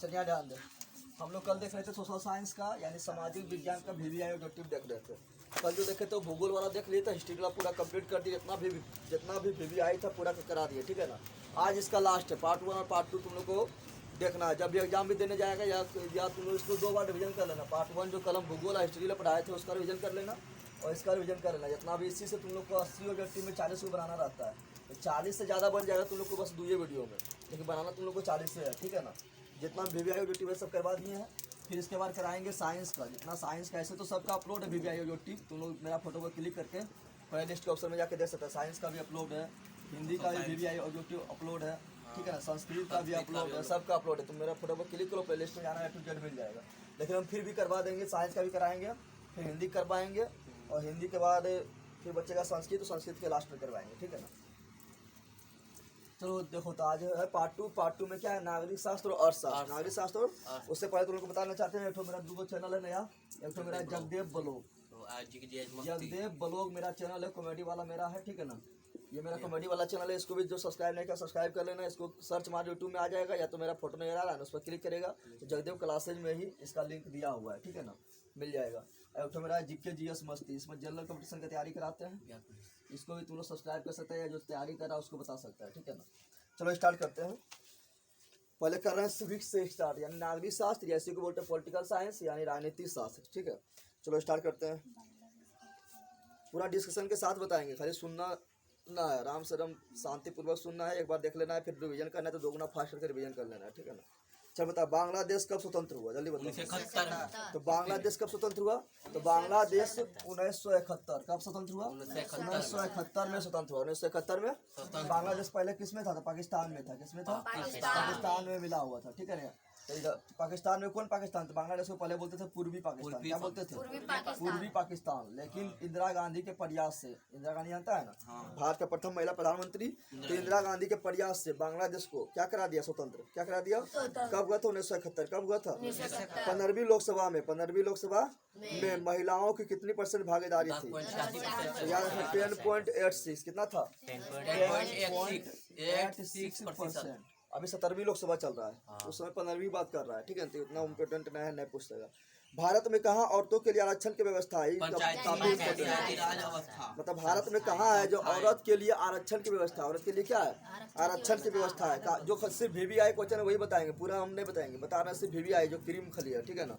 चलिए ध्यान दें। हम लोग कल देख रहे थे सोशल साइंस का यानी सामाजिक विज्ञान का VVI ऑब्जेक्टिव देख रहे थे। कल जो देखे तो भूगोल वाला देख लिए था, हिस्ट्री वाला पूरा कंप्लीट कर दिया, जितना भी VVI था पूरा करा दिया, ठीक है ना। आज इसका लास्ट है, पार्ट 1 और पार्ट 2 तुम लोग को देखना है। जब भी एग्जाम भी देने जाएगा या तुम लोग इसको 2 बार रिविजन कर लेना। पार्ट 1 जो कल हम भूगोल और हिस्ट्री पढ़ाए थे उसका रिविजन कर लेना और इसका रिविजन कर लेना। जितना भी इसी से तुम लोग को 80 ऑब्जेक्टिव में 40 को बनाना रहता है, तो 40 से ज़्यादा बन जाएगा तुम लोग को बस 2 वीडियो में, लेकिन बनाना तुम लोग को 40 से है, ठीक है ना। जितना VVI ऑब्जेक्टिव है सब करवा दिए हैं। फिर इसके बाद कराएंगे साइंस का, जितना साइंस का ऐसे तो सबका अपलोड है VVI ऑब्जेक्टिव। तुम लोग मेरा फोटो को क्लिक करके प्ले लिस्ट के ऑप्शन में जाके देख सकते हैं। साइंस का भी अपलोड है, हिंदी का भी VVI ऑब्जेक्टिव अपलोड है, ठीक है ना। संस्कृत का भी अपलोड है, सबका अपलोड है। तुम मेरा फोटो को क्लिक करो, प्ले लिस्ट में जाना है, A to Z मिल जाएगा। लेकिन हम फिर भी करवा देंगे, साइंस का भी कराएंगे, फिर हिंदी करवाएंगे और हिंदी के बाद फिर बच्चे का संस्कृत, तो संस्कृत के लास्ट में करवाएंगे, ठीक है ना। चलो देखो, तो आज है पार्ट 2। पार्ट 2 में क्या है, नागरिक शास्त्र और अर्थशास्त्र। नागरिक शास्त्र और उससे पहले तुम लोग को बताना चाहते हैं, एक तो मेरा 2 चैनल है नया, एक तो मेरा जगदेव ब्लॉग, जगदेव ब्लॉग मेरा चैनल है, कॉमेडी वाला मेरा है, ठीक है ना। ये मेरा कॉमेडी वाला चैनल है, इसको भी जो सब्सक्राइब नहीं किया सब्सक्राइब कर लेना। इसको सर्च मार यूट्यूब में आ जाएगा, या तो मेरा फोटो नहीं आ रहा है उस पर क्लिक करेगा तो जगदेव क्लासेज में ही इसका लिंक दिया हुआ है, ठीक है ना, मिल जाएगा। एक तो मेरा जीके GS मस्ती, इसमें जनरल कंपटीशन की तैयारी कराते हैं, इसको भी तुम लोग सब्सक्राइब कर सकते हैं, जो तैयारी कर रहा है उसको बता सकता है, ठीक है ना। चलो स्टार्ट करते हैं। पहले कर रहे हैं सिविक्स से स्टार्ट, यानी नागरिक शास्त्र, जैसे को बोलते हैं पॉलिटिकल साइंस यानी राजनीतिक शास्त्र, ठीक है। चलो स्टार्ट करते हैं। पूरा डिस्कशन के साथ बताएंगे, खाली सुनना ना है, आराम से एकदम शांतिपूर्वक सुनना है, एक बार देख लेना है, फिर रिवीजन करना है तो 2 गुना फास्ट करके रिवीजन कर लेना है, ठीक है ना। चल बता, बांग्लादेश कब स्वतंत्र हुआ, जल्दी बताओ। तो बांग्लादेश कब स्वतंत्र हुआ, तो बांग्लादेश 1971 कब स्वतंत्र हुआ, 1971 में स्वतंत्र हुआ। 1971 में बांग्लादेश पहले किस में था, तो पाकिस्तान में था। किस में था, पाकिस्तान में मिला हुआ था, ठीक है ना। तो पाकिस्तान में कौन पाकिस्तान, तो बांग्लादेश को पहले बोलते थे पूर्वी पाकिस्तान, क्या बोलते थे, पूर्वी पाकिस्तान। लेकिन इंदिरा गांधी के प्रयास से, इंदिरा गांधी जानता है ना, भारत का प्रथम महिला प्रधानमंत्री, तो इंदिरा गांधी के प्रयास से बांग्लादेश को क्या करा दिया, स्वतंत्र। क्या करा दिया, कब हुआ था, 1971। कब हुआ था, 15वीं लोकसभा में। 15वीं लोकसभा में महिलाओं की कितनी % भागीदारी थी, याद रखना 10.86, कितना था, 10.86%। अभी 17वीं लोकसभा चल रहा है, उस समय 15वीं बात कर रहा है, ठीक है। तो इतना इम्पोर्टेंट नहीं पूछेगा। भारत में कहाँ औरतों के लिए आरक्षण की व्यवस्था है, मतलब भारत में कहाँ है जो औरत के लिए आरक्षण की व्यवस्था, औरत के लिए क्या है, आरक्षण की व्यवस्था है। जो सिर्फ VVI क्वेश्चन है वही बताएंगे, पूरा हम नहीं बताएंगे, बता रहे हैं सिर्फ VVI जो क्रीम खली है, ठीक है ना।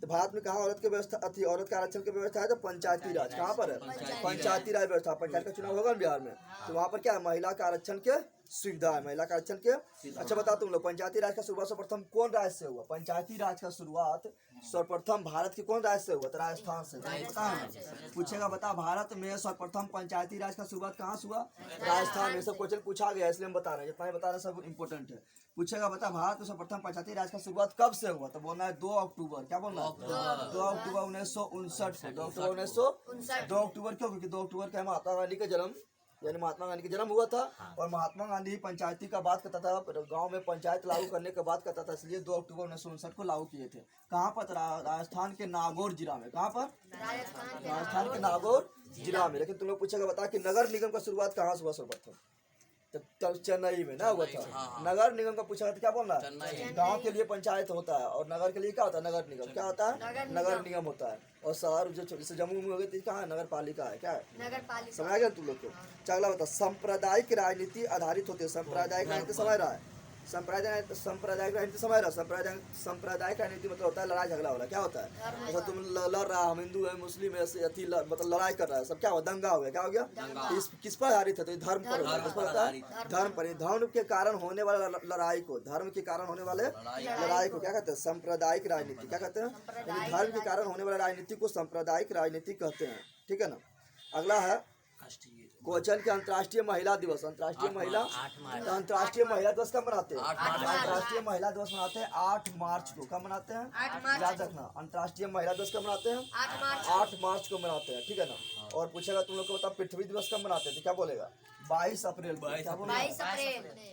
तो भारत में कहाँ औरत की व्यवस्था थी, औरत का आरक्षण की व्यवस्था है, तो पंचायती राज। कहाँ पर है, पंचायती राज व्यवस्था। पंचायत का चुनाव होगा बिहार में, तो वहाँ पर क्या है, महिला का आरक्षण के सुविधा है, महिला का आरक्षण के। अच्छा बता तुम लोग, पंचायती राज का शुरुआत सर्वप्रथम कौन राज्य से हुआ, पंचायती राज का शुरुआत सर्वप्रथम भारत के कौन राज्य से हुआ, तो राजस्थान से। पता है, पूछेगा बता, भारत में सर्वप्रथम पंचायती राज का शुरुआत कहाँ से हुआ, राजस्थान में। सब क्वेश्चन पूछा गया इसलिए हम बता रहे हैं, जितना बता रहे हैं सब इंपोर्टेंट है। पूछेगा बता, भारत में सर्वप्रथम पंचायती राज का शुरुआत कब से हुआ, तो बोलना है 2 अक्टूबर। क्या बोलना है, 2 अक्टूबर 1959 को। 2 अक्टूबर 1959, 2 अक्टूबर क्यों, क्योंकि 2 अक्टूबर का महात्मा गांधी का जन्म, यानी महात्मा गांधी का जन्म हुआ था। और महात्मा गांधी पंचायती का बात करता था, गांव में पंचायत लागू करने का बात करता था, इसलिए 2 अक्टूबर 1959 को लागू किए थे। कहाँ पर, राजस्थान के नागौर जिला में। कहाँ पर, राजस्थान के नागौर जिला में। लेकिन तुम लोग पूछेगा बता कि नगर निगम का शुरुआत कहाँ से हुआ सर्वप्रथम, तो चेन्नई में ना हुआ था। नगर निगम का पूछा था, क्या बोलना है, गांव के लिए पंचायत होता है और नगर के लिए क्या होता है, नगर निगम। क्या होता है, नगर निगम होता है। और शहर जो जैसे जम्मू में हो गई, कहाँ है, नगर पालिका है। क्या है, समझ आ गया तुम लोग को। चला बता, सांप्रदायिक राजनीति आधारित होती है, सांप्रदायिक राजनीति समझ रहा है, सांप्रदायिक राजनीति समझ रहा है। सांप्रदायिक राजनीति मतलब होता है लड़ाई झगड़ा वाला। क्या होता है, जैसे तुम लड़ रहा, हम हिंदू है मुस्लिम है, मतलब लड़ाई कर रहा है, सब क्या हुआ, दंगा हो गया। क्या हो गया, किस पर आधारित है, तो धर्म पर होता है, धर्म पर। धर्म के कारण होने वाले लड़ाई को, धर्म के कारण होने वाले लड़ाई को क्या कहते हैं, सांप्रदायिक राजनीति। क्या कहते हैं, धर्म के कारण होने वाले राजनीति को सांप्रदायिक राजनीति कहते हैं, ठीक है ना। अगला है क्वेश्चन के अंतर्राष्ट्रीय महिला दिवस। अंतर्राष्ट्रीय महिला दिवस कब मनाते हैं, अंतर्राष्ट्रीय महिला दिवस मनाते हैं 8 मार्च को। कब मनाते हैं, याद रखना, अंतर्राष्ट्रीय महिला दिवस कब मनाते हैं, 8 मार्च को मनाते हैं, ठीक है ना। और पूछेगा तुम लोग को बता, पृथ्वी दिवस कब मनाते हैं, तो क्या बोलेगा, 22 अप्रैल। क्या बोलेगा,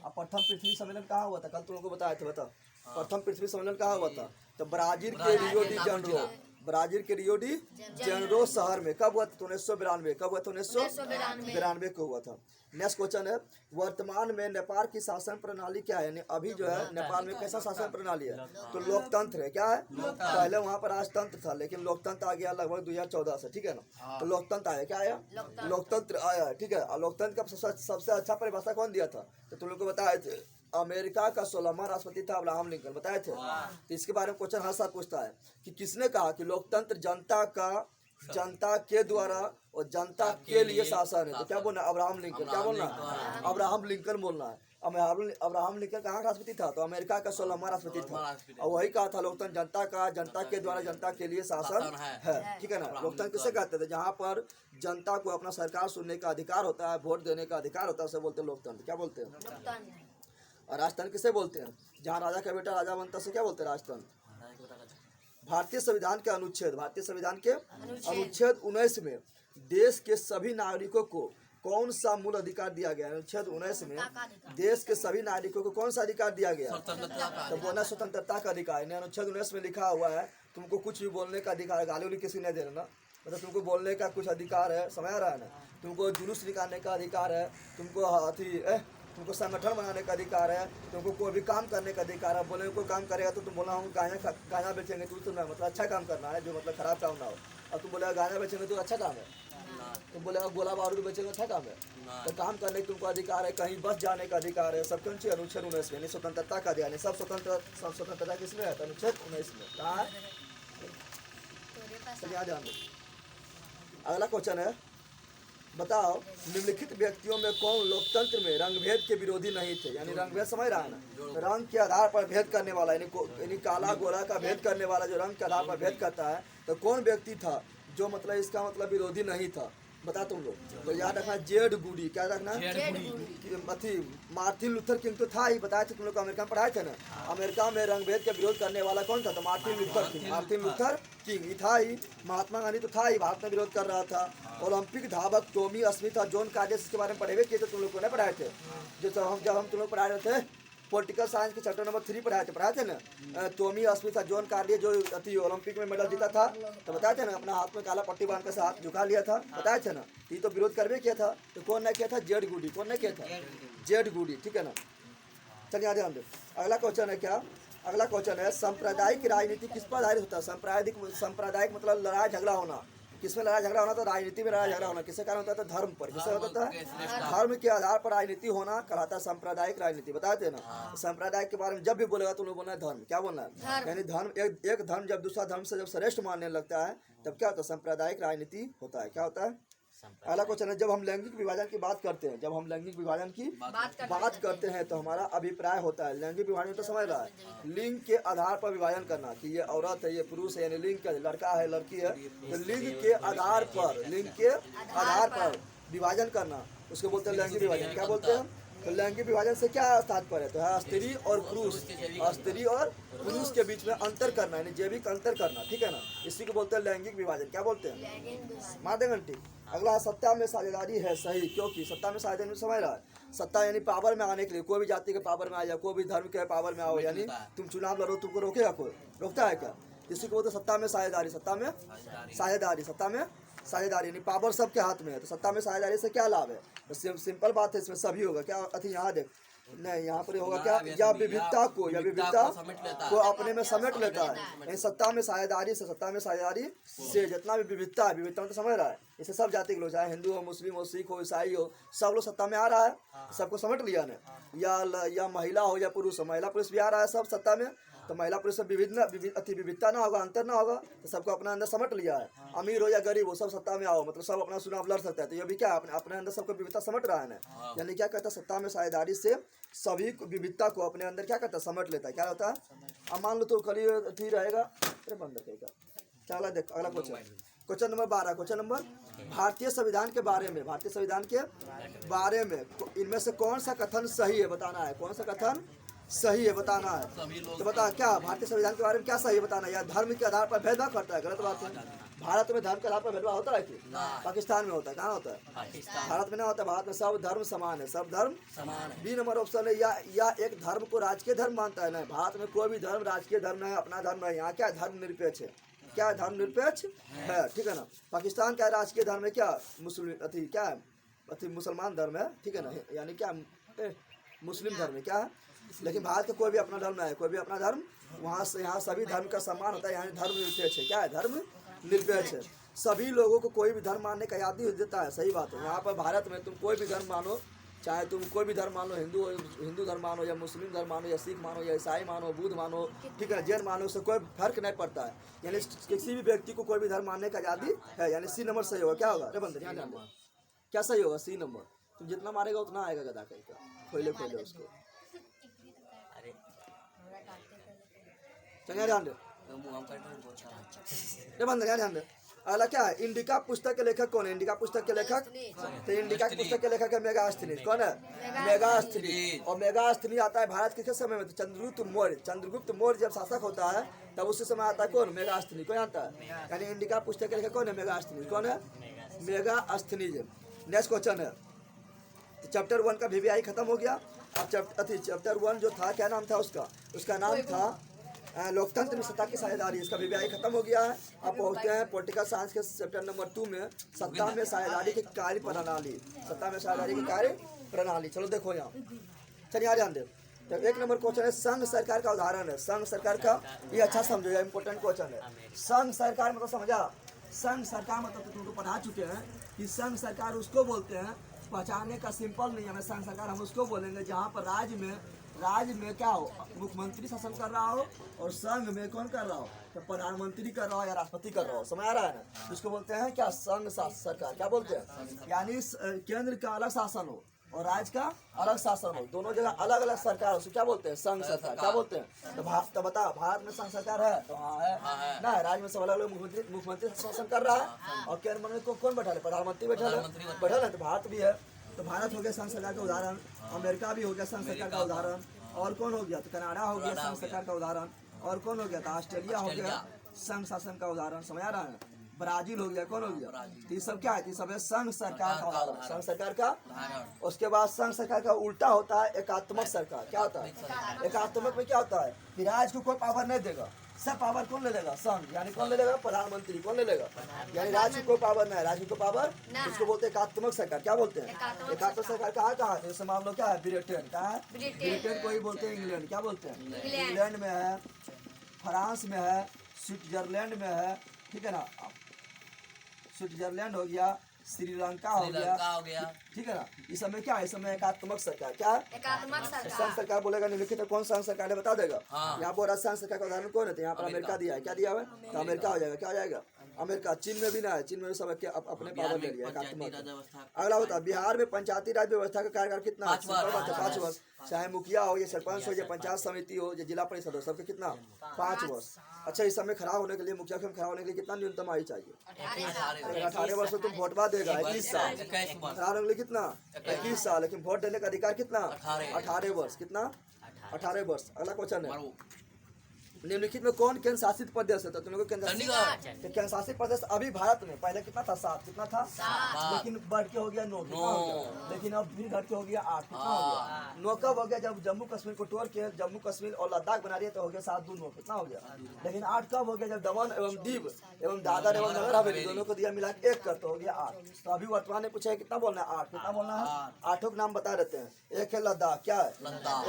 अब प्रथम पृथ्वी सम्मेलन कहाँ हुआ था, कल तुम लोग को बताया था, बता प्रथम पृथ्वी सम्मेलन कहाँ हुआ था, तो ब्राजील के रियो डी जेनेरो, ब्राजील के रियो डी जेनेरो शहर में कब हुआ था? 1992। कब हुआ था? 1992 को हुआ था। नेक्स्ट क्वेश्चन है, वर्तमान में नेपाल की शासन प्रणाली क्या है? यानी अभी जो है नेपाल में कैसा शासन प्रणाली है? तो लोकतंत्र है। क्या है? पहले वहाँ पर राजतंत्र था, लेकिन लोकतंत्र आ गया लगभग 2014 से, ठीक है ना। तो लोकतंत्र आया। क्या आया? लोकतंत्र आया, ठीक है। और लोकतंत्र का सबसे अच्छा परिभाषा कौन दिया था? तो तुम लोग को बताए थे, अमेरिका का 16वां राष्ट्रपति था अब्राहम लिंकन, बताए थे। तो इसके बारे में क्वेश्चन हर साल पूछता है कि किसने कहा कि लोकतंत्र जनता के द्वारा और जनता के लिए शासन है। तो क्या बोलना? Abraham Lincoln. क्या बोलना? अब्राहम लिंकन बोलना है। अब्राहम लिंकन कहाँ राष्ट्रपति था? तो अमेरिका का 16वां राष्ट्रपति था, और वही कहा था लोकतंत्र जनता के द्वारा जनता के लिए शासन है, ठीक है ना। लोकतंत्र किसे कहते थे? जहाँ पर जनता को अपना सरकार चुनने का अधिकार होता है, वोट देने का अधिकार होता है, उसे बोलते हैं लोकतंत्र। क्या बोलते हैं? और राजतंत्र किसे बोलते हैं? जहाँ राजा का बेटा राजा बनता है, से क्या बोलते हैं? राजतंत्र। भारतीय संविधान के अनुच्छेद 19 में देश के सभी नागरिकों को कौन सा मूल अधिकार दिया गया? अनुच्छेद 19 में देश के सभी नागरिकों को कौन सा अधिकार दिया गया? तो बोला स्वतंत्रता का अधिकार। अनुच्छेद 19 में लिखा हुआ है तुमको कुछ भी बोलने का अधिकार है, गाली किसी ने देना ना, मतलब तुमको बोलने का कुछ अधिकार है, समझ रहा है ना। तुमको जुलूस निकालने का अधिकार है, तुमको संगठन बनाने का अधिकार है, तुमको कोई भी काम करने का अधिकार है। बोले कोई काम करेगा तो तुम बोला हम गाना बेचेंगे, तुम मतलब अच्छा काम करना है, जो मतलब खराब काम ना हो। अब तुम बोलेगा गाना बेचेंगे तो अच्छा काम है, तुम बोलेगा गोला बारूद बेचेंगे अच्छा काम है। तो काम करने का तुमको अधिकार है, कहीं बस जाने का अधिकार है, सब कुछ अनुच्छेद 19 में स्वतंत्रता का अधिकार है। सब स्वतंत्रता किसमें है? अनुच्छेद 19 में। कहाँ? ध्यान दो। अगला क्वेश्चन है, बताओ निम्नलिखित व्यक्तियों में कौन लोकतंत्र में रंगभेद के विरोधी नहीं थे? यानी रंगभेद समझ रहा है ना, रंग के आधार पर भेद करने वाला, यानी काला गोरा का भेद करने वाला जो रंग के आधार पर भेद करता है, तो कौन व्यक्ति था जो मतलब इसका मतलब विरोधी नहीं था? बता तुम लोग। तो याद रखना जेड गूडी। क्या रखना? मार्टिन लूथर किंग तो था ही, बताए थे तुम लोग को, अमेरिका में पढ़ाए थे ना। अमेरिका में रंगभेद का विरोध करने वाला कौन था? तो मार्टिन लूथर किंग ही था ही। महात्मा गांधी तो था ही, भारत में विरोध कर रहा था। ओलंपिक धावक टॉमी स्मिथ और जॉन कार्डिस के बारे में पढ़े हुए किए थे तुम लोग को, नहीं पढ़ाए थे? जब हम तुम लोग पढ़ाए रहे थे पॉलिटिकल साइंस के चैप्टर नंबर 3 पढ़ाए थे ना। टॉमी स्मिथ और जॉन कार्डिस जो ओलंपिक में मेडल जीता था, तो बताए थे ना, अपना हाथ में काला पट्टी बांध कर हाथ झुका लिया था, बताए थे ना। ये तो विरोध करवे किया था। तो कौन ने किया था? जेड गूडी। कौन ने किया था? जेड गूडी, ठीक है ना। चलिए ध्यान दो। अगला क्वेश्चन है क्या? अगला क्वेश्चन है, सांप्रदायिक राजनीति किस पर आधारित होता है? सांप्रदायिक मतलब लड़ाई झगड़ा होना। किसमें लड़ाई झगड़ा होना? तो राजनीति में लड़ाई झगड़ा होना किसके कारण होता था? धर्म पर। किससे होता था? धर्म के आधार पर राजनीति होना कहलाता है सांप्रदायिक राजनीति। बताते हैं ना। सांप्रदायिक के बारे में जब भी बोलेगा तो लोग बोलना है धर्म। क्या बोलना है? यानी धर्म, एक धर्म जब दूसरा धर्म से जब श्रेष्ठ मानने लगता है तब क्या होता है? सांप्रदायिक राजनीति होता है। क्या होता है? अगला क्वेश्चन है, जब हम लैंगिक विभाजन की बात करते हैं, बात करते हैं तो हमारा अभिप्राय होता है, लैंगिक विभाजन तो समझ रहा है, लिंग के आधार पर विभाजन करना कि ये औरत है, ये पुरुष है, यानी लिंग का लड़का है, लड़की है, तो लिंग के आधार पर विभाजन करना उसको बोलते हैं लैंगिक विभाजन। क्या बोलते हैं? तो लैंगिक विभाजन से क्या तात्पर्य है? तो है स्त्री और पुरुष के बीच में अंतर करना, यानी जैविक अंतर करना, ठीक है ना। इसी को बोलते हैं लैंगिक विभाजन। क्या बोलते हैं? मार दे घंटी। अगला, सत्ता में साझेदारी है सही, क्योंकि सत्ता में साझेदारी समझ रहा है। सत्ता यानी पावर में आने के लिए, कोई भी जाति के पावर में आ जाए, कोई भी धर्म के पावर में आओ, यानी तुम चुनाव लड़ो, तुमको रोकेगा कोई? रोकता है क्या? इसी को बोलते सत्ता में साझेदारी यानी पावर सबके हाथ में है। तो सत्ता में साझेदारी से क्या लाभ है? तो सिंपल बात है, इसमें सभी होगा। क्या अति यहाँ देख, नहीं यहाँ पर होगा क्या? या विविधता को अपने में समेट लेता है। सत्ता में साझेदारी से जितना भी विविधता है, विविधता तो समझ रहा है, इसे सब जाति के लोग, चाहे हिंदू हो, मुस्लिम हो, सिख हो, ईसाई हो, सब लोग सत्ता में आ रहा है, सबको समेट लिया ने। या महिला हो या पुरुष हो, महिला पुरुष भी आ रहा है सब सत्ता में। तो महिला पुरुष से विविधता ना होगा, अंतर ना होगा, तो सबको अपना अंदर समेट लिया है। अमीर हो या गरीब हो, सब सत्ता में आओ, मतलब सब अपना चुनाव लड़ सकता है। तो ये भी क्या अपने अंदर सबको विविधता समेट रहा है ना। यानी क्या कहता है? सत्ता में साझेदारी से सभी विविधता को अपने अंदर क्या करता है? समेट लेता है। क्या होता है? अब मान लो तो खाली ठीक रहेगा, अरे बंद रखेगा। चला देख अगला क्वेश्चन नंबर 12। क्वेश्चन नंबर, भारतीय संविधान के बारे में इनमें से कौन सा कथन सही है बताना है। कौन सा कथन सही है बताना है। तो बता, क्या भारतीय संविधान के बारे में क्या सही है बताना है? या धर्म के आधार पर भेदभाव करता है? गलत बात है। भारत में धर्म के आधार पर भेदभाव होता है कि? पाकिस्तान में होता है। कहाँ होता है? भारत में ना होता है। भारत में सब धर्म समान है, सब धर्म समान है। बी नंबर ऑप्शन है, या एक धर्म को राजकीय धर्म मानता है। नहीं, भारत में कोई भी धर्म राजकीय धर्म नहीं है, अपना धर्म है। यहाँ क्या धर्म निरपेक्ष है, क्या है, धर्मनिरपेक्ष है, ठीक है ना। पाकिस्तान का राजकीय धर्म है क्या, मुस्लिम अथी क्या है, अथी मुसलमान धर्म है, ठीक है ना, यानी क्या मुस्लिम धर्म है क्या है। लेकिन भारत का कोई भी अपना धर्म नहीं है, कोई भी अपना धर्म, वहाँ से यहाँ सभी धर्म का सम्मान होता है, यहाँ धर्म निरपेक्ष है, क्या है, धर्म निरपेक्ष है। सभी लोगों को कोई भी धर्म मानने का आज़ादी देता है, सही बात है। यहाँ पर भारत में तुम कोई भी धर्म मानो, चाहे तुम कोई भी धर्म मानो, हिंदू धर्म मानो या मुस्लिम धर्म मानो या सिख मानो या ईसाई मानो, बुद्ध मानो, ठीक है, जैन मानो, उससे कोई फर्क नहीं पड़ता है। यानी किसी भी व्यक्ति को कोई भी धर्म मानने का आज़ादी है। यानी सी नंबर सही होगा, क्या होगा रे बंदर, यहाँ ध्यान दो, क्या सही होगा, सी नंबर। तुम जितना मारेगा उतना आएगा गदा का, खोले खोले उसको, चलिए ध्यान दे रे बंदर, यहाँ ध्यान दे। अगला क्या है, इंडिका पुस्तक के लेखक कौन है, इंडिका पुस्तक के लेखक, तो इंडिका की पुस्तक के लेखक है मेगास्थनीज, कौन है, मेगास्थनीज। और मेगास्थनीज आता है भारत के किस समय में, तो चंद्रगुप्त मौर्य, चंद्रगुप्त मौर्य जब शासक होता है तब उसी समय आता है कौन, मेगास्थनीज, कौन आता है, यानी इंडिका पुस्तक के लेखक कौन है, मेगास्थनीज, कौन है, मेगास्थनीज। नेक्स्ट क्वेश्चन है, तो चैप्टर 1 का VVI खत्म हो गया। अब चैप्टर 1 जो था, क्या नाम था उसका, उसका नाम था लोकतंत्र में सत्ता की साझेदारी, इसका VVI खत्म हो गया है। अब पहुँचते हैं पॉलिटिकल साइंस के चैप्टर नंबर 2 में, सत्ता में साझेदारी की कार्य प्रणाली, सत्ता में साझेदारी की कार्य प्रणाली। चलो देखो यहाँ, चलिए यहाँ ध्यान दे। तो 1 नंबर क्वेश्चन है, संघ सरकार का उदाहरण है, संघ सरकार का, ये अच्छा समझो, ये इंपॉर्टेंट क्वेश्चन है। संघ सरकार मतलब समझा, संघ सरकार मतलब तो तुमको पढ़ा चुके हैं कि संघ सरकार उसको बोलते हैं, पहचानने का सिंपल नहीं है, संघ सरकार हम उसको बोलेंगे जहाँ पर राज्य में क्या हो, मुख्यमंत्री शासन कर रहा हो, और संघ में कौन कर रहा हो, तो प्रधानमंत्री कर रहा हो या राष्ट्रपति कर रहा हो, समझ आ रहा है ना। इसको बोलते हैं क्या, संघ सरकार, क्या बोलते हैं, यानी केंद्र का अलग शासन हो और राज्य का अलग शासन हो, दोनों जगह अलग अलग सरकार, उसको क्या बोलते हैं, संघ सरकार, क्या बोलते हैं। तो बता, भारत में संघ सरकार है, तो हाँ है ना, राज्य में सब अलग अलग मुख्यमंत्री शासन कर रहा है, और केंद्र में कौन बैठा है, प्रधानमंत्री बैठा है, तो भारत भी है। तो भारत हो गया संघ सरकार का उदाहरण, अमेरिका भी हो गया संघ सरकार का उदाहरण, और कौन हो गया, तो कनाडा हो गया संघ सरकार का उदाहरण, और कौन हो गया, तो ऑस्ट्रेलिया हो गया संघ शासन का उदाहरण, समझ आ रहा है। ब्राजील हो गया, कौन हो गया, तो ये सब क्या है, ये सब है संघ सरकार का उदाहरण, संघ सरकार का। उसके बाद संघ सरकार का उल्टा होता है एकात्मक सरकार, क्या होता है, एकात्मक में क्या होता है कि राज्य को कोई पावर नहीं देगा, सब पावर कौन ले लेगा, संघ, यानी कौन ले लेगा, प्रधानमंत्री कौन ले लेगा, यानी राज्य को पावर नहीं है, राज्य को पावर, इसको बोलते हैं एकात्मक सरकार, क्या बोलते हैं, एकात्मक सरकार कहाँ है, जैसे मान लो क्या है, ब्रिटेन, क्या है, ब्रिटेन को ही बोलते हैं इंग्लैंड, क्या बोलते हैं, इंग्लैंड में है, फ्रांस में है, स्विट्जरलैंड में है, ठीक है ना, स्विट्जरलैंड हो गया, श्रीलंका हो गया, ठीक है ना। इस समय क्या है, इस समय एकात्मक सरकार, क्या एकात्मक सरकार, संघ सरकार बोलेगा निम्नलिखित में कौन संघ सरकार है, बता देगा। यहाँ पर संघ सरकार का उदाहरण कौन है, तो यहाँ पर अमेरिका दिया है, क्या दिया हुआ है, तो अमेरिका हो जाएगा, क्या हो जाएगा, अमेरिका। चीन में भी ना है, चीन में भी सब अपने पावर ले लिया एकात्मक। अगला होता है बिहार में पंचायती राज व्यवस्था का कार्यकाल कितना, 5 वर्ष, चाहे मुखिया हो या सरपंच हो या पंचायत समिति हो या जिला परिषद हो, सबके कितना, 5 वर्ष। अच्छा, इस समय खड़ा होने के लिए, मुखिया खड़ा होने के लिए कितना न्यूनतम आयु चाहिए, 18 वर्ष, तुम वोट बा देगा 21 साल, खड़ा होने के लिए कितना, 21 साल, लेकिन वोट देने का अधिकार कितना, 18 वर्ष, कितना, 18 वर्ष। अगला क्वेश्चन है, निम्नलिखित में कौन केंद्र शासित प्रदेश है, तो तुम लोग केंद्र शासित प्रदेश अभी भारत में पहले कितना था, 7, कितना था, लेकिन बढ़ के हो गया 9, कितना हो गया, लेकिन अब फिर घट के हो गया 8, कितना हो गया, 9 कब हो गया, जब जम्मू कश्मीर को तोड़ के जम्मू कश्मीर और लद्दाख बना दिया तो हो गया 7 2 9, कितना हो गया, लेकिन 8 कब हो गया, जब दमन एवं दीव एवं दादर एवं नगर हवेली दोनों को दिया मिला 1 कर, तो हो गया 8। तो अभी वर्तमान में पूछा है कितना बोलना है, 8, कितना बोलना है, 8 का नाम बता देते हैं। एक है लद्दाख, क्या है,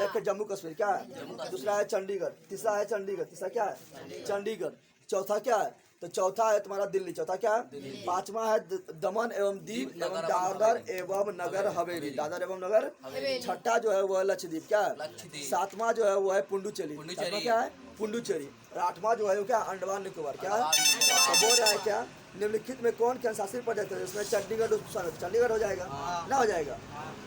एक है जम्मू कश्मीर, क्या है, दूसरा है चंडीगढ़, तीसरा है चंडीगढ़, तीसरा क्या है, चंडीगढ़, चौथा क्या है, तो चौथा है तुम्हारा दिल्ली, चौथा क्या है, 5वां है दमन एवं दीव एवं दादर एवं नगर हवेली, दादर एवं नगर, छठा जो है वो है लक्षद्वीप, क्या है, 7वां जो है वो है पुडुचेरी, 7वां क्या है, पुडुचेरी, और 8वां जो है वो क्या, अंडमान निकोबार, क्या है, तो बोल रहा है क्या, निम्नलिखित में कौन केंद्र शासित प्रदेश है, इसमें चंडीगढ़ हो जाएगा ना, हो जाएगा।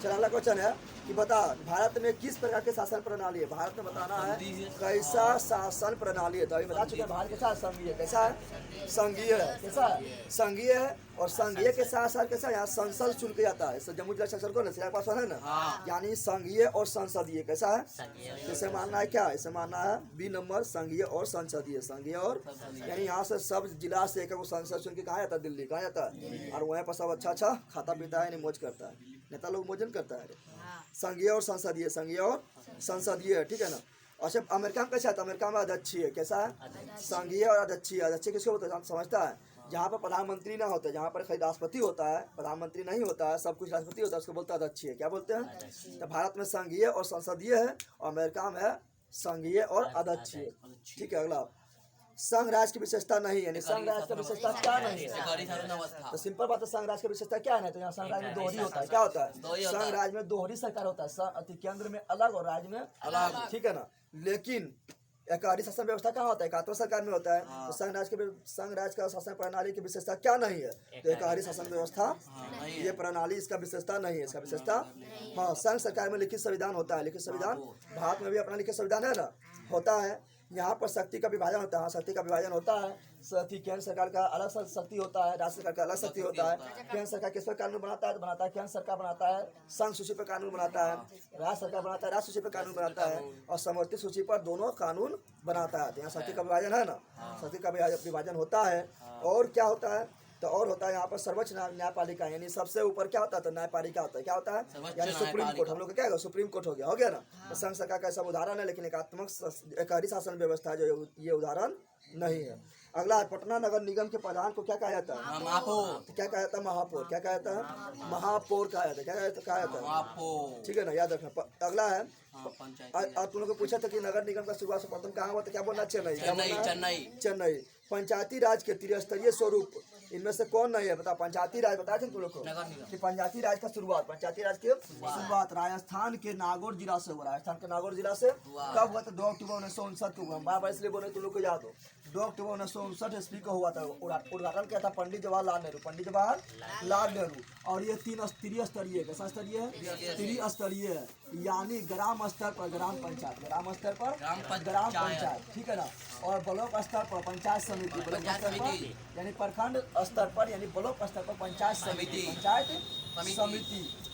चलो अगला क्वेश्चन है कि बता, भारत में किस प्रकार के शासन प्रणाली है, भारत में बताना है कैसा शासन प्रणाली है, तो अभी बता चुके हैं भारत के साथ संघीय, कैसा है, संघीय है, कैसा है, संघीय है, और संघीय के साथ साथ कैसा, यहाँ संसद शुल्क जाता है, जम्मू जिला सेक्शन को ना पास है ना, यानी संघीय और संसदीय, कैसा है, इसे मानना है क्या, इसे मानना है बी नंबर, संघीय और संसदीय, संघीय और, यानी यहाँ से सब जिला से एक संसद शुल्क कहाँ जाता है, दिल्ली, कहाँ जाता है, और वहाँ पर सब अच्छा खाता पीता है, मौज करता है, नेता लोग भोजन करता है। संघीय और संसदीय, संघीय और संसदीय, ठीक है ना। और सिर्फ अमेरिका में कैसा है, तो अमेरिका में अध्यक्षीय कैसा है, संघीय और अध्यक्षीय। अध्यक्षीय किसको होता है समझता है, जहाँ पर प्रधानमंत्री ना होता है, जहाँ पर खाली राष्ट्रपति होता है, प्रधानमंत्री नहीं होता है, सब कुछ राष्ट्रपति होता है, उसको बोलते हैं अध्यक्षीय। क्या बोलते हैं, तो भारत में संघीय और संसदीय है, और अमेरिका में है संघीय और अध्यक्षीय। ठीक है, अगला संघ राज की विशेषता नहीं है, संघ राज का विशेषता क्या नहीं है, तो सिंपल बात है, संघ राज की विशेषता क्या है, तो यहाँ संघ राज में दोहरी होता है। क्या होता है, संघ राज में दोहरी सरकार होता है, केंद्र में अलग और राज्य में अलग। ठीक है ना, लेकिन एकाधिक शासन व्यवस्था कहाँ होता है, एकात्म सरकार में होता है। तो संघ राज का शासन प्रणाली की विशेषता क्या नहीं है, तो एकाधिक शासन व्यवस्था ये प्रणाली इसका विशेषता नहीं है, इसका विशेषता। हाँ, संघ सरकार में लिखित संविधान होता है, लिखित संविधान भारत में भी अपना लिखित संविधान है ना, होता है। यहाँ पर शक्ति का विभाजन होता है, हाँ शक्ति का विभाजन होता है। केंद्र सरकार का अलग शक्ति होता है, राज्य सरकार का अलग शक्ति होता है। केंद्र सरकार किस पर कानून बनाता है, तो बनाता है केंद्र सरकार बनाता है, संघ सूची पर कानून बनाता है, राज्य सरकार बनाता है, राज्य सूची पर कानून बनाता है, और समवर्ती सूची पर दोनों कानून बनाता है। तो यहाँ शक्ति का विभाजन है ना, शक्ति का विभाजन होता है। और क्या होता है, तो और होता है यहाँ पर सर्वोच्च न्यायपालिका, यानी सबसे ऊपर क्या होता है, तो न्यायपालिका होता है। क्या होता है, यानी सुप्रीम कोर्ट, हम लोग का क्या है, सुप्रीम कोर्ट हो गया ना। तो संघ सरकार का सब उदाहरण है, लेकिन एकाधिक शासन व्यवस्था जो ये उदाहरण नहीं है। अगला है पटना नगर निगम के प्रधान को क्या कहा जाता है, महापौर। क्या कहा जाता है, महापौर। क्या कहा जाता है, महापौर कहा जाता है। क्या कहा जाता है, ठीक है ना, याद रखना। अगला है, आप तुम लोग को पूछा था कि नगर निगम का शुरुआत सर्वप्रथम कहाँ हुआ, तो क्या बोलना, चेन्नई। चेन्नई। पंचायती राज के त्रिस्तरीय स्वरूप इनमें से कौन नहीं है, बता। पंचायती राज बताया था तुम लोग को कि पंचायती राज का शुरुआत, पंचायती राज की शुरुआत राजस्थान के नागौर जिला से हुआ। राजस्थान के नागौर जिला से कब हुआ, तो 2 अक्टूबर 1959 को हुआ। बार इसलिए बोले तुम लोग को याद हो, 2 अक्टूबर 1959 ईस्वी को हुआ था। उद्घाटन किया था पंडित जवाहरलाल नेहरू। और ये 3 त्रिस्तरीय, कैसा स्तरीय है, त्रिस्तरीय है, यानी ग्राम स्तर पर ग्राम पंचायत, ग्राम स्तर पर ग्राम पंचायत, ठीक है ना, और ब्लॉक स्तर पर पंचायत समिति, ब्लॉक स्तर पर यानी प्रखंड स्तर पर यानी ब्लॉक स्तर पर पंचायत समिति,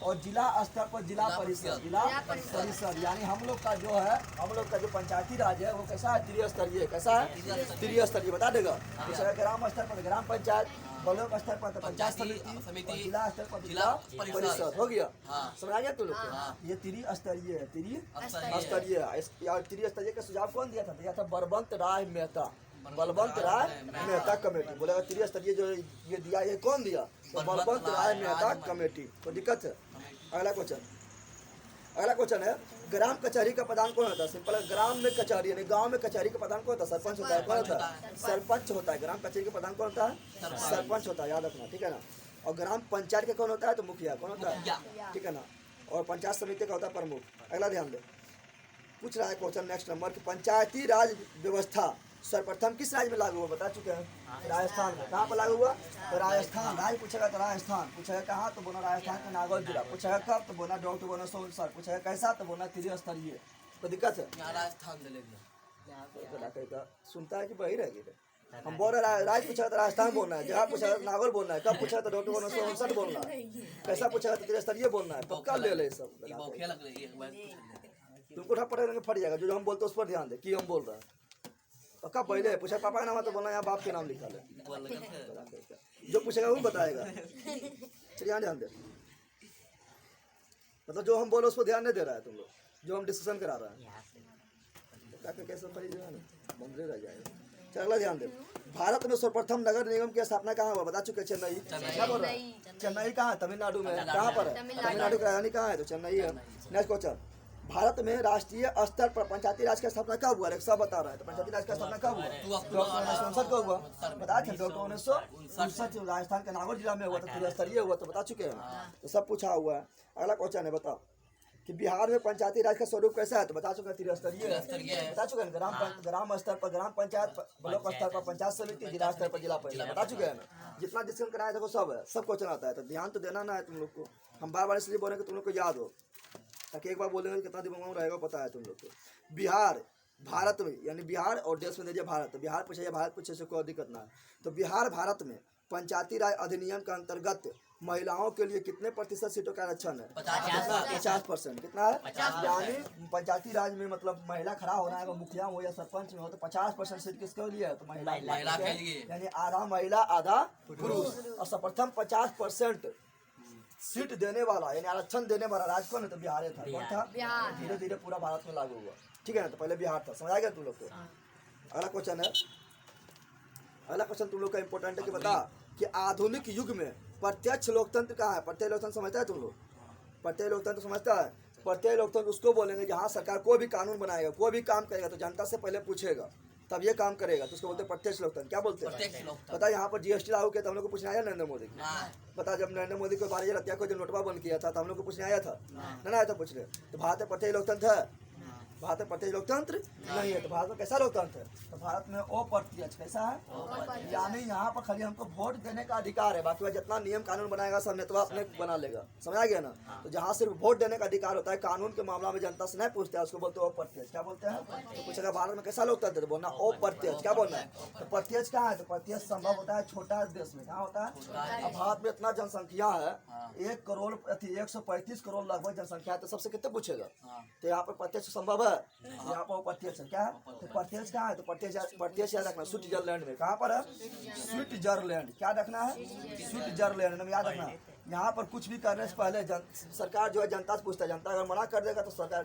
और जिला स्तर पर जिला परिषद, यानी हम लोग का जो पंचायती राज है वो कैसा है, त्रिस्तरीय। कैसा है, त्रिस्तरीय। बता देगा, ग्राम स्तर पर ग्राम पंचायत, ब्लॉक स्तर पर पंचायत समिति, जिला स्तर पर जिला परिषद। हो गया, समझ आ गया तुम लोग। ये त्रिस्तरीय है, त्रिस्तरीय का सुझाव कौन दिया था, बलवंत राय मेहता कमेटी। बोलेगा त्रिस्तरीय जो ये दिया, ये कौन दिया, तो बलवंत राय मेहता कमेटी। कोई दिक्कत है। अगला क्वेश्चन है, ग्राम कचहरी का प्रधान कौन होता है। सिंपल है, ग्राम में कचहरी यानी गांव में कचहरी का प्रधान कौन होता है, सरपंच होता है। कौन होता है, सरपंच होता है। ग्राम कचहरी का प्रधान कौन होता है, सरपंच होता है, याद रखना, ठीक है ना। और ग्राम पंचायत के कौन होता है, तो मुखिया। कौन होता है, ठीक है ना। और पंचायत समिति का होता है प्रमुख। अगला ध्यान दे, पूछ रहा है क्वेश्चन नेक्स्ट नंबर की, पंचायती राज व्यवस्था सर्वप्रथम किस राज्य में लागू हुआ, बता चुके हैं, राजस्थान में। कहाँ पर लागू हुआ, तो राजस्थान। राज्य पूछेगा तो राजस्थान, पूछेगा कहाँ, तो बोला राजस्थान के नागौर जिला। पूछेगा कब, तो बोला 2 अक्टूबर 1959। पूछेगा कैसा, तो बोला त्रिस्तरीय। तो दिक्कत है, सुनता है कि वही रहेगी। हम बोल रहे राज्य पूछेगा तो राजस्थान बोलना है, जगह पूछेगा तो नागौर बोलना है, कब पूछेगा तो 2 अक्टूबर 1959 बोलना है, कैसा पूछेगा तो त्रिस्तरीय बोलना है। पक्का ले ले सब, तुमको उठा पड़ेगा फट जाएगा। जो हम बोलते उस पर ध्यान दे कि हम बोल रहे हैं। पक्का पहले पूछा पापा का नाम है तो बोलना यहाँ बाप के नाम लिखा ले, जो पूछेगा वो बताएगा। चलिए ध्यान दे, मतलब जो हम बोले उस पर ध्यान नहीं दे रहा है तुम लोग, जो हम डिस्कशन करा रहे हैं कैसे बंदे रह जाएगा। चल अगला ध्यान दे, भारत में सर्वप्रथम नगर निगम की स्थापना कहाँ हुआ, बता चुके, चेन्नई। क्या बोल रहा है, चेन्नई कहाँ है, तमिलनाडु में। कहाँ पर है, तमिलनाडु की राजधानी कहाँ है, तो चेन्नई है। नेक्स्ट क्वेश्चन, भारत में राष्ट्रीय स्तर पर पंचायती राज की स्थापना कब हुआ, सब बता रहा है। तो पंचायती राज की स्थापना कब हुआ, 2 अक्टूबर 1959 को हुआ। बताया था 2 अक्टूबर 1959 राजस्थान के नागौर जिला में हुआ, तो त्रिस्तरीय हुआ, तो बता चुके हैं, तो सब पूछा हुआ है। अगला क्वेश्चन है, बताओ कि बिहार में पंचायती राज का स्वरूप कैसा है, तो बता चुके हैं, त्रिस्तरीय। बता चुके हैं, ग्राम स्तर पर ग्राम पंचायत, ब्लॉक स्तर पर पंचायत समिति, जिला स्तर पर जिला परिषद। बता चुके हैं ना, जितना डिस्कशन कराया था वो सब है, सब क्वेश्चन आता है। तो ध्यान तो देना ना है तुम लोग को, हम बार इसलिए बोले कि तुम लोग को याद हो, ताकि एक बार बोलेंगे कितना दिमाग रहेगा पता है तुम लोग को। बिहार भारत में, यानी बिहार और देश में दीजिए भारत, बिहार पूछे से कोई दिक्कत ना है। तो बिहार भारत में पंचायती राज अधिनियम के अंतर्गत महिलाओं के लिए कितने प्रतिशत सीटों का आरक्षण है, 50%। कितना है, यानी पंचायती राज में मतलब महिला खड़ा होना है, मुखिया हो या सरपंच में हो, तो 50% सीट किसके लिए है, तो महिला के लिए, यानी आधा महिला आधा पुरुष। और सर्वप्रथम 50% सीट देने वाला यानी आरक्षण देने वाला राज्य कौन है, तो बिहार था। कौन था, धीरे धीरे पूरा भारत में लागू हुआ। ठीक है ना। तो पहले बिहार था, समझ आ गया तुम लोग को। अगला क्वेश्चन है, अगला क्वेश्चन तुम लोग का इंपॉर्टेंट है कि बता कि आधुनिक युग में प्रत्यक्ष लोकतंत्र कहाँ है। प्रत्यक्ष लोकतंत्र समझता है तुम लोग? प्रत्यक्ष लोकतंत्र समझता है? प्रत्यक्ष लोकतंत्र उसको बोलेंगे जहाँ सरकार कोई भी कानून बनाएगा, कोई भी काम करेगा तो जनता से पहले पूछेगा तब ये काम करेगा, तो उसको बोलते हैं प्रत्यक्ष लोकतंत्र। क्या बोलते हैं पता? यहाँ पर जीएसटी लागू किया था, हम लोग को पूछने आया नरेंद्र मोदी की। पता जब नरेंद्र मोदी को 12,000 को जो नोटवा बंद किया था तो हम लोग को पूछने आया था ना आया था पूछने। तो भारत में प्रत्यक्ष लोकतंत्र है? भारत में प्रत्यक्ष लोकतंत्र नहीं है। तो भारत में कैसा लोकतंत्र है? तो भारत में अप्रत्यक्ष। कैसा है? यानी यहाँ पर खाली हमको वोट देने का अधिकार है, बाकी वह जितना नियम कानून बनाएगा सब नेतवा अपने बना लेगा, समझ आ गया ना। तो जहाँ सिर्फ वोट देने का अधिकार होता है, कानून के मामला में जनता से नहीं पूछते हैं, उसको बोलते हैं अप्रत्यक्ष। क्या बोलते हैं? तो पूछेगा भारत में कैसा लोकतंत्र है, तो बोलना अप्रत्यक्ष। क्या बोलना है? तो प्रत्यक्ष कहाँ है? तो प्रत्यक्ष संभव होता है छोटा देश में। कहाँ होता है? अब भारत में इतना जनसंख्या है 135 करोड़ लगभग जनसंख्या है, तो सबसे कितने पूछेगा? तो यहाँ पर प्रत्यक्ष संभव है, यहाँ पर प्रत्यक्ष है। क्या है? तो प्रत्यक्ष कहाँ है? तो प्रत्यक्ष याद रखना स्विट्जरलैंड में। कहाँ पर है? स्विट्जरलैंड। क्या रखना है? स्विट्जरलैंड में याद रखना। यहाँ पर कुछ भी करने से पहले सरकार जो है जनता से पूछता है, जनता अगर मना कर देगा तो सरकार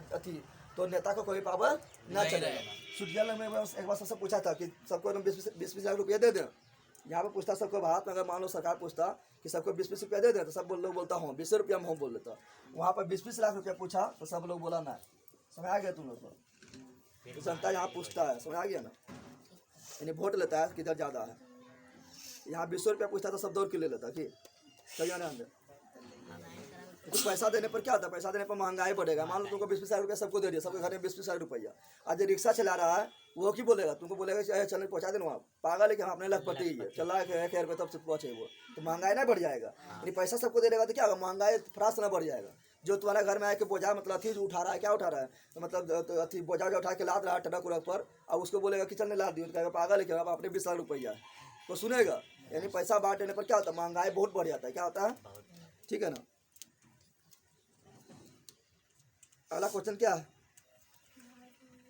तो नेता को कोई पावर न चलेगा। स्विट्जरलैंड में एक बार सबसे पूछा था कि सबको 20-20 लाख रुपया दे दें। यहाँ पर पूछता सबको, भारत में अगर मान लो सरकार पूछता कि सबको 20-20 रुपया दे दें, तो सब लोग बोलता हूँ 20 रुपया में हूँ बोल देता। वहाँ पर 20-20 लाख रुपया पूछा तो सब लोग बोला ना। समझ आ गया तुम लोग को? तो जनता यहाँ पूछता है, समझ आ गया ना, यानी वोट लेता है किधर ज़्यादा है। यहाँ 20 रुपया पूछता तो सब दौड़ के ले लेता कि सही है ना। कुछ पैसा देने पर क्या होता है? पैसा देने पर महंगाई बढ़ेगा। मान लो तुमको 20-20 लाख रुपया सबको दे दिया, सबके घर में 20-20 लाख रुपया। आज रिक्शा चला रहा है वो की बोलेगा? तुमको बोलेगा चलने पहुँचा देना, वहाँ पागल है कि हम अपने लखपति ही है, चल रहा है 1,000 रुपये तब से पहुँचे वो, तो महंगाई नहीं बढ़ जाएगा। यानी पैसा सबको दे देगा तो क्या होगा? महंगाई फरास ना बढ़ जाएगा। जो तुम्हारे घर में आके बोझा मतलब अथी उठा रहा है, क्या उठा रहा है? तो मतलब अथी बोझा उठा के लाद रहा है ट्रक उड़क पर, अब उसको बोलेगा कि चल नहीं लाद दियो, तो कहेगा पागल है क्या, अब अपने 20 लाख रुपया तो सुनेगा। यानी पैसा बांट देने पर क्या होता है? महंगाई बहुत बढ़ जाता है। क्या होता है? ठीक है ना। अगला क्वेश्चन क्या है?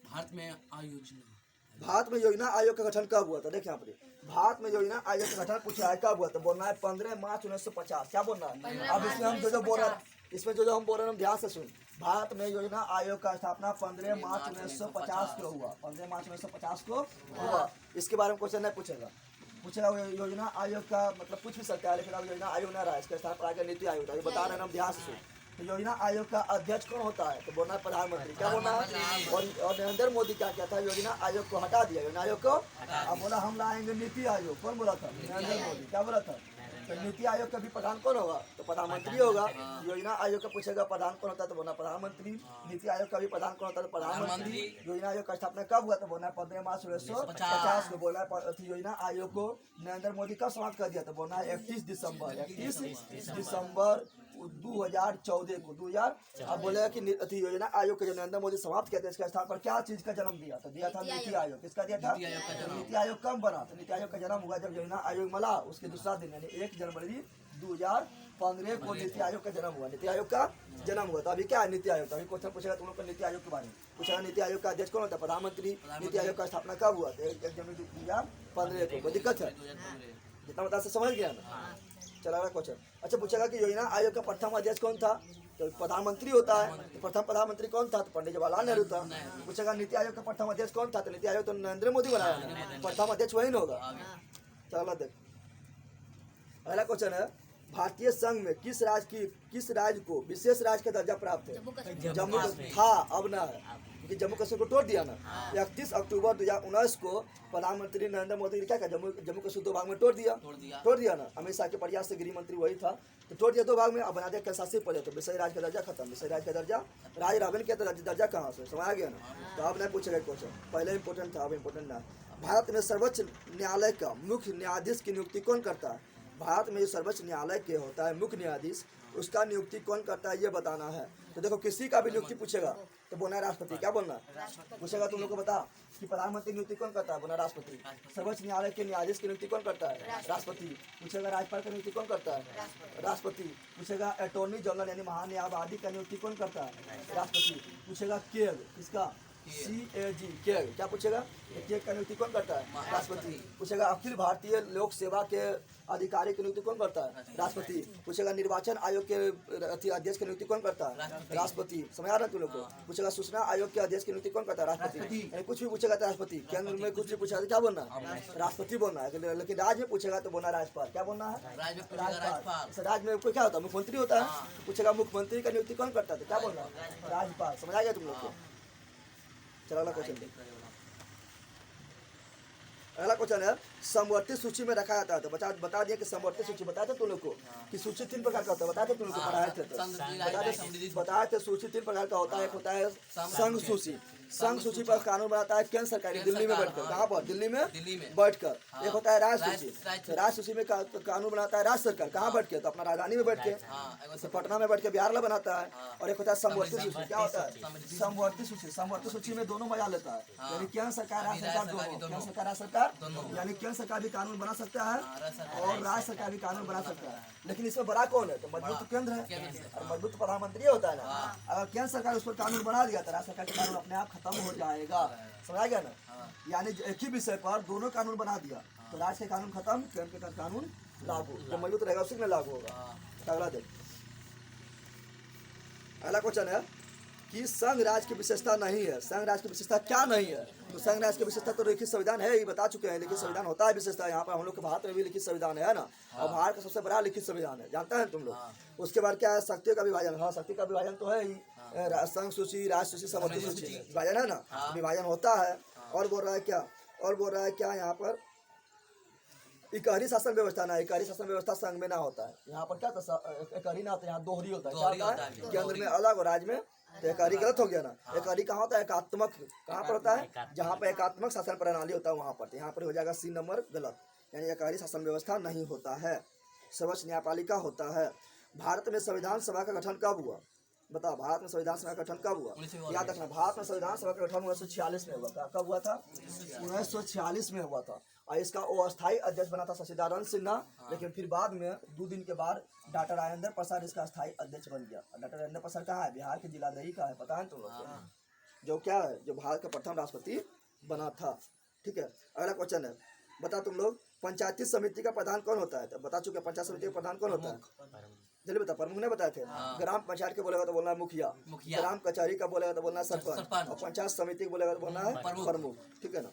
भारत में आयोजना, भारत में योजना आयोग का गठन कब हुआ था? देखिए यहाँ पर भारत में योजना आयोग का गठन पूछा है कब हुआ? तो बोलना है 15 मार्च 1950। क्या बोलना है? अब इसमें हम जो बोल रहे हैं, इसमें जो हम बोल रहे हैं हम ध्यान से सुन। भारत में योजना आयोग का स्थापना 15 मार्च 1950 को हुआ। 15 मार्च 1950 को हुआ। इसके बारे में क्वेश्चन नहीं पूछेगा। पूछेगा योजना आयोग का मतलब पूछ भी सकता है, लेकिन अब योजना आयोग नहीं रहा, इसके स्थापना आगे नीति आयोग था। ये बता रहे हैं हम ध्यान से सुन। तो योजना आयोग का अध्यक्ष कौन होता है? तो बोलना है प्रधानमंत्री। क्या बोलना है? और नरेंद्र मोदी क्या किया था? योजना आयोग को हटा दिया। योजना आयोग को अब बोला हम लाएंगे नीति आयोग। कौन बोला था? नरेंद्र मोदी। क्या बोला था? तो नीति आयोग का भी प्रधान कौन होगा? तो प्रधानमंत्री होगा। योजना आयोग का पूछेगा प्रधान कौन होता है? तो बोलना प्रधानमंत्री। नीति आयोग का भी प्रधान कौन होता है? तो प्रधानमंत्री। योजना आयोग का स्थापना कब हुआ? तो बोलना है 15 मार्च 1950 को। बोलना है योजना आयोग को नरेंद्र मोदी कब समाप्त कर दिया? तो बोलना है 31 दिसंबर 2014 को। 2000 अब बोलेगा कि योजना आयोग के जो नरेंद्र मोदी समाप्त किया था, इसका स्थान पर क्या चीज का जन्म दिया? तो दिया था नीति आयोग। किसका दिया था? नीति आयोग कब बना? तो नीति आयोग का जन्म हुआ जब योजना आयोग मिला उसके दूसरा दिन, यानी 1 जनवरी 2015 को नीति आयोग का जन्म हुआ। नीति आयोग का जन्म हुआ। तो अभी क्या है नीति आयोग? तो अभी क्वेश्चन पूछेगा तुम लोग को नीति आयोग के बारे में। पूछेगा नीति आयोग का अध्यक्ष कौन होता है? प्रधानमंत्री। नीति आयोग का स्थापना कब हुआ? 1 जनवरी 2015 को। कोई दिक्कत है? जितना बता से समझ गया ना। चला रहा क्वेश्चन। अच्छा पूछेगा कि योजना आयोग का प्रथम अध्यक्ष कौन था? तो प्रधानमंत्री होता है। तो प्रथम प्रधानमंत्री कौन था? तो पंडित जवाहरलाल नेहरू था। पूछेगा नीति आयोग का प्रथम अध्यक्ष कौन था? तो नीति आयोग तो नरेंद्र मोदी बनाया ना, प्रथम अध्यक्ष वही ना होगा। चलो देख अगला क्वेश्चन है, भारतीय संघ में किस राज्य को विशेष राज्य का दर्जा प्राप्त है? जम्मू था, अब ना है क्योंकि जम्मू कश्मीर को तोड़ दिया ना। 31 अक्टूबर 2019 को प्रधानमंत्री नरेंद्र मोदी ने क्या किया? जम्मू कश्मीर 2 भाग में तोड़ दिया ना। अमित शाह के प्रयास से गृह मंत्री वही था, तो तोड़ दिया 2 भाग में। अब बना दिया केंद्रशासित प्रदेश, तो विशेष राज्य का दर्जा खत्म। विशेष राज्य का दर्जा राज्य रावण किया था, दर्जा कहाँ से? समझ आ गया ना। तो अब नहीं पूछेगा क्वेश्चन, पहले इंपोर्टेंट था अब इंपोर्टेंट ना। भारत में सर्वोच्च न्यायालय का मुख्य न्यायाधीश की नियुक्ति कौन करता है? भारत में जो सर्वोच्च न्यायालय के होता है मुख्य न्यायाधीश, उसका नियुक्ति कौन करता है ये बताना है। तो देखो किसी का भी नियुक्ति पूछेगा तो बोलना है राष्ट्रपति। क्या बोलना? पूछेगा तुम लोग को बता कि प्रधानमंत्री नियुक्ति कौन करता है? बोलना राष्ट्रपति। सर्वोच्च न्यायालय के न्यायाधीश की नियुक्ति कौन करता है? राष्ट्रपति। पूछेगा राज्यपाल की नियुक्ति कौन करता है? राष्ट्रपति। पूछेगा अटॉर्नी जनरल यानी महान्यायवादी का नियुक्ति कौन करता है? राष्ट्रपति। पूछेगा केग, किसका? CAG केग क्या पूछेगा? केग का नियुक्ति कौन करता है? राष्ट्रपति। पूछेगा अखिल भारतीय लोक सेवा के अधिकारी की नियुक्ति कौन करता है? राष्ट्रपति। पूछेगा निर्वाचन आयोग के अध्यक्ष की नियुक्ति कौन करता है? राष्ट्रपति। समझ आ रहा है तुम लोग को? पूछेगा सूचना आयोग के अध्यक्ष की नियुक्ति कौन करता है? राष्ट्रपति। यानी कुछ भी पूछेगा तो राष्ट्रपति। केंद्र में कुछ भी पूछा तो क्या बोलना है? राष्ट्रपति बोलना है। लेकिन राज्य में पूछेगा तो बोलना राज्यपाल। क्या बोलना है? राज्यपाल। राज्य में कोई क्या होता है? मुख्यमंत्री होता है। पूछेगा मुख्यमंत्री का नियुक्ति कौन करता है? तो क्या बोलना है? राज्यपाल। समझ आ गया तुम लोग को? चलो अगला क्वेश्चन देखो। अगला क्वेश्चन है समवर्ती सूची में रखा जाता है। तो बता दिया कि समवर्ती सूची बताया था तुम लोग को कि सूची 3 प्रकार का होता है। बताया था तुम लोग को? पढ़ाए थे तो बताए थे सूची 3 प्रकार का होता है। एक होता है संघ सूची। संघ सूची पर कानून बनाता है केंद्र सरकार दिल्ली में बैठकर। कहाँ पर? दिल्ली में बैठकर। एक होता है राज्य सूची। राज्य सूची में कानून बनाता है राज्य सरकार। कहाँ बैठ के? तो अपना राजधानी में बैठ के, पटना में बैठ के बिहार में बनाता है। और एक होता है समवर्ती सूची। क्या होता है? समवर्ती सूची। समवर्ती सूची में दोनों मजा लेता है, यानी केंद्र सरकार राज्य सरकार दोनों। केंद्र सरकार राज्य सरकार यानी केंद्र सरकार भी कानून बना सकता है और राज्य सरकार भी कानून बना सकता है। लेकिन इसमें बड़ा कौन है? तो मजबूत केंद्र है और मजबूत प्रधानमंत्री होता है ना। अगर केंद्र सरकार उस पर कानून बना दिया तो राज्य सरकार का कानून अपने आप खत्म हो जाएगा। समझा गया ना? यानी एक ही विषय पर दोनों कानून बना दिया तो राज्य के कानून खत्म, केंद्र के कानून लागू। जो मजबूत रहेगा उसी में लागू होगा। अगला देख, अगला क्वेश्चन है कि संघ राज्य की विशेषता नहीं है। संघ राज्य की विशेषता क्या नहीं है? तो संघ राज्य की विशेषता तो लिखित संविधान है, ये बता चुके हैं। लिखित संविधान होता है विशेषता। यहाँ पर हम लोग के भारत में भी लिखित संविधान है ना, और भारत का सबसे बड़ा लिखित संविधान है, जानता है तुम लोग। उसके बाद क्या है? शक्तियों का विभाजन। हाँ, शक्ति का विभाजन तो है ही। संघ सूची, राष्ट्र सूची, समवर्ती सूची, विभाजन है ना, विभाजन होता है। और बोल रहा है क्या? और बोल रहा है क्या यहाँ पर? इकहरी शासन व्यवस्था ना, इकहरी शासन व्यवस्था संघ में ना होता है। यहाँ पर क्या था? इकहरी ना होता है, यहाँ दोहरी होता है। क्या होता है? केंद्र में अलग और राज्य में। तो एकाधिक गलत हो गया ना। एकाधिक कहाँ होता है? एकात्मक। कहाँ पर होता है? जहाँ पर एकात्मक शासन प्रणाली होता है वहाँ पर। तो यहाँ पर हो जाएगा C नंबर गलत, यानी एकाधिक शासन व्यवस्था नहीं होता है। सर्वोच्च न्यायपालिका होता है। भारत में संविधान सभा का गठन कब हुआ? बताओ, भारत में संविधान सभा का गठन कब हुआ? याद रखना, भारत में संविधान सभा का गठन 1946 में हुआ था। कब हुआ था? 1946 में हुआ था। और इसका अस्थायी अध्यक्ष बना था शशिदानंद सिन्हा। लेकिन फिर बाद में 2 दिन के बाद डॉक्टर राजेंद्र प्रसाद इसका अस्थायी अध्यक्ष बन गया। डॉक्टर राजेंद्र प्रसाद कहाँ है? बिहार के जिलादही का है, पता है तुम लोग को? जो क्या है, जो भारत का प्रथम राष्ट्रपति बना था। ठीक है, अगला क्वेश्चन है, बता तुम लोग पंचायती समिति का प्रधान कौन होता है? तो बता चुके पंचायत समिति का प्रधान कौन होता है? जल्दी बता, प्रमुख ने बताए थे। ग्राम पंचायत के बोलेगा तो बोलना है मुखिया, ग्राम कचहरी का बोलेगा तो बोलना है सरपंच, और पंचायत समिति को बोलेगा तो बोलना है प्रमुख। ठीक है ना?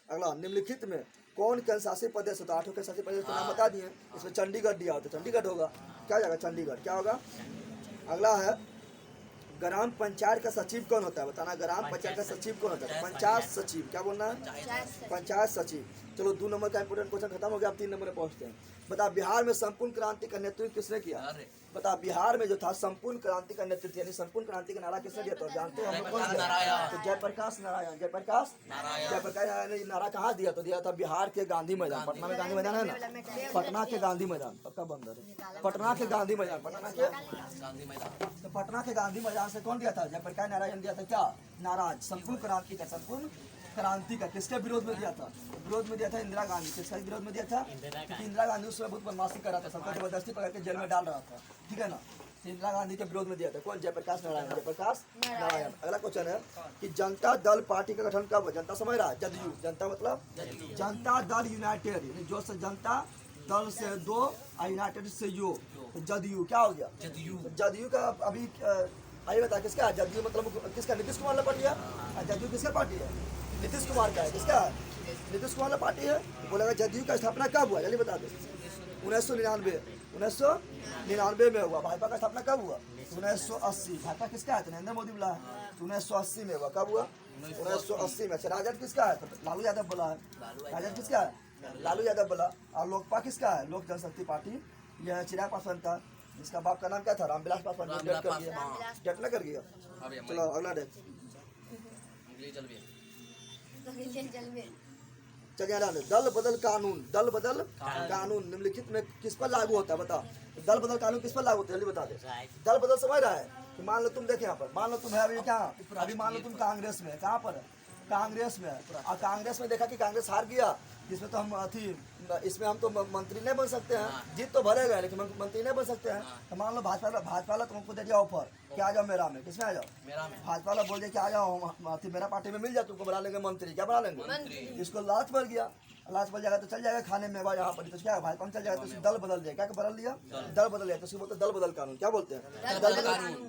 अगला, निम्नलिखित में कौन केंद्रशासित प्रदेश होता है? 8 केंद्रशासित प्रदेश के नाम बता दिए। इसमें चंडीगढ़ दिया होता है, चंडीगढ़ होगा। क्या जाएगा? चंडीगढ़। क्या होगा? अगला है ग्राम पंचायत का सचिव कौन होता है? बताना, ग्राम पंचायत का सचिव कौन होता है? पंचायत सचिव। क्या बोलना है? पंचायत सचिव। चलो 2 नंबर का इंपोर्टेंट क्वेश्चन खत्म हो गया। अब 3 नंबर में पहुंचते हैं। बता, बिहार में संपूर्ण क्रांति का नेतृत्व किसने किया? बता, बिहार में जो था संपूर्ण क्रांति का नेतृत्व, यानी संपूर्ण क्रांति का नारा किसने दिया? तो जानते हो हम लोग कौन दिया? तो जयप्रकाश नारायण। जयप्रकाश नारायण ने नारा कहाँ दिया? तो दिया था बिहार के गांधी मैदान। पटना में गांधी मैदान है ना, पटना के गांधी मैदान। पक्का बंदर है, पटना के गांधी मैदान। पटना के गांधी मैदान। तो पटना के गांधी मैदान से कौन दिया था? जयप्रकाश नारायण दिया था। क्या? नाराज संपूर्ण क्रांति का। संपूर्ण क्रांति का किसके विरोध में दिया था? विरोध में दिया था इंदिरा गांधी। किसका विरोध में दिया था? क्योंकि इंदिरा गांधी उस समय बहुत बदमाशी कर रहा था, सबको जबरदस्ती पकड़ के जेल में डाल रहा था। ठीक है ना? इंदिरा गांधी के विरोध में दिया था। कौन? जयप्रकाश नारायण। जयप्रकाश नारायण। अगला क्वेश्चन है कि जनता दल पार्टी का गठन कब हुआ? जनता समझ रहा है? जदयू। जनता मतलब जनता दल यूनाइटेड, यानी जो से जनता दल से 2 और यूनाइटेड से यू, तो जदयू। क्या हो गया? जदयू का अभी आइए बता किसका है? जदयू मतलब किसका? नीतीश कुमार ने पार्टी है। जदयू किसका पार्टी है? नीतीश कुमार का है। किसका? नीतीश कुमार ने पार्टी है। बोलेगा जदयू का स्थापना कब हुआ? जल्दी बता दे। 1999। 1999 में हुआ। भाजपा का स्थापना कब हुआ? 1980। भाजपा किसका है? तो नरेंद्र मोदी बोला है। 1980 में हुआ। कब हुआ? 1980 में। अच्छा, राजद किसका है? तो लालू यादव बोला है। राजद किसका है? लालू यादव बोला। और लोकपा किसका है? लोक जनशक्ति पार्टी। यह चिराग पासवान था, जिसका बाप का नाम क्या था? रामविलास पासवान। डेट कर दिया, डेट न कर दिया। चलो अगला डेट चलिए। दल बदल कानून। दल बदल कानून निम्नलिखित में किस पर लागू होता है? बता, दल बदल कानून किस पर लागू होता है? जल्दी बता दे। दल बदल समझ रहा है कि मान लो तुम देखे यहाँ पर, मान लो तुम है अभी क्या, अभी मान लो तुम कांग्रेस में। कहाँ पर? कांग्रेस में। और कांग्रेस में देखा कि कांग्रेस हार गया, जिसमें तो हम अथी इसमें हम तो मंत्री नहीं बन सकते हैं, हाँ। जीत तो भरेगा लेकिन मंत्री नहीं बन सकते हैं। हाँ। तो मान लो भाजपा वाला तुमको दे दिया ऑफर कि आ जाओ मेरा में, किसमें आ जाओ? मेरा में भाजपा वाला बोल दिया कि आ जाओ अथी मेरा पार्टी में मिल जाए, तुमको बना लेंगे मंत्री। क्या बना लेंगे? मंत्री। इसको लालच बढ़ गया, लालच बढ़ जाएगा तो चल जाएगा खाने में यहाँ पर, तो क्या है, भाजपा में चल जाएगा तो उसको दल बदल दिया। क्या बदल दिया? दल बदल दिया, तो उसको बोलते हैं दल बदल कानून। क्या बोलते हैं?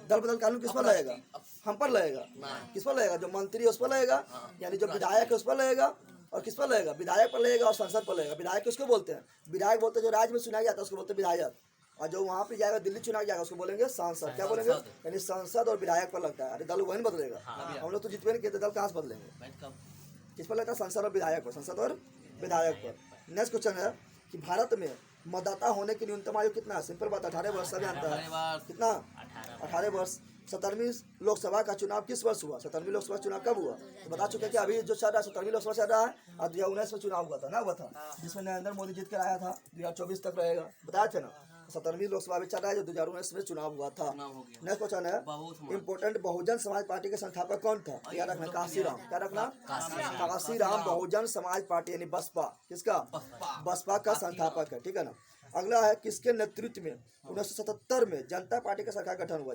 दल बदल कानून किस पर लगेगा? हम पर लगेगा। किस पर लगेगा? जो मंत्री है उस पर लगेगा, यानी जो विधायक है उस पर लगेगा। और किस पर लगेगा? विधायक पर लगेगा और संसद पर लगेगा। विधायक किसको बोलते हैं? विधायक बोलते हैं जो राज्य में चुना जाता है उसको बोलते हैं विधायक, और जो वहाँ पे जाएगा दिल्ली चुना जाएगा उसको बोलेंगे सांसद। क्या बोलेंगे? यानी संसद और विधायक पर लगता है। अरे दल वही नहीं बदलेगा, हम लोग तो जितने नहीं कहते, दल कहाँ से बदलेंगे? बैठ कब किस पर लगता है? संसद और विधायक पर, संसद और विधायक पर। नेक्स्ट क्वेश्चन है कि भारत में मतदाता होने की न्यूनतम आयु कितना है? सिंपल बात, 18 वर्ष। सभी जानता है कितना? 18 वर्ष। 17वीं लोकसभा का चुनाव किस वर्ष हुआ? 17वीं लोकसभा चुनाव कब हुआ? तो बता चुके कि अभी जो चल रहा है 17वीं लोकसभा चल रहा है, और 2019 में चुनाव हुआ था ना, हुआ था, जिसमें नरेंद्र मोदी जीत कर आया था। 2024 तक रहेगा, बताया थे ना। 17वीं लोकसभा भी चल रहा है, जो 2019 में चुनाव हुआ था। चुनाव हो गया। नेक्स्ट क्वेश्चन है बहुत समाज। इम्पोर्टेंट, बहुजन समाज पार्टी के संस्थापक कौन था? याद रखना, काशीराम। क्या रखना? काशीराम बहुजन समाज पार्टी यानी बसपा। किसका? बसपा का संस्थापक है, ठीक है ना। अगला है किसके नेतृत्व में 1977 में जनता पार्टी का सरकार गठन हुआ?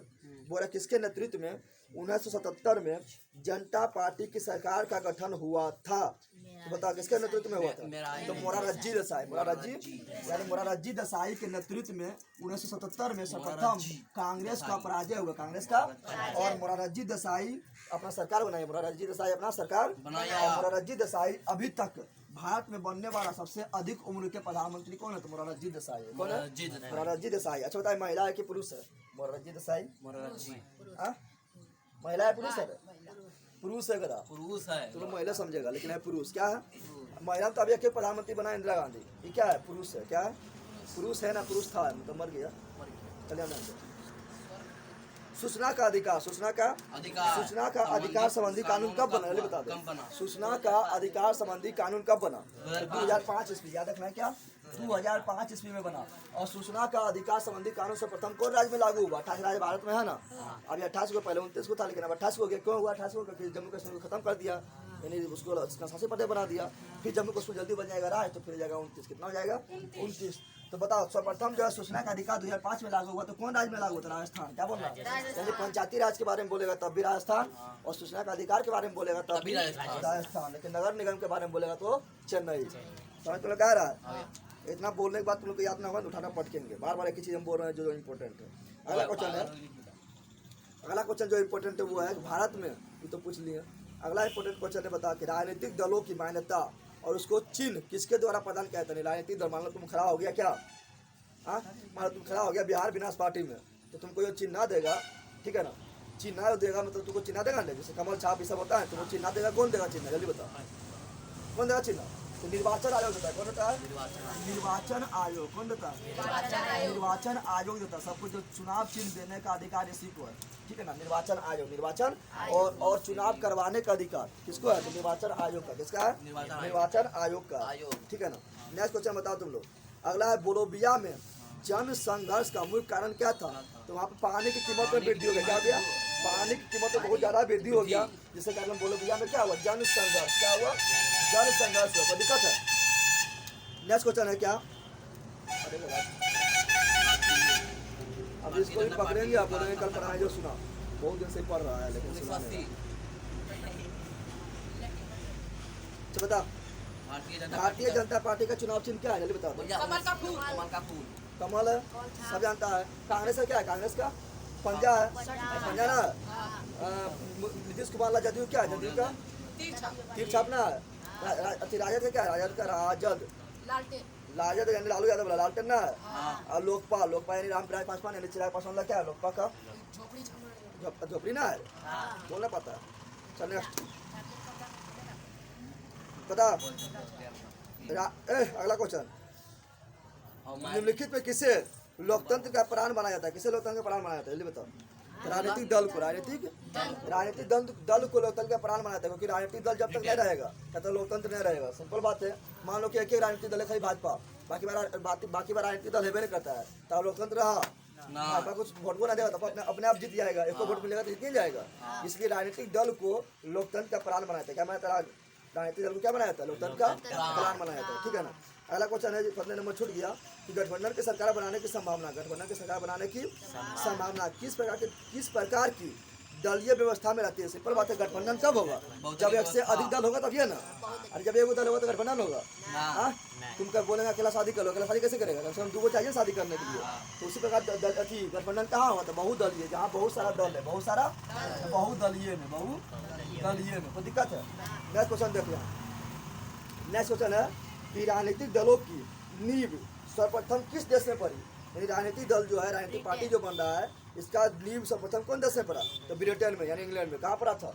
बोला किसके नेतृत्व में 1977 में जनता पार्टी की सरकार का गठन हुआ था? तो बताओ किसके नेतृत्व में हुआ था? तो मोरारजी देसाई, मोरारजी देसाई के नेतृत्व में 1977 में सर्वप्रथम कांग्रेस का पराजय हुआ, कांग्रेस का। और मोरारजी देसाई अपना सरकार बनाई, मोरारजी देसाई अपना सरकार बनाया। और मोरारजी देसाई अभी तक भारत में बनने वाला सबसे अधिक उम्र के प्रधानमंत्री कौन है? तो मोरारजी देसाई है। कौन है? मोरारजी देसाई। मोरारजी देसाई। अच्छा बताइए, महिला है कि पुरुष है? मोरारजी देसाई मोरारजी हाँ? महिला है पुरुष है? पुरुष है कदा, पुरुष है। तो महिला समझेगा, लेकिन है पुरुष। क्या है? महिला तो अभी अकेले प्रधानमंत्री बना इंदिरा गांधी। ये क्या है? पुरुष है। क्या है? पुरुष है ना, पुरुष था मतलब मर गया। चलिए सूचना का अधिकार, सूचना का अधिकार संबंधी कानून कब बना? ये बता कब दो। बना? सूचना का अधिकार संबंधी कानून कब बना? 2005 ईस्वी। याद रखना है क्या? 2005 ईस्वी में बना। और सूचना का अधिकार संबंधी कानून सर्वप्रथम कौन राज्य में लागू हुआ? 28 राज्य भारत में है ना। अभी 28 को, पहले 29 को था, लेकिन अब 28 को गया। क्यों हुआ 28 को? क्योंकि जम्मू कश्मीर को खत्म कर दिया, यानी उसको शासी प्रदेश बना दिया। फिर जम्मू कश्मीर जल्दी बन जाएगा राज्य, तो फिर जाएगा 29। कितना हो जाएगा? 29। तो बताओ सर्वप्रथम जो है सूचना का अधिकार 2005 में लागू हुआ, तो कौन राज्य में लागू होता? राजस्थान। क्या बोल रहा है? यानी पंचायती राज के बारे में बोलेगा तब भी राजस्थान, और सूचना का अधिकार के बारे में बोलेगा तब भी राजस्थान, लेकिन नगर निगम के बारे में बोलेगा तो चेन्नई। समझ तो कह रहा है? इतना बोलने के बाद तुम लोग को याद ना होगा तो उठाना पटकेंगे। बार बार एक ही चीज हम बोल रहे हैं जो इम्पोर्टेंट है। अगला क्वेश्चन है, अगला क्वेश्चन जो इम्पोर्टेंट है वो है भारत में, ये तो पूछ लिए। अगला इम्पोर्टेंट क्वेश्चन है, बता कि राजनीतिक दलों की मान्यता और उसको चिन्ह किसके द्वारा प्रदान किया जाता है? राजनीतिक दल, मान लो तुम खड़ा हो गया क्या, हाँ, मान लो तुम खड़ा हो गया बिहार विकास पार्टी में, तो तुमको जो चिन्ह देगा, ठीक है ना, चिन्ह देगा मतलब तुमको चिन्ह देगा ना, जैसे कमल छाप ये सब होता है, तुमको चिन्ह देगा। कौन देगा चिन्ह? जल्दी बताओ, कौन देगा चिन्ह? तो निर्वाचन आयोग देता है। कौन देता है? निर्वाचन आयोग। कौन देता है? निर्वाचन आयोग देता है। सबको जो चुनाव चिन्ह देने का अधिकार इसी को है, ठीक है ना, निर्वाचन आयोग। निर्वाचन और चुनाव करवाने का अधिकार किसको है? तो निर्वाचन आयोग का। किसका है? निर्वाचन आयोग का, ठीक है ना। नेक्स्ट क्वेश्चन बताओ तुम लोग। अगला है बोलोविया में जन संघर्ष का मुख्य कारण क्या था? तो वहाँ पे पानी की कीमत में वृद्धि हो गया। क्या हो गया? पानी की कीमत में बहुत ज्यादा वृद्धि हो गया, जिसके कारण बोलोविया में क्या हुआ? जन संघर्ष। क्या हुआ? जन संघर्ष हुआ। कोई दिक्कत है? नेक्स्ट क्वेश्चन है क्या? अब इसको भी पकड़ेंगे, आप बोलेंगे कल पढ़ाया जो सुना, बहुत दिन से पढ़ रहा है लेकिन सुना नहीं। अच्छा बता, भारतीय जनता पार्टी का चुनाव चिन्ह क्या है? जल्दी बता दो। कमल का फूल। कमल का फूल। कमल है, सब जानता है। कांग्रेस का क्या है? कांग्रेस का पंजा है, पंजा ना। नीतीश कुमार ला जदयू क्या है? जदयू का तीर छापना है। राजद का क्या है? राजद का राजद, राजद यानी लालू यादव वाला लालटेन ना है। और लोकपा यानी रामविलास पासवान यानी चिराग पासवान ला क्या है? लोकपा का झोपड़ी ना है, बोलना पता है। चल नेक्स्ट पता। अगला क्वेश्चन, निम्नलिखित में किसे लोकतंत्र का प्राण बनाया जाता है? किसे लोकतंत्र का प्राण बनाया जाता है? जल्दी बताओ। राजनीतिक दल को, राजनीतिक दल को लोकतंत्र का प्राण बनाया जाता है, क्योंकि राजनीतिक दल जब तक नहीं रहेगा तब तक लोकतंत्र नहीं रहेगा। सिंपल बात है। मान लो कि एक ही राजनीतिक दल है, खाली भाजपा, बाकी बार राजनीतिक दल हेबे नहीं करता है, तब लोकतंत्र रहा भाजपा कुछ वोट को ना देगा तो अपने आप जीत जाएगा। एक को वोट मिलेगा तो जीत नहीं जाएगा। इसलिए राजनीतिक दल को लोकतंत्र का प्राण बनाया था। क्या बनाया था? राजनीतिक दल को क्या बनाया जाता है? लोकतंत्र का कल्याण बनाया जाता है, ठीक है ना। अगला क्वेश्चन है, 15 नंबर छूट गया कि गठबंधन की सरकार बनाने की संभावना, गठबंधन की सरकार बनाने की संभावना किस प्रकार की दलीय व्यवस्था में रहती है? सिंपल बात है, गठबंधन कब होगा? जब एक से अधिक दल होगा तभी है ना। और जब एक दल होगा तो गठबंधन होगा? हाँ, तुम कब बोलेगा अकेला शादी कर लो, अकेला शादी कैसे करेगा? कम से कम 2 चाहिए शादी करने के लिए। तो उसी प्रकार गठबंधन कहाँ होगा? तो बहुदलीय, जहाँ बहुत सारा दल है, बहुत सारा बहुदलीय में, बहुदलीय में कोई दिक्कत है? नेक्स्ट क्वेश्चन देख लो। नेक्स्ट क्वेश्चन है कि राजनीतिक दलों की नींव सर्वप्रथम किस देश में पड़ी? यानी राजनीतिक दल जो है, राजनीतिक पार्टी जो बन रहा है, इसका नींव सर्वप्रथम कौन देश में पड़ा? तो ब्रिटेन में, यानी इंग्लैंड में। कहाँ पड़ा था?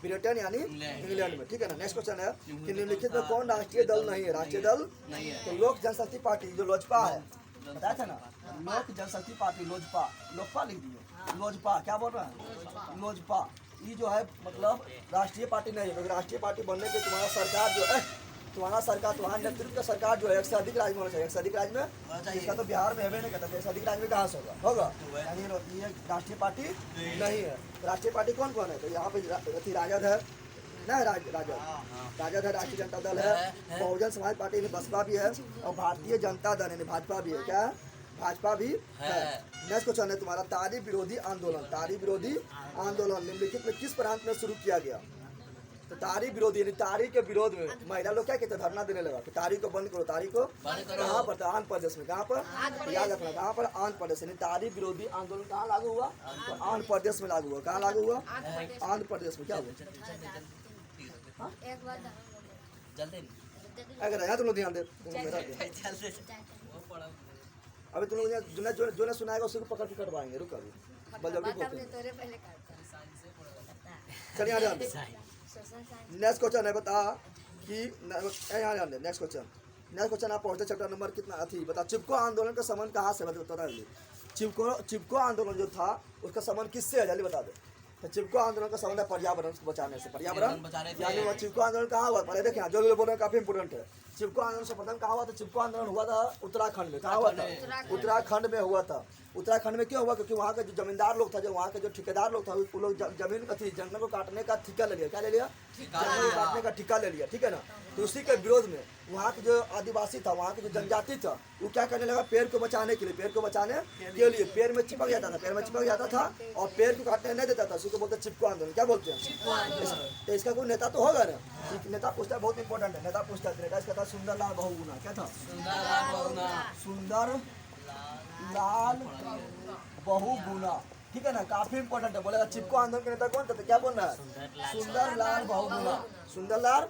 ब्रिटेन यानी इंग्लैंड में, ठीक है ना। नेक्स्ट क्वेश्चन है कि निम्नलिखित में कौन राष्ट्रीय दल नहीं है? राष्ट्रीय दल नहीं है तो लोक जनशक्ति पार्टी जो लोजपा है, बताया था ना, लोक जनशक्ति पार्टी लोजपा, लोजपा लिख दिए, लोजपा। क्या बोल रहा है? लोजपा। ये जो है मतलब राष्ट्रीय पार्टी नहीं है, क्योंकि राष्ट्रीय पार्टी बनने के तुम्हारा सरकार जो है, तुम्हारा नेतृत्व का सरकार जो है एक से अधिक राज्य में होना चाहिए। एक से अधिक राज्य में, इसका तो बिहार में है नहीं करता, एक से अधिक राज्य में कहाँ से होगा? यानी ये राष्ट्रीय पार्टी नहीं है। राष्ट्रीय पार्टी कौन कौन है? तो यहाँ पे राजद है ना, राजद है, राष्ट्रीय जनता दल है, बहुजन समाज पार्टी में बसपा भी है, और भारतीय जनता दल यानी भाजपा भी है। क्या? भाजपा भी है। नेक्स्ट क्वेश्चन है तुम्हारा, तारी विरोधी आंदोलन। तारी विरोधी आंदोलन निम्नलिखित में किस प्रांत में शुरू किया गया? तो तारी विरोधी यानी तारी के विरोध में महिला लोग क्या कहते हैं? धरना देने लगा कि तारी को बंद करो, तारी को कहाँ पर? आंध्र प्रदेश में। कहाँ पर? याद रखना, कहाँ पर? आंध्र प्रदेश। यानी तारी विरोधी आंदोलन कहाँ लागू हुआ? तो आंध्र प्रदेश में लागू हुआ। कहाँ लागू हुआ? आंध्र प्रदेश में। क्या हुआ? अगर यहाँ तुम लोग ध्यान दे, अभी तुम लोग जो ने सुनाएगा उसको पकड़ के कटवाएंगे। रुक अभी, बल जल्दी बोलते। चलिए ध्यान दे। नेक्स्ट क्वेश्चन है, बता कि यहाँ ध्यान दे। नेक्स्ट क्वेश्चन आप पहुँचते चैप्टर नंबर कितना थी? बता, चिपको आंदोलन का संबंध कहाँ से? बता। चिपको आंदोलन जो था उसका संबंध किससे है? जल्दी बता दे। तो चिपको आंदोलन का संबंध है पर्यावरण को बचाने से। पर्यावरण यानी वो चिपको आंदोलन कहाँ हुआ? पहले देखें, जो बोल रहे हैं काफी इंपोर्टेंट है। चिपको आंदोलन से प्रथम कहाँ हुआ था? चिपको आंदोलन हुआ था उत्तराखंड में। कहाँ हुआ था? उत्तराखंड में हुआ था। उत्तराखंड में क्यों हुआ? क्योंकि वहाँ के जो जमींदार लोग था, जो वहाँ के जो ठेकेदार लोग था, वो लोग जमीन का थी, जंगल को काटने का ठेका ले लिया। क्या ले लिया? जंगल को काटने का ठेका ले लिया, ठीक है ना। तो उसी के विरोध में वहाँ के जो आदिवासी था, वहाँ के जो जनजाति था, वो क्या करने लगा? पेड़ को बचाने के लिए, पेड़ को बचाने के लिए पेड़ में चिपक जाता था, पेड़ में चिपक जाता था और पेड़ को काटने नहीं देता था। उसी को बोलते हैं चिपको आंदोलन। क्या बोलते हैं? तो इसका कोई नेता तो होगा ना। नेता पूछता है, बहुत इंपॉर्टेंट है। नेता पूछता है, नेता इसका था सुंदरलाल बहुगुणा। क्या था? सुंदर लाल बहुगुणा, ठीक है ना। काफी इंपॉर्टेंट है। बोलेगा चिपको आंदोलन के नेता कौन था? तो क्या बोलना है? सुंदरलाल बहुगुणा। सुंदरलाल,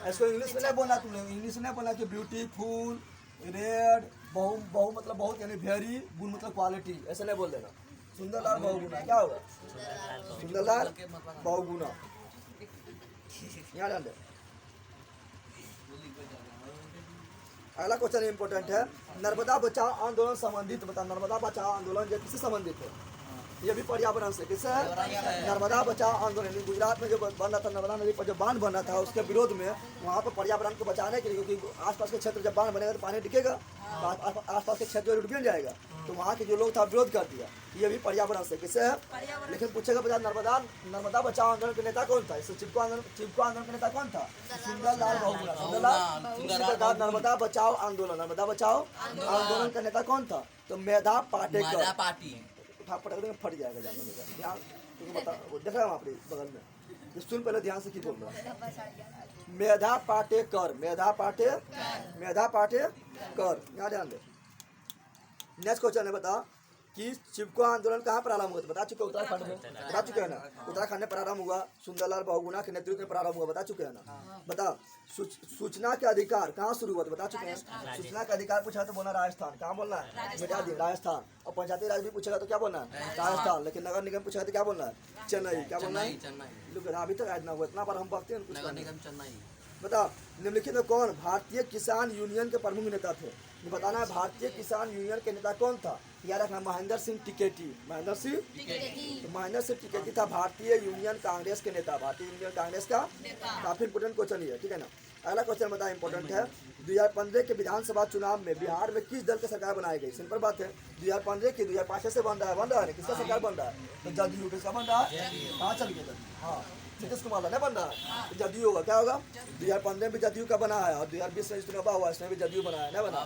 इसको इंग्लिश में नहीं बोलना तुमने, इंग्लिश में नहीं बोलना कि ब्यूटीफुल, रेड, बहु मतलब बहुत, यानी वेरी, गुड मतलब क्वालिटी, ऐसे नहीं बोल देना। सुंदरलाल बहुगुणा। क्या होगा? सुंदरलाल बहुगुणा। यहाँ ध्यान दे। अगला क्वेश्चन इंपॉर्टेंट है, नर्मदा बचाओ आंदोलन संबंधित बता। नर्मदा बचाओ आंदोलन किससे संबंधित है? ये भी पर्यावरण से। किससे है? नर्मदा बचाओ आंदोलन गुजरात में जो बन रहा था, नर्मदा नदी पर जो बांध बन रहा था, उसके विरोध में वहाँ पर पर्यावरण को बचाने के लिए, क्योंकि आसपास के क्षेत्र जब बांध बनेगा तो पानी टिकेगा, आसपास के क्षेत्र डूब जाएगा, तो वहाँ के जो लोग था विरोध कर दिया। ये भी पर्यावरण से। किससे है? लेकिन पूछेगा बता, नर्मदा बचाओ आंदोलन के नेता कौन था? इससे चिपको आंदोलन के नेता कौन था? सुंदरलाल बहुगुणा। सुंदरलाल। नर्मदा बचाओ आंदोलन, नर्मदा बचाओ आंदोलन का नेता कौन था? तो मेधा पाटेकर। पटक देंगे फट जाएगा जानने का। यहाँ बता, देख रहा हूँ आपके बगल में, सुन पहले ध्यान से की बोल रहा। मेधा पाटेकर, मेधा पाटेकर, यहाँ ध्यान दे। नेक्स्ट क्वेश्चन है, बता कि चिपको आंदोलन कहाँ प्रारंभ हुआ? बता चुके उत्तराखंड में, बता चुके हैं ना। उत्तराखंड में प्रारंभ हुआ, सुंदरलाल बहुगुणा के नेतृत्व में प्रारंभ हुआ, बता चुके हैं ना। बता, सूचना के अधिकार कहाँ शुरू हुआ? बता चुके हैं। सूचना का अधिकार पूछा तो बोलना राजस्थान। कहाँ बोलना है? मिटा दिया राजस्थान। और पंचायती राज भी पूछेगा तो क्या बोलना है? राजस्थान। लेकिन नगर निगम पूछेगा तो क्या बोलना है? चेन्नई। क्या बोलना है? अभी तक आज ना हुआ, इतना बार हम बकते हैं। नगर निगम चेन्नई। बता, निम्नलिखित में कौन भारतीय किसान यूनियन के प्रमुख नेता थे? बताना है भारतीय किसान यूनियन के नेता कौन था? याद रखना, महेंद्र सिंह टिकेती। महेंद्र सिंह टिकेती था भारतीय यूनियन कांग्रेस के नेता, भारतीय यूनियन कांग्रेस का। काफी इंपोर्टेंट क्वेश्चन है, ठीक है ना। अगला क्वेश्चन बता, इंपोर्टेंट है, 2015 के विधानसभा चुनाव में बिहार में किस दल की सरकार बनाई गई? सिंपल बात है, 2015 की 2005 से बन रहा है, किसका सरकार बन रहा है? तो जदयू। किसका बन रहा है? कहाँ चल गया? हाँ, नीतीश कुमार का नहीं बन रहा है, तो जदयू होगा। क्या होगा? 2015 में जदयू का बना है और 2020 में चुनाव हुआ, इसमें भी जदयू बना है, नहीं बना?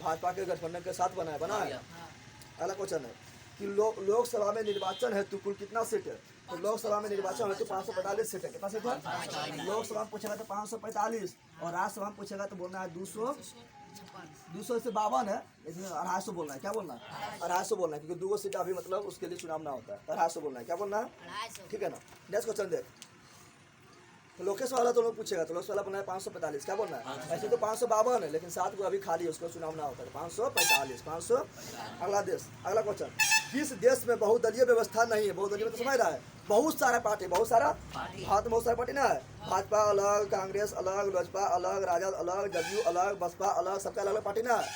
भाजपा के गठबंधन के साथ बना है। अगला क्वेश्चन है कि लोकसभा में निर्वाचन हेतु कुल कितना सीट है? तो लोकसभा में निर्वाचन हेतु 545 सीट है। कितना सीट है? लोकसभा में पूछेगा तो 545 और राज्यसभा में पूछेगा तो बोलना है 200 से 52 है, इसमें 250 बोलना है। क्या बोलना है? 250 बोलना है, क्योंकि 2 सीट अभी मतलब उसके लिए चुनाव ना होता है। 250 बोलना है। क्या बोलना है? ठीक है ना। नेक्स्ट क्वेश्चन देख, तो लोकेश वाला तो लोग पूछेगा तो लोकेश वाला बोलना है 545। क्या बोलना है? ऐसे तो 552 है, लेकिन 7 को अभी खाली है, उसका चुनाव ना होता है। 545 500। अगला क्वेश्चन, किस देश में बहुदलीय व्यवस्था नहीं है? बहुदलीय में तो समझ रहा है, बहुत सारा पार्टी, बहुत सारा भारत में बहुत सारा पार्टी ना है। भाजपा अलग, कांग्रेस अलग, लोजपा अलग, राजद अलग, जदयू अलग, बसपा अलग, सबका अलग अलग पार्टी ना है,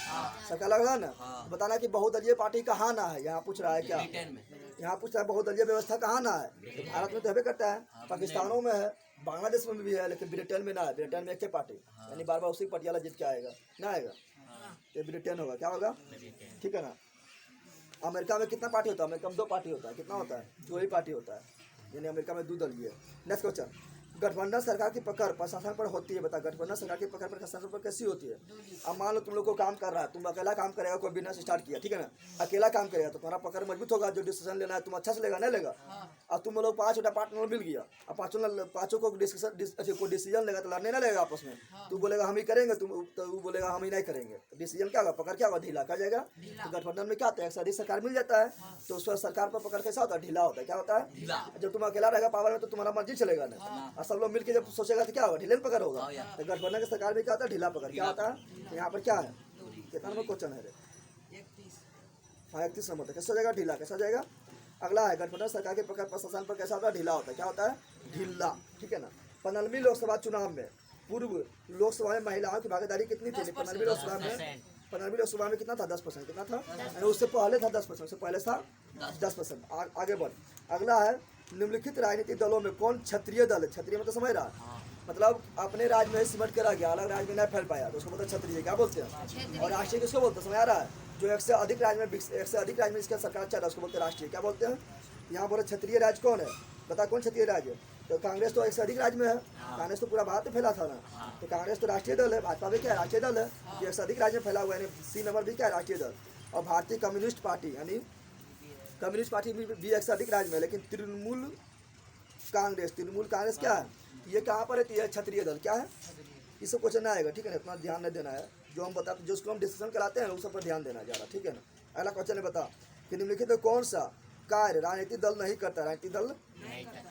सबका अलग है ना। बताना कि बहुदलीय पार्टी कहाँ ना है, यहाँ पूछ रहा है। क्या यहाँ पूछ रहा है बहुदलीय व्यवस्था कहाँ ना है? तो भारत में तो हमें करता है, पाकिस्तानों में है, बांग्लादेश में भी है, लेकिन ब्रिटेन में ना है। ब्रिटेन में एक ही पार्टी, यानी बार बार उसी पटियाला जीत के आएगा ना, आएगा ये ब्रिटेन होगा। क्या होगा? ठीक है ना। अमेरिका में कितना पार्टी होता है? अमेरिका में 2 पार्टी होता है। कितना होता है? 2 ही पार्टी होता है, यानी अमेरिका में 2 दलीय है। नेक्स्ट क्वेश्चन, गठबंधन सरकार की पकड़ प्रशासन पर होती है। बता, गठबंधन सरकार की पकड़ प्रशासन पर कैसी होती है? अब मान लो तुम लोग को काम कर रहा है, तुम अकेला काम करेगा, कोई बिजनेस स्टार्ट किया, ठीक है ना, अकेला काम करेगा तो तुम्हारा पकड़ मजबूत होगा, जो डिसीजन लेना है तुम अच्छा से लेगा, नहीं लेगा। अब तुम लोग 5 पार्टनर मिल गया, अब पाँचों को डिसीजन लेगा तो लड़ने ना लगेगा आपस में। तू बोलेगा हम ही करेंगे, तुम तो वो बोलेगा हम ही नहीं करेंगे, तो डिसीजन क्या होगा? पकड़ क्या होगा? ढीला कर जाएगा। तो गठबंधन में क्या होता है? एक से अधिक सरकार मिल जाता है, तो उस पर सरकार पर पकड़ कैसा होता है? ढीला होता है। क्या होता है? जब तुम अकेला रहेगा पावर में तो तुम्हारा मर्जी चलेगा ना, और सब लोग मिलकर जब सोचेगा तो क्या होगा? ढीले पकड़ होगा। तो गठबंधन की सरकार में क्या होता है? ढीला पकड़। क्या होता है? यहाँ पर क्या है? कितना नंबर क्वेश्चन है? 31 नंबर। कैसा जाएगा? ढीला। कैसा जाएगा? अगला है, गठबंधन सरकार के पकड़ प्रशासन पर कैसा होता है? ढीला होता है। क्या होता है? ढीला। ठीक है ना। 15वीं लोकसभा चुनाव में पूर्व लोकसभा में महिलाओं की भागीदारी कितनी थी? 15वीं लोकसभा में कितना था? 10%। कितना था? उससे पहले था 10%, उससे पहले था 10%। आगे बढ़। अगला है, निम्नलिखित राजनीतिक दलों में कौन क्षत्रिय दल है? क्षत्रिय में तो समझ रहा, मतलब अपने राज्य में सिमट कर आ गया, अलग राज्य में नहीं फैल पाया, तो उसको बोलते हैं क्षत्रिय। क्या बोलते हैं? और राष्ट्रीय किसको बोलते हैं? समझ आ रहा है? जो एक से अधिक राज्य में इसका सरकार चल रहा है उसको बोलते हैं राष्ट्रीय। क्या बोलते हैं? यहाँ बोले क्षत्रिय राज्य कौन है? बता कौन क्षत्रिय राज्य है? तो कांग्रेस तो एक से अधिक राज्य में है, कांग्रेस तो पूरा भारत में फैला था ना, तो कांग्रेस तो राष्ट्रीय दल है। भाजपा भी क्या है? राष्ट्रीय दल है, जो एक से अधिक राज्य में फैला हुआ है, सी नंबर भी क्या है? राष्ट्रीय दल। और भारतीय कम्युनिस्ट पार्टी, यानी कम्युनिस्ट पार्टी भी एक से अधिक राज्य में, लेकिन तृणमूल कांग्रेस क्या है? ये कहाँ पर है? ये क्षत्रिय दल। क्या है? इससे क्वेश्चन आएगा, ठीक है ना, इतना ध्यान नहीं देना है। जो हम बताते, जिसको हम डिसीजन कराते हैं उस पर ध्यान देना है ज़्यादा, ठीक है ना। अगला क्वेश्चन है, बता कि निम्नलिखित में कौन सा कार्य राजनीतिक दल नहीं करता? राजनीतिक दल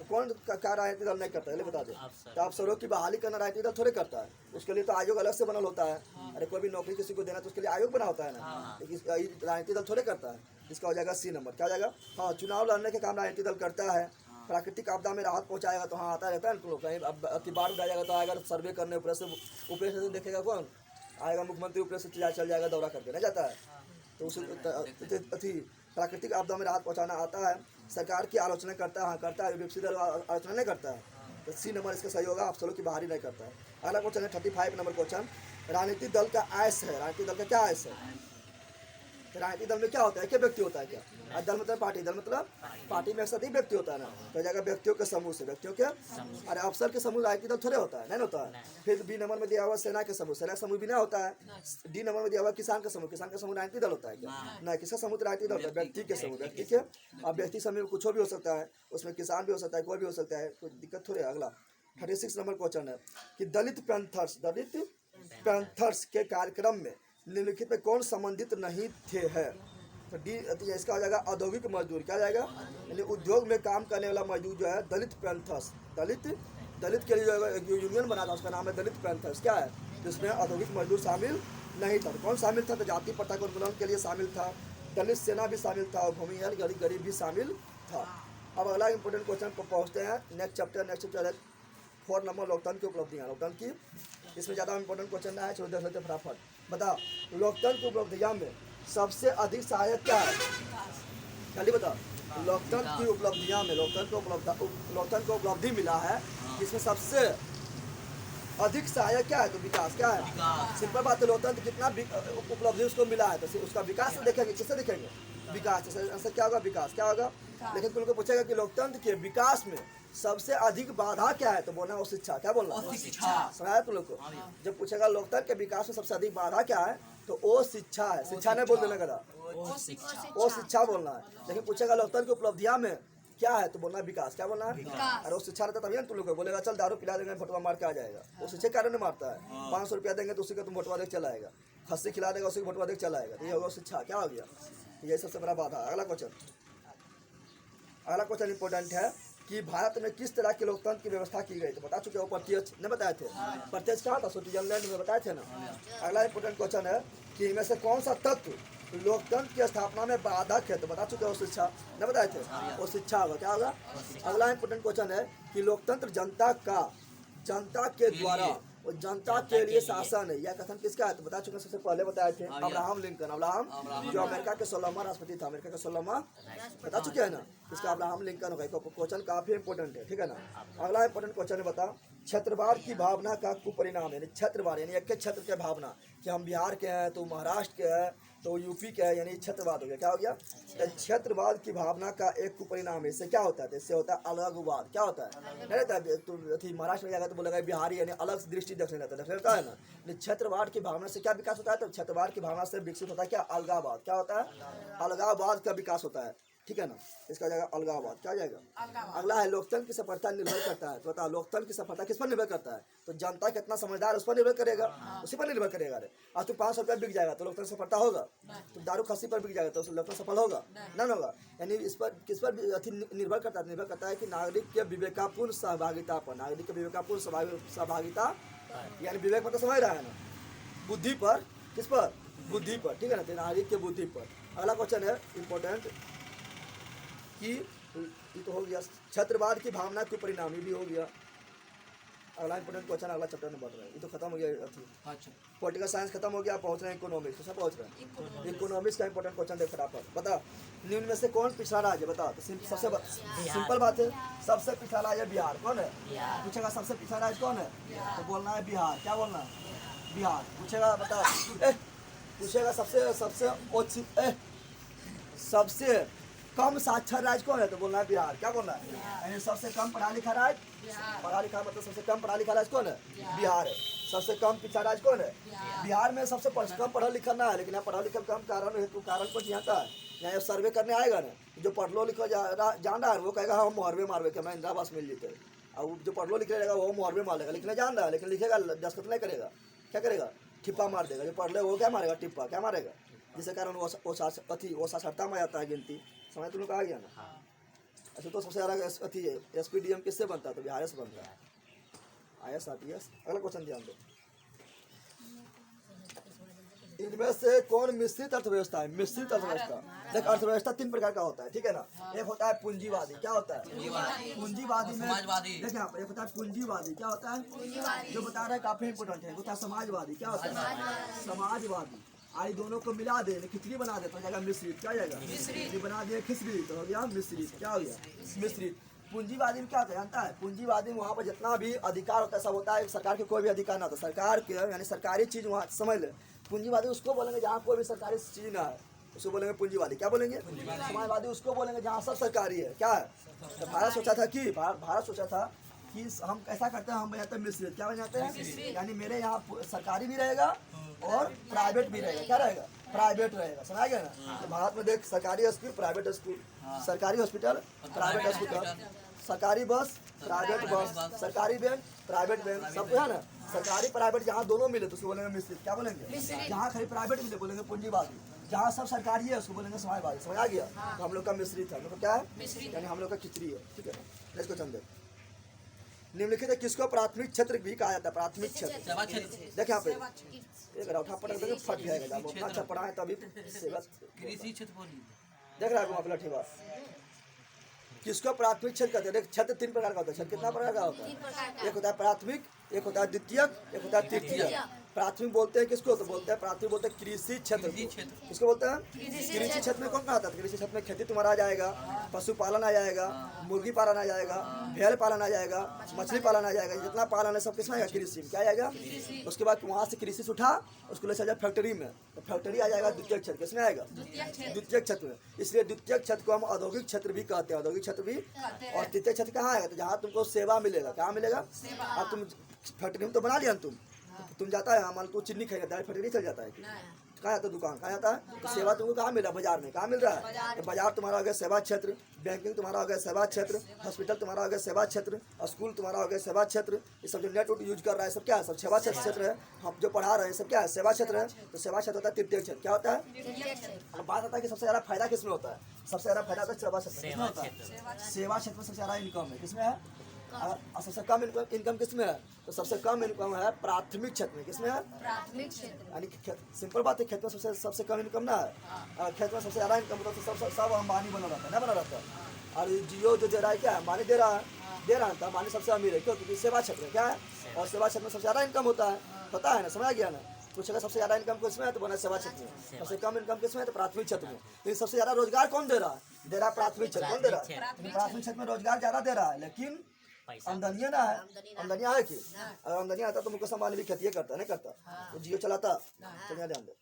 कौन का राजनीतिक दल नहीं करता है? बता दे। तो अफसरों की बहाली करना राजनीतिक दल थोड़े करता है, उसके लिए तो आयोग अलग से बनल होता है। अरे कोई भी नौकरी किसी को देना तो उसके लिए आयोग बना होता है ना, राजनीतिक दल थोड़े करता है। इसका हो जाएगा सी नंबर। क्या हो जाएगा? हाँ, चुनाव लड़ने के काम राजनीतिक दल करता है। प्राकृतिक आपदा में राहत पहुंचाएगा तो हाँ आता रहता है ना, कहीं अब बाढ़ उड़ जाएगा तो आएगा सर्वे करने, ऊपर से देखेगा कौन आएगा? मुख्यमंत्री ऊपर से चल जाएगा, दौरा करके नहीं जाता है, तो उसे प्राकृतिक आपदा में राहत पहुंचाना आता है। सरकार की आलोचना करता है, हाँ करता है, विपक्षी दल आलोचना नहीं करता है, तो सी नंबर इसका सही होगा। अफसरों की बाहरी नहीं करता है। अगला क्वेश्चन है 35 नंबर क्वेश्चन, राजनीतिक दल का आयस है। राजनीतिक दल का क्या आयस है? राजनीतिक दल में क्या होता है? क्या व्यक्ति होता है? क्या दल मतलब पार्टी, दल मतलब पार्टी में एक साथ ही व्यक्ति होता है ना, तो जाएगा व्यक्तियों के समूह से। व्यक्तियों के, अरे अफसर के समूह राजनीतिक दल थोड़े होता है, नहीं होता है। फिर बी नंबर में दिया हुआ सेना के समूह, सेना समूह भी ना होता है। डी नंबर में दिया हुआ किसान का समूह, किसान का समूह राजनीतिक दल होता है क्या? नहीं, किसका समूह राजनीतिक दल होता है? व्यक्ति के समूह, व्यक्ति के। अब व्यक्ति समूह कुछ भी हो सकता है, उसमें किसान भी हो सकता है, कोई भी हो सकता है, कोई दिक्कत थोड़ी है। अगला 36 नंबर क्वेश्चन है कि दलित पैंथर्स के कार्यक्रम में निम्नलिखित में कौन संबंधित नहीं थे? है तो डी, इसका हो जाएगा औद्योगिक मजदूर। क्या जाएगा? यानी उद्योग में काम करने वाला मजदूर जो है दलित पैंथर्स, दलित के लिए जो यूनियन बना था उसका नाम है दलित पैंथर्स। क्या है? जिसमें औद्योगिक मजदूर शामिल नहीं था। कौन शामिल था? तो जाति प्रथा के उन्मूलन के लिए शामिल था, दलित सेना भी शामिल था, और भूमिहीन गरीब भी शामिल था। अब अगला इंपॉर्टेंट क्वेश्चन पर पहुँचते हैं। नेक्स्ट चैप्टर है 4 नंबर, लोकतंत्र की उपलब्धियाँ। लोकतंत्र की, इसमें ज़्यादा इंपॉर्टेंट क्वेश्चन है, छोटे छोटे फटाफट बता। लोकतंत्र की उपलब्धियाँ में सबसे अधिक सहायक क्या है? जल्दी बता। लोकतंत्र की उपलब्धियाँ में लोकतंत्र को उपलब्धि मिला है, जिसमें सबसे अधिक सहायक क्या है? तो विकास। क्या है? सिंपल बात है, लोकतंत्र कितना उपलब्धि उसको मिला है, तो उसका विकास देखेंगे। किससे देखेंगे? विकास। आंसर क्या होगा? विकास। क्या होगा? लेकिन तुमको पूछेगा कि लोकतंत्र के विकास में सबसे अधिक बाधा क्या है? तो बोलना वो शिक्षा। क्या बोलना? शिक्षा। सुनाया तुम लोग को? जब पूछेगा लोकतंत्र के विकास में सबसे अधिक बाधा क्या है, तो वो शिक्षा है। शिक्षा नहीं बोल देना कदा, वो शिक्षा। वो शिक्षा बोलना है। लेकिन पूछेगा लोकतंत्र की उपलब्धियां में क्या है, तो बोलना विकास। क्या बोलना है? अरे वो शिक्षा रहता तभी ना तुम लोग को बोलेगा चल दारू पिला देंगे भटवा मार के आ जाएगा। वो शिक्षा कारण नहीं मारता है। 500 रुपया देंगे तो उसी का तुम भटवा देख चला आएगा। खस्सी खिला देगा उसी को भटवा देख चला आएगा। तो ये होगा शिक्षा। क्या हो गया? ये सबसे बड़ा बाधा। अगला क्वेश्चन इंपॉर्टेंट है कि भारत में किस तरह के लोकतंत्र की व्यवस्था की गई। तो बता चुके हो, प्रत्यक्ष नहीं बताए थे। प्रत्यक्ष कहाँ था? स्विट्जरलैंड में बताए थे ना। अगला इंपॉर्टेंट क्वेश्चन है कि इनमें से कौन सा तत्व लोकतंत्र की स्थापना में बाधक है। तो बता चुके हो, शिक्षा नहीं बताए थे। वो शिक्षा होगा। क्या होगा? अगला इंपॉर्टेंट क्वेश्चन है कि लोकतंत्र जनता के द्वारा और जनता के लिए शासन है। यह कथन किसका है? तो बता चुके, सबसे पहले बताए थे अब्राहम लिंकन। अब्राहम जो अमेरिका के 16वां राष्ट्रपति था। अमेरिका का 16वां बता चुके हैं ना, इसका अब्राहम लिंकन होगा। क्वेश्चन काफी इंपॉर्टेंट है, ठीक है ना। अगला इंपॉर्टेंट क्वेश्चन है, बता क्षेत्रवाद की भावना का कुपरिणाम है। क्षेत्रवाद यानी एक क्षेत्र के भावना कि हम बिहार के हैं तो महाराष्ट्र के हैं तो यूपी के है, यानी क्षेत्रवाद हो गया। क्या हो गया? तो क्षेत्रवाद की भावना का एक कुपरिणाम है। इससे क्या होता है? इससे होता है अलगवाद। क्या होता है? नहीं रहता है तो महाराष्ट्र में जाएगा तो बोलेगा बिहारी यानी अलग दृष्टि देखने लगता है ना। क्षेत्रवाद की भावना से क्या विकास होता है? तो क्षेत्रवाद की भावना से विकसित होता है क्या? अलगाववाद। क्या होता है? अलगाववाद का विकास होता है, ठीक है ना। इसका जाएगा अलगाववाद। क्या जाएगा? अगला है लोकतंत्र की सफलता निर्भर करता है। तो बताओ लोकतंत्र की सफलता किस पर निर्भर करता है? तो जनता कितना समझदार उस पर निर्भर करेगा, उसी पर निर्भर करेगा। अरे आज तो 500 रुपया बिक जाएगा तो लोकतंत्र सफलता होगा। तो दारू खस्सी पर बिक जाएगा तो लोकतंत्र सफल होगा? नहीं होगा। यानी इस पर किस पर निर्भर करता है? निर्भर करता है कि नागरिक के विवेकापूर्ण सहभागिता पर। नागरिक के विवेकापूर्ण सहभागिता यानी विवेक मतलब समझ रहा है ना, बुद्धि पर। किस पर? बुद्धि पर, ठीक है ना। तो नागरिक के बुद्धि पर। अगला क्वेश्चन है इंपॉर्टेंट कि ये तो हो गया क्षेत्रवाद की भावना के परिणाम, ये भी हो गया। अगला इंपॉर्टेंट क्वेश्चन अगला चैप्टर में बढ़ रहा है। ये तो खत्म हो गया। पॉलिटिकल साइंस खत्म हो गया, पहुंच रहे हैं इकोनॉमिक्स। तो सब पहुंच रहे हैं इकोनॉमिक्स का इंपॉर्टेंट क्वेश्चन देख फटाफट। बता निम्न में से कौन पिछड़ा राज्य? बता। तो सबसे सिंपल बात है, सबसे पिछड़ा राज्य बिहार। कौन है? पूछेगा सबसे पिछड़ा राज्य कौन है, तो बोलना है बिहार। क्या बोलना है? बिहार। पूछेगा बता, पूछेगा सबसे कम साक्षर राज्य कौन है, तो बोलना है बिहार। क्या बोलना है? यानी सबसे कम पढ़ा लिखा राज्य, पढ़ा लिखा मतलब सबसे कम पढ़ा लिखा राज्य कौन है? बिहार है। सबसे कम पिछड़ा राज्य कौन है? बिहार में सबसे कम पढ़ा लिखा ना है, लेकिन यहाँ पढ़ा लिखा कम कारण हेतु कारण कुछ यहाँ का है। यहाँ सर्वे करने आएगा ना, जो पढ़ लिखो जान रहा है वो कहेगा हम मुहर्वे मारवे के मैं इंदिरा आवास मिल जीते। और जो पढ़ लिख रहेगा वो मुहर्वे मार लेगा, लिखने जान रहा है लेकिन लिखेगा दस्तखत नहीं करेगा। क्या करेगा? ठिप्पा मार देगा। जो पढ़ ले वो क्या मारेगा? टिप्पा। क्या मारेगा? जिसके कारण वो साक्षरता में आता है गिनती। समझ तुम लोग आ गया ना। अच्छा तो सबसे ज़्यादा SPDM किससे बनता है? तो बिहार से बनता है। IS RTS। अगला क्वेश्चन ध्यान दो, इनमें से कौन मिश्रित अर्थव्यवस्था है? मिश्रित अर्थव्यवस्था। देख अर्थव्यवस्था 3 प्रकार का होता है, ठीक है ना। एक होता है पूंजीवादी। क्या होता है? पूंजीवादी में देखिए आप, एक होता है पूंजीवादी। क्या होता है? जो बता रहे हैं काफी इंपोर्टेंट है। होता है समाजवादी। क्या होता है? समाजवादी। आई दोनों को मिला दे, खिचड़ी बना दे तो जाएगा मिश्रित। क्या जाएगा? मिश्रित। बना दिए खिचड़ी तो हो गया मिश्रित। क्या हो गया? मिश्रित। पूंजीवादी में क्या होता है जानता है? पूंजीवादी में वहाँ पर जितना भी अधिकार होता है सब होता है सरकार के कोई भी अधिकार ना होता। सरकार के यानी सरकारी चीज वहाँ समझ ले। पूंजीवादी उसको बोलेंगे जहाँ कोई भी सरकारी चीज ना है, उसको बोलेंगे पूंजीवादी। क्या बोलेंगे? समाजवादी उसको बोलेंगे जहाँ सब सरकारी है। क्या है? तो भारत सोचा था कि हम कैसा करते हैं, हम बनाते हैं मिश्रित। क्या बनाते हैं? यानी मेरे यहाँ सरकारी भी रहेगा और प्राइवेट भी रहेगा। क्या रहेगा? प्राइवेट रहेगा। समझ गया ना। तो भारत में देख सरकारी स्कूल, प्राइवेट स्कूल, सरकारी हॉस्पिटल, प्राइवेट हॉस्पिटल, सरकारी बस, प्राइवेट बस, सरकारी बैंक, प्राइवेट बैंक, सब है ना। सरकारी प्राइवेट जहाँ दोनों मिले तो उसको बोलेंगे मिश्रित। क्या बोलेंगे? जहाँ खाली प्राइवेट मिले बोलेंगे पूंजीवादी, जहाँ सब सरकारी है उसको बोलेंगे समाजवादी। समझ आ गया? तो हम लोग का मिश्रित है। मतलब क्या है? यानी हम लोग का खिचड़ी है, ठीक है ना। नेक्स्ट क्वेश्चन देख, निम्नलिखित है किसको प्राथमिक क्षेत्र भी कहा जाता है? प्राथमिक क्षेत्र। देख यहाँ पे एक रौठा पटक देंगे फट जाएगा। जब उतना अच्छा पढ़ा है तभी कृषि क्षेत्र बोली। देख रहा है वहाँ पे लठी बात। किसको प्राथमिक क्षेत्र कहते हैं? देख क्षेत्र 3 प्रकार का होता है। क्षेत्र कितना प्रकार का होता है? एक होता है प्राथमिक, एक होता है द्वितीयक, एक होता है तृतीयक। प्राथमिक बोलते हैं किसको? तो बोलते हैं प्राथमिक बोलते हैं कृषि क्षेत्र कृषि को। क्षेत्र। किसको बोलते हैं? कृषि क्षेत्र में कौन कहा था? कृषि क्षेत्र में खेती तुम्हारा आ जाएगा, पशुपालन आ जाएगा, मुर्गी पालन आ जाएगा, भेड़ पालन आ जाएगा, मछली पालन आ जाएगा, जितना पालन है सब किसमें आएगा? कृषि में। क्या आएगा? उसके बाद वहाँ से कृषि से उठा उसको ले चला फैक्ट्री में, तो फैक्ट्री आ जाएगा द्वितीय क्षेत्र। किसमें आएगा? द्वितीय क्षेत्र में। इसलिए द्वितीय क्षेत्र को हम औद्योगिक क्षेत्र भी कहते हैं, औद्योगिक क्षेत्र भी। और तृतीय क्षेत्र कहाँ आएगा? तो जहाँ तुमको सेवा मिलेगा। कहाँ मिलेगा? अब तुम फैक्ट्री में तो बना लिया ना तुम जाता है मान लो चीनी खाएगा, दाल फैक्ट्री चल जाता है कि कहाँ जाता है? दुकान कहाँ जाता है? तो सेवा तुमको कहाँ मिल रहा है? बाजार में। कहाँ मिल रहा है? तो बाजार तुम्हारा हो गया सेवा क्षेत्र, बैंकिंग तुम्हारा हो गया सेवा क्षेत्र, हॉस्पिटल तुम्हारा हो गया सेवा क्षेत्र, स्कूल तुम्हारा हो गया सेवा क्षेत्र। ये सब जो नेट यूज कर रहा है सब क्या है? सब सेवा क्षेत्र है। हम जो पढ़ा रहे हैं सब क्या है? सेवा क्षेत्र है। तो सेवा क्षेत्र होता है तृतीय क्षेत्र। क्या होता है? अब बात आता है कि सबसे ज्यादा फायदा किसमें होता है? सबसे ज्यादा फायदा होता है सेवा क्षेत्र में। किसमें होता है? सेवा क्षेत्र में सबसे ज्यादा इनकम है। किसमें है? और सबसे कम इनकम किसमें है? तो सबसे कम इनकम है प्राथमिक क्षेत्र में। किसमें है? प्राथमिक क्षेत्र। यानी कि सिंपल बात है, खेत में सबसे कम इनकम ना है। खेत में सबसे ज़्यादा इनकम होता है तो सब अंबानी बना रहता है, ना बना रहता है। और जियो जो दे रहा है क्या है? अंबानी दे रहा है तो अंबानी सबसे अमीर है। क्यों? क्योंकि सेवा क्षेत्र क्या है? और सेवा क्षेत्र में सबसे ज़्यादा इनकम होता है। पता है ना? समझ गया ना? कुछ अगर सबसे ज़्यादा इनकम किसमें है तो बोला सेवा क्षेत्र में। सबसे कम इनकम किसमें है? तो प्राथमिक क्षेत्र में। लेकिन सबसे ज़्यादा रोजगार कौन दे रहा है? दे रहा है प्राथमिक क्षेत्र। कौन दे रहा है? प्राथमिक क्षेत्र में रोजगार ज़्यादा दे रहा है, लेकिन आमदनी ना है। आमदनी है कि अगर आमदनी आता तो मुकेश अंबानी भी खेती करता, नहीं करता? तो जियो चलाता। तो यहाँ ध्यान दे।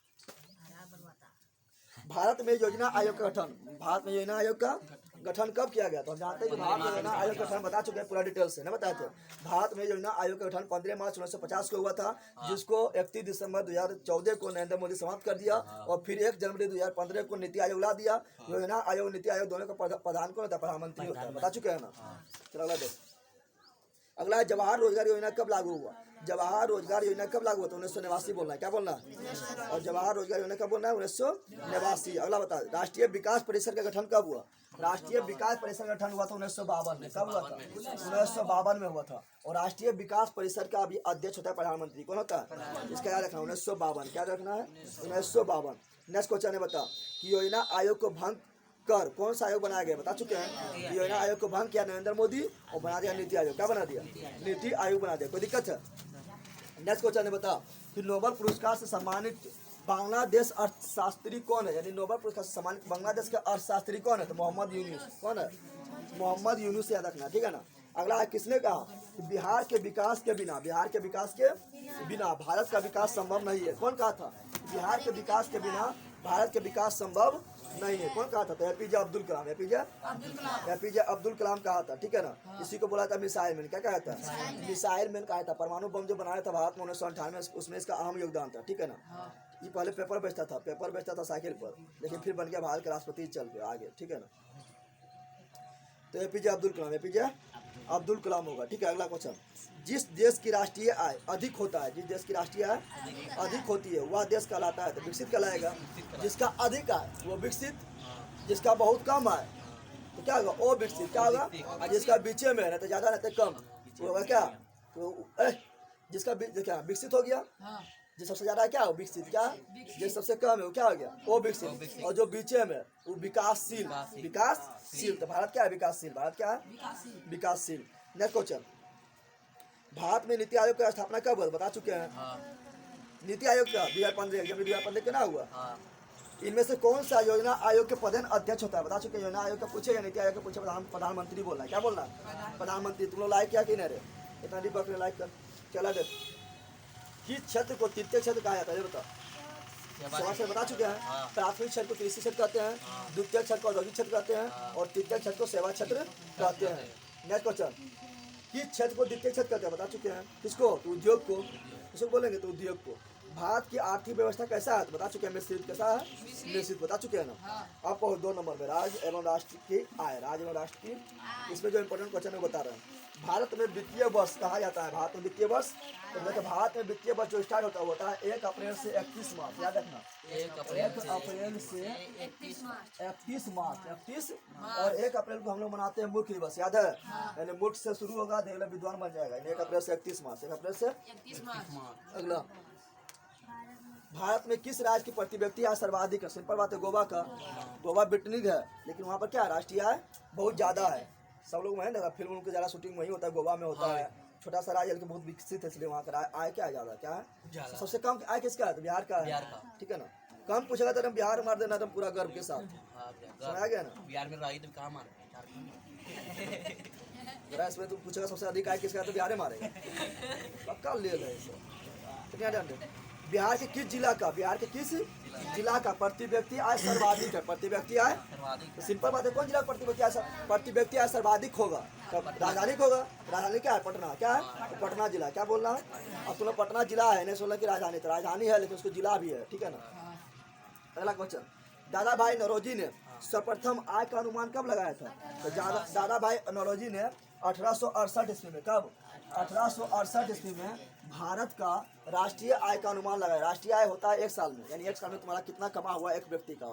भारत में योजना आयोग का गठन, भारत में योजना आयोग का गठन कब किया गया? तो हम जानते हैं कि भारत में योजना आयोग का गठन बता चुके हैं पूरा डिटेल से, ना बताए थे। भारत में योजना आयोग का गठन 15 मार्च 1950 को हुआ था, जिसको 31 दिसंबर 2014 को नरेंद्र मोदी समाप्त कर दिया। और फिर 1 जनवरी 2015 को नीति आयोग ला दिया। योजना आयोग नीति आयोग दोनों का प्रधान कौन होता है? प्रधानमंत्री होता है। बता चुके हैं ना? चलो अगला देख। अगला है जवाहर रोजगार योजना कब लागू हुआ? जवाहर रोजगार योजना कब लागू हुआ? तो 1989 बोलना है। क्या बोलना है? और जवाहर रोजगार योजना कब बोलना है? 1989। अगला बता, राष्ट्रीय विकास परिषद का गठन कब हुआ? राष्ट्रीय विकास परिषद का गठन हुआ था 1952 में। कब हुआ था? 1952 में हुआ था। और राष्ट्रीय विकास परिषद का अभी अध्यक्ष होता है प्रधानमंत्री। कौन होता है? इसका याद रखना 1952। क्या रखना है? 1952। नेक्स्ट क्वेश्चन है, बता कि योजना आयोग को भंग कर कौन सा आयोग बनाया गया? बता चुके हैं। योजना आयोग को भंग किया नरेंद्र मोदी और बना दिया नीति आयोग। क्या बना दिया? नीति आयोग बना दिया। कोई दिक्कत है? नेक्स्ट क्वेश्चन है, बता कि नोबेल पुरस्कार से सम्मानित बांग्लादेश अर्थशास्त्री कौन है? यानी नोबेल पुरस्कार से सम्मानित बांग्लादेश के अर्थशास्त्री कौन है? तो मोहम्मद यूनुस। कौन है? मोहम्मद यूनुस याद रखना, ठीक है ना? अगला है, किसने कहा कि बिहार के विकास के बिना भारत का विकास संभव नहीं है? कौन कहा था? बिहार के विकास के बिना भारत के विकास संभव नहीं है। कौन कहा था? तो एपीजे अब्दुल कलाम। एपीजे अब्दुल कलाम कहा था, ठीक है ना? इसी को बोला था मिसाइल मैन। क्या कहा था? मिसाइल मैन कहा था। परमाणु बम जो बनाया था भारत में 1998 में, उसमें इसका अहम योगदान था, ठीक है ना? ये पहले पेपर बेचता था साइकिल पर, लेकिन फिर बन गया भारत के राष्ट्रपति चल के आगे, ठीक है ना? तो एपीजे अब्दुल कलाम होगा, ठीक है। अगला क्वेश्चन, जिस देश की राष्ट्रीय आय अधिक होता है, जिस देश की राष्ट्रीय आय अधिक होती है वह देश कहलाता है। तो विकसित कहलाएगा। जिसका अधिक आय वो विकसित, जिसका बहुत कम आय तो क्या होगा? वो विकसित। क्या होगा? और जिसका बीचे में रहता ज़्यादा रहता कम वो होगा क्या? तो जिसका क्या विकसित हो गया, जो सबसे ज्यादा क्या हो? विकसित। क्या जो सबसे कम है वो क्या हो गया? वो विकसित। और जो बीचे में वो विकासशील। तो भारत क्या है? विकासशील। भारत क्या है? विकासशील। नेक्स्ट क्वेश्चन, भारत में नीति आयोग की स्थापना कब हुआ? बता चुके हैं। नीति आयोग का 2015 जब 2015 के ना हुआ। इनमें से कौन सा योजना आयोग के प्रधान अध्यक्ष होता है? बता चुके। योजना आयोग का पूछे या नीति आयोग का पूछे, प्रधानमंत्री बोलना है। क्या बोलना है? प्रधानमंत्री। तुम लोग लाइक किया कि नहीं रे? इतना डीप बकरे लाइक कर। चला देख, किस क्षेत्र को तृतीय क्षेत्र कहा जाता है? ये बता। सेवा क्षेत्र बता चुके हैं। प्राथमिक क्षेत्र को कृषि क्षेत्र कहते हैं, द्वितीय क्षेत्र को औद्योगिक क्षेत्र कहते हैं, और तृतीय क्षेत्र को सेवा क्षेत्र कहते हैं। नेक्स्ट क्वेश्चन, किस क्षेत्र को द्वितीय क्षेत्र कहते हैं? बता चुके हैं। किसको? तो उद्योग को। किसको बोलेंगे? तो उद्योग को। भारत की आर्थिक व्यवस्था कैसा है? तो बता चुके हैं। मिश्रित। कैसा है? मिश्रित। बता चुके हैं ना? अब 2 नंबर में राज्य एवं राष्ट्र की आय। राज्य एवं राष्ट्र की, इसमें जो इंपॉर्टेंट क्वेश्चन है बता रहे हैं। भारत में वित्तीय वर्ष कहा जाता है। भारत में वित्तीय वर्ष, तो भारत में वित्तीय वर्ष जो स्टार्ट होता है 1 अप्रैल से 31 मार्च। याद रखना, 1 अप्रैल से 31 मार्च। और 1 अप्रैल को हम लोग मनाते हैं मूर्ख दिवस। याद है? यानी मूर्ख से शुरू होगा, देवला विद्वान बन जाएगा। 1 अप्रैल से 31 मार्च। 1 अप्रैल से 31 मार्च। अगला, भारत में किस राज्य की प्रति व्यक्ति आय सर्वाधिक है? सिंपल बात है, गोवा का। गोवा ब्रिटेनिक है, लेकिन वहाँ पर क्या राष्ट्रीय आय बहुत ज़्यादा है। सब लोग वहीं ना, फिल्म उनके ज़्यादा शूटिंग वहीं होता है, गोवा में होता है। छोटा सा राज्य है लेकिन बहुत विकसित है, इसलिए वहाँ का आय क्या है ज़्यादा, क्या है ज़्यादा। सबसे कम आय किसका है, तो बिहार का है। बिहार का। ठीक है ना, कम पूछेगा तो हम बिहार मार देना, तुम पूरा गर्व के साथ। हाँ, समझ आ गया ना। बिहार में रही तो कहाँ मार झारखंड। जरा इसमें तुम पूछेगा सबसे अधिक आय किसका है, तो बिहार में मारेगा, पक्का ले लो इसे। कितना जानते, बिहार के किस जिला का, बिहार के किस जिला का प्रति व्यक्ति आय सर्वाधिक है, प्रति व्यक्ति आय, सर्वाधिक तो सिंपल बात है, कौन जिला का प्रति व्यक्ति आय सर्वाधिक होगा, कब राजधानी होगा, राजधानी क्या है, पटना, क्या है, तो पटना जिला, क्या बोलना है, अब तुम लोग पटना जिला है, नहीं सुनना कि राजधानी, तो राजधानी है लेकिन उसको जिला भी है। ठीक है ना। अगला क्वेश्चन, दादा भाई नौरोजी ने सर्वप्रथम आय का अनुमान कब लगाया था, तो दादा भाई नौरोजी ने 1868 ईस्वी में, कब, 1868 ईस्वी में भारत का राष्ट्रीय आय का अनुमान लगाया। राष्ट्रीय आय होता है एक साल में, यानी एक साल में तुम्हारा कितना कमा हुआ एक व्यक्ति का।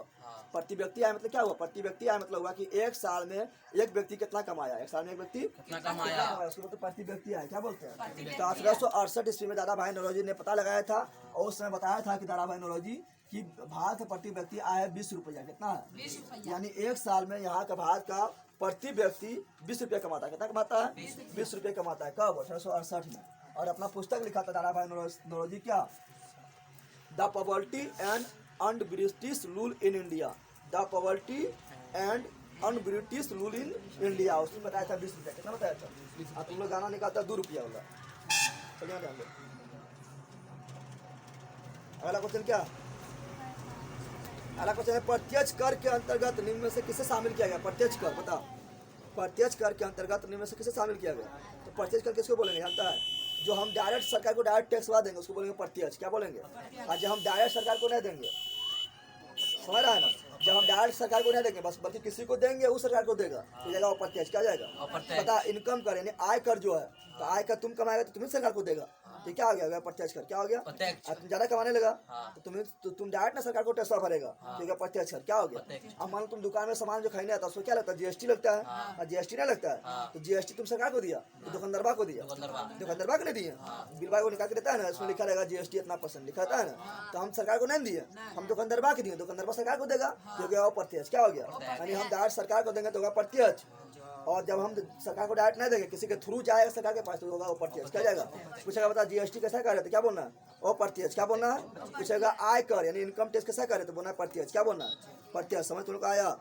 प्रति व्यक्ति आय मतलब क्या हुआ, प्रति व्यक्ति आय मतलब हुआ कि एक साल में एक व्यक्ति कितना कमाया, एक साल में एक व्यक्ति कितना कमाया, उसको तो प्रति व्यक्ति आय क्या बोलते हैं। तो 1868 ईस्वी में दादा भाई नौरोजी ने पता लगाया था, और उस समय बताया था कि दादा भाई नौरोजी कि भारत प्रति व्यक्ति आय है 20 रुपया, कितना है, 20 रुपया। यानी एक साल में यहाँ का भारत का प्रति व्यक्ति 20 रुपया कमाता है, कितना कमाता है, 20 रुपया कमाता है, कब, 1868 में। और अपना पुस्तक लिखा था दादा भाई नौरोजी, क्या, the poverty and un-British rule in India, the poverty and un-British rule in India, उसने बताया था 20 रुपया, कितना बताया था, तुम लोग गाना निकालता 2 रुपया वाला। चलिए ध्यान दो, अगला क्वेश्चन क्या, अगला क्वेश्चन है, प्रत्यक्ष कर के अंतर्गत निम्न में से किसे शामिल किया गया, प्रत्यक्ष कर, बताओ, प्रत्यक्ष कर के अंतर्गत निम्न में से किसे शामिल किया गया, तो प्रत्यक्ष कर किसको बोलेंगे, जानता है, जो हम डायरेक्ट सरकार को डायरेक्ट टैक्स वाला देंगे उसको बोलेंगे प्रत्यक्ष, क्या बोलेंगे, और जब हम डायरेक्ट सरकार को नहीं देंगे, समझ रहा है ना, जब हम डायरेक्ट सरकार को नहीं देंगे बस बल्कि किसी को देंगे उस सरकार को देगा, तो जाएगा वो प्रत्यक्ष, क्या जाएगा, अप्रत्यक्ष। पता, इनकम कर यानी आय कर जो है, तो आय कर तुम कमाएगा तो तुम्हें सरकार को देगा, तो क्या हो गया, प्रत्यक्ष कर, क्या हो गया, प्रत्यक्ष। तुम ज्यादा कमाने लगा हाँ। तो तुम डायरेक्ट ना सरकार को टैक्स भरेगा, तो क्या प्रत्यक्ष कर, क्या हो गया। प्रत्यक्ष। अब मान लो तुम दुकान में सामान जो खरीदने आता है उसको क्या लगता है, जीएसटी लगता है, और जीएसटी नहीं लगता है, तो जीएसटी तुम सरकार को दिया, तो दुकानदारबा को दिया, दुकानदारबा को नहीं दिया, बिलवा को निकाल के देता है ना, उसमें लिखा रहेगा जीएसटी इतना % लिखा रहता है ना, तो हम सरकार को नहीं दिए, हम दुकानदारबा के दिए, दुकानदारबा सरकार को देगा, तो गया वो प्रत्यक्ष, क्या हो गया, यानी हम डायरेक्ट सरकार को देंगे तो होगा प्रत्यक्ष, और जब हम सरकार को डायरेक्ट नहीं देंगे किसी के थ्रू जाएगा सरकार के पास तो होगा वो प्रत्यक्ष, क्या जाएगा, पूछेगा बता जीएसटी कैसा करे तो क्या बोलना है, वो प्रत्यक्ष, क्या बोलना है, पूछेगा आय कर यानी इनकम टैक्स कैसा करे तो बोलना है प्रत्यक्ष, क्या बोलना है, प्रत्यक्ष। समझ तुम लोग आया,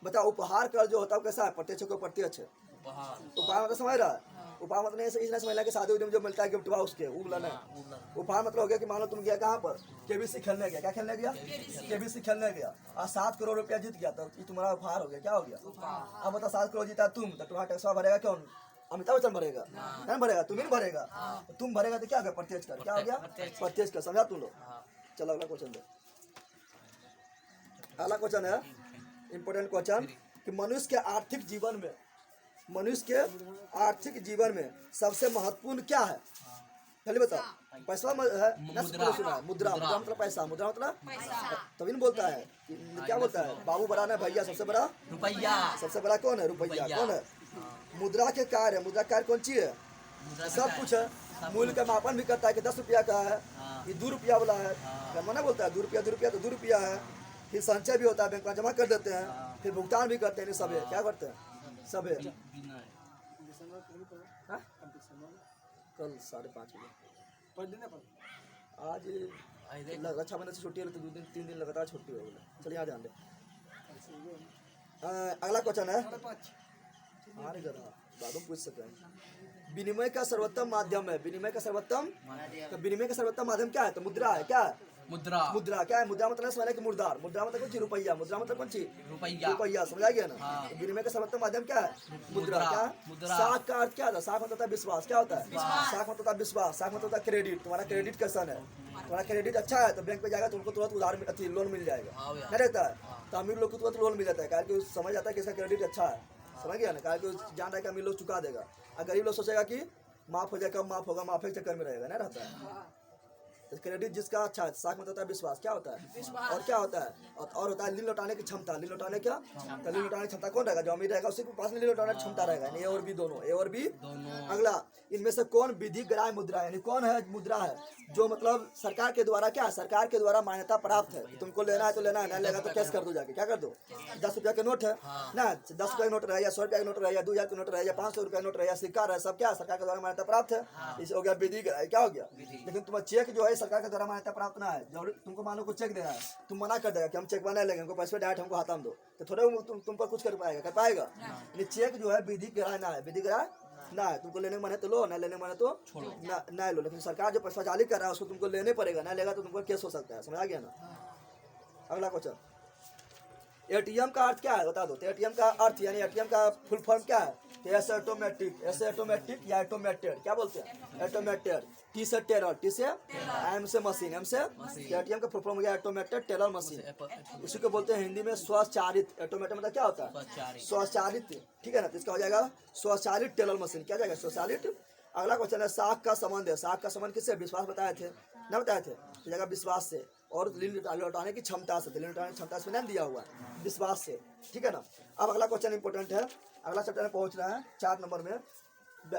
बताओ उपहार कर जो होता है कैसा है, प्रत्यक्ष को प्रत्यक्ष है, उपहार मतलब समझ रहा है, उपहार मतलब इसने समझ कि शादी उदी में जो मिलता है गिफ्ट उसके वो बोला नहीं, उपहार मतलब हो गया कि मान लो तुम गया कहाँ पर, केबीसी खेलने गया, क्या खेलने गया, केबीसी खेलने गया, और 7 करोड़ रुपया जीत गया, तो ये तुम्हारा उपहार हो गया, क्या हो गया, अब बता 7 करोड़ जीता तुम, तो तुम्हारा टैक्स भरेगा कौन, अमिताभ बच्चन भरेगा, नहीं भरेगा, तुम ही भरेगा, तुम भरेगा तो क्या हो गया प्रत्यक्ष कर, क्या हो गया प्रत्यक्ष कर, समझा तुम लोग। चलो अगला क्वेश्चन दो, अगला क्वेश्चन है इंपोर्टेंट क्वेश्चन कि मनुष्य के आर्थिक जीवन में, मनुष्य के आर्थिक जीवन में सबसे महत्वपूर्ण क्या है, पहले बताओ, पैसा है, मुद्रा। सुना, मुद्रा, मुद्रा मतलब पैसा, मुद्रा मतलब तभी नहीं बोलता है कि क्या बोलता है, बाबू बड़ा ना भैया, सबसे बड़ा रुपया, सबसे बड़ा कौन है, रुपया, कौन है, मुद्रा के कार्य, मुद्रा कार्य कौन चीज है, सब कुछ है, मूल्य का मापन भी करता है कि 10 रुपया का है, ये 2 रुपया वाला है, क्या मना बोलता है 2 रुपया तो 2 रुपया है, फिर संचय भी होता है, बैंक में जमा कर देते हैं, फिर भुगतान भी करते हैं, सब है, क्या करते हैं सब है। हाँ? कल 5:30 बजे आज रक्षाबंधन से छुट्टी है तो 2-3 दिन लगातार छुट्टी हो गई। चलिए यहाँ ध्यान दे, अगला क्वेश्चन है, अरे जरा बाबू पूछ सकते हैं, विनिमय का सर्वोत्तम माध्यम है, विनिमय का सर्वोत्तम, तो विनिमय का सर्वोत्तम माध्यम क्या है, तो मुद्रा है, क्या है, मुद्रा, मुद्रा क्या है, मुद्रा मतलब समझना कि मुर्दार, मुद्रा मतलब कौन सी, रुपया, मुद्रा मतलब कौन सी, रुपया, रुपया, समझा गया ना। तो विनिमय का सर्वोत्तम माध्यम क्या है, मुद्रा, क्या है, मुद्रा। साख का अर्थ क्या होता है, साख मतलब होता है विश्वास, क्या होता है, साख मतलब होता है विश्वास, साख मतलब होता है क्रेडिट, तुम्हारा क्रेडिट कैसा है, तुम्हारा क्रेडिट अच्छा है तो बैंक पे जाएगा तुमको तुरंत उधार लोन मिल जाएगा, नहीं रहता है, तो अमीर लोग को तुरंत लोन मिल जाता है, कारण कि समझ आता है कि इसका क्रेडिट अच्छा है, समझ गया ना, कारण कि जान रहा है कि अमीर लोग चुका देगा, और गरीब लोग सोचेगा कि माफ हो जाए, कब माफ होगा, माफी के चक्कर में रहेगा, नहीं रहता है। क्रेडिट जिसका अच्छा है, साख मतलब होता है विश्वास, क्या होता है, और क्या होता है, और होता है लीन लौटाने की क्षमता, लीन लौटाने क्या, तो लीन लौटाने की क्षमता कौन रहेगा, जो अमीर रहेगा उसके पास लीन लौटाने की क्षमता रहेगा, ए और बी दोनों, ए और बी। अगला इनमें से कौन विधिग्राह्य मुद्रा है, यानी कौन है मुद्रा है जो मतलब सरकार के द्वारा क्या, सरकार के द्वारा मान्यता प्राप्त है कि तुमको लेना है तो लेना है, नहीं लेगा तो कैश कर दो, जाके क्या कर दो। 10 रुपया के नोट है ना, 10 रुपया के नोट रहे या 100 रुपया के नोट रहे या 2000 के नोट रहे या 500 रुपया के नोट रहे या सिक्का रहे, सब क्या सरकार के द्वारा मान्यता प्राप्त है। इसे हो गया विधिग्राह्य, क्या हो गया। लेकिन तुम्हारा चेक जो है सरकार के द्वारा मान्यता प्राप्त ना है, जरूर तुमको मान लो कुछ चेक देना है, तुम मना कर देगा कि हम चेक बना लेंगे, हमको पैसे डायरेक्ट हमको हाथ में दो, तो थोड़े तुम पर कुछ कर पाएगा। चेक जो है विधिग्राह्य ना है, विधिग्राह्य ना है, तुमको लेने मन है तो लो, ना लेने मन है तो ना लो। लेकिन सरकार जो पैसा जारी कर रहा है उसको तुमको लेने पड़ेगा, ना लेगा तो तुमको केस हो सकता है, समझ आ गया ना। अगला क्वेश्चन, एटीएम का अर्थ क्या है बता दो। तो एटीएम का अर्थ यानी एटीएम का फुल फॉर्म क्या है, ऐसे ऑटोमेटिक या ऑटोमेटेड, क्या बोलते हैं ऑटोमेटेड, टी से टेलर, टी से एम से मशीन, एम से एटीएम का फुल फॉर्म हो गया ऑटोमेटेड टेलर मशीन। इसी को बोलते हैं हिंदी में स्वचालित, ऑटोमेटेड मतलब क्या होता है स्वचालित, ठीक है ना। तो इसका हो जाएगा स्वचालित टेलर मशीन, क्या जाएगा स्वचालित। अगला क्वेश्चन है साख का संबंध है, साख का संबंध किससे, विश्वास बताए थे ना, बताए थे, तो जगह विश्वास से, और ऋण लौटाने की क्षमता से, ऋण लौटाने की क्षमता से नहीं दिया हुआ है, विश्वास से, ठीक है ना। अब अगला क्वेश्चन इंपॉर्टेंट है, अगला चैप्टर में पहुंच रहा है 4 नंबर में,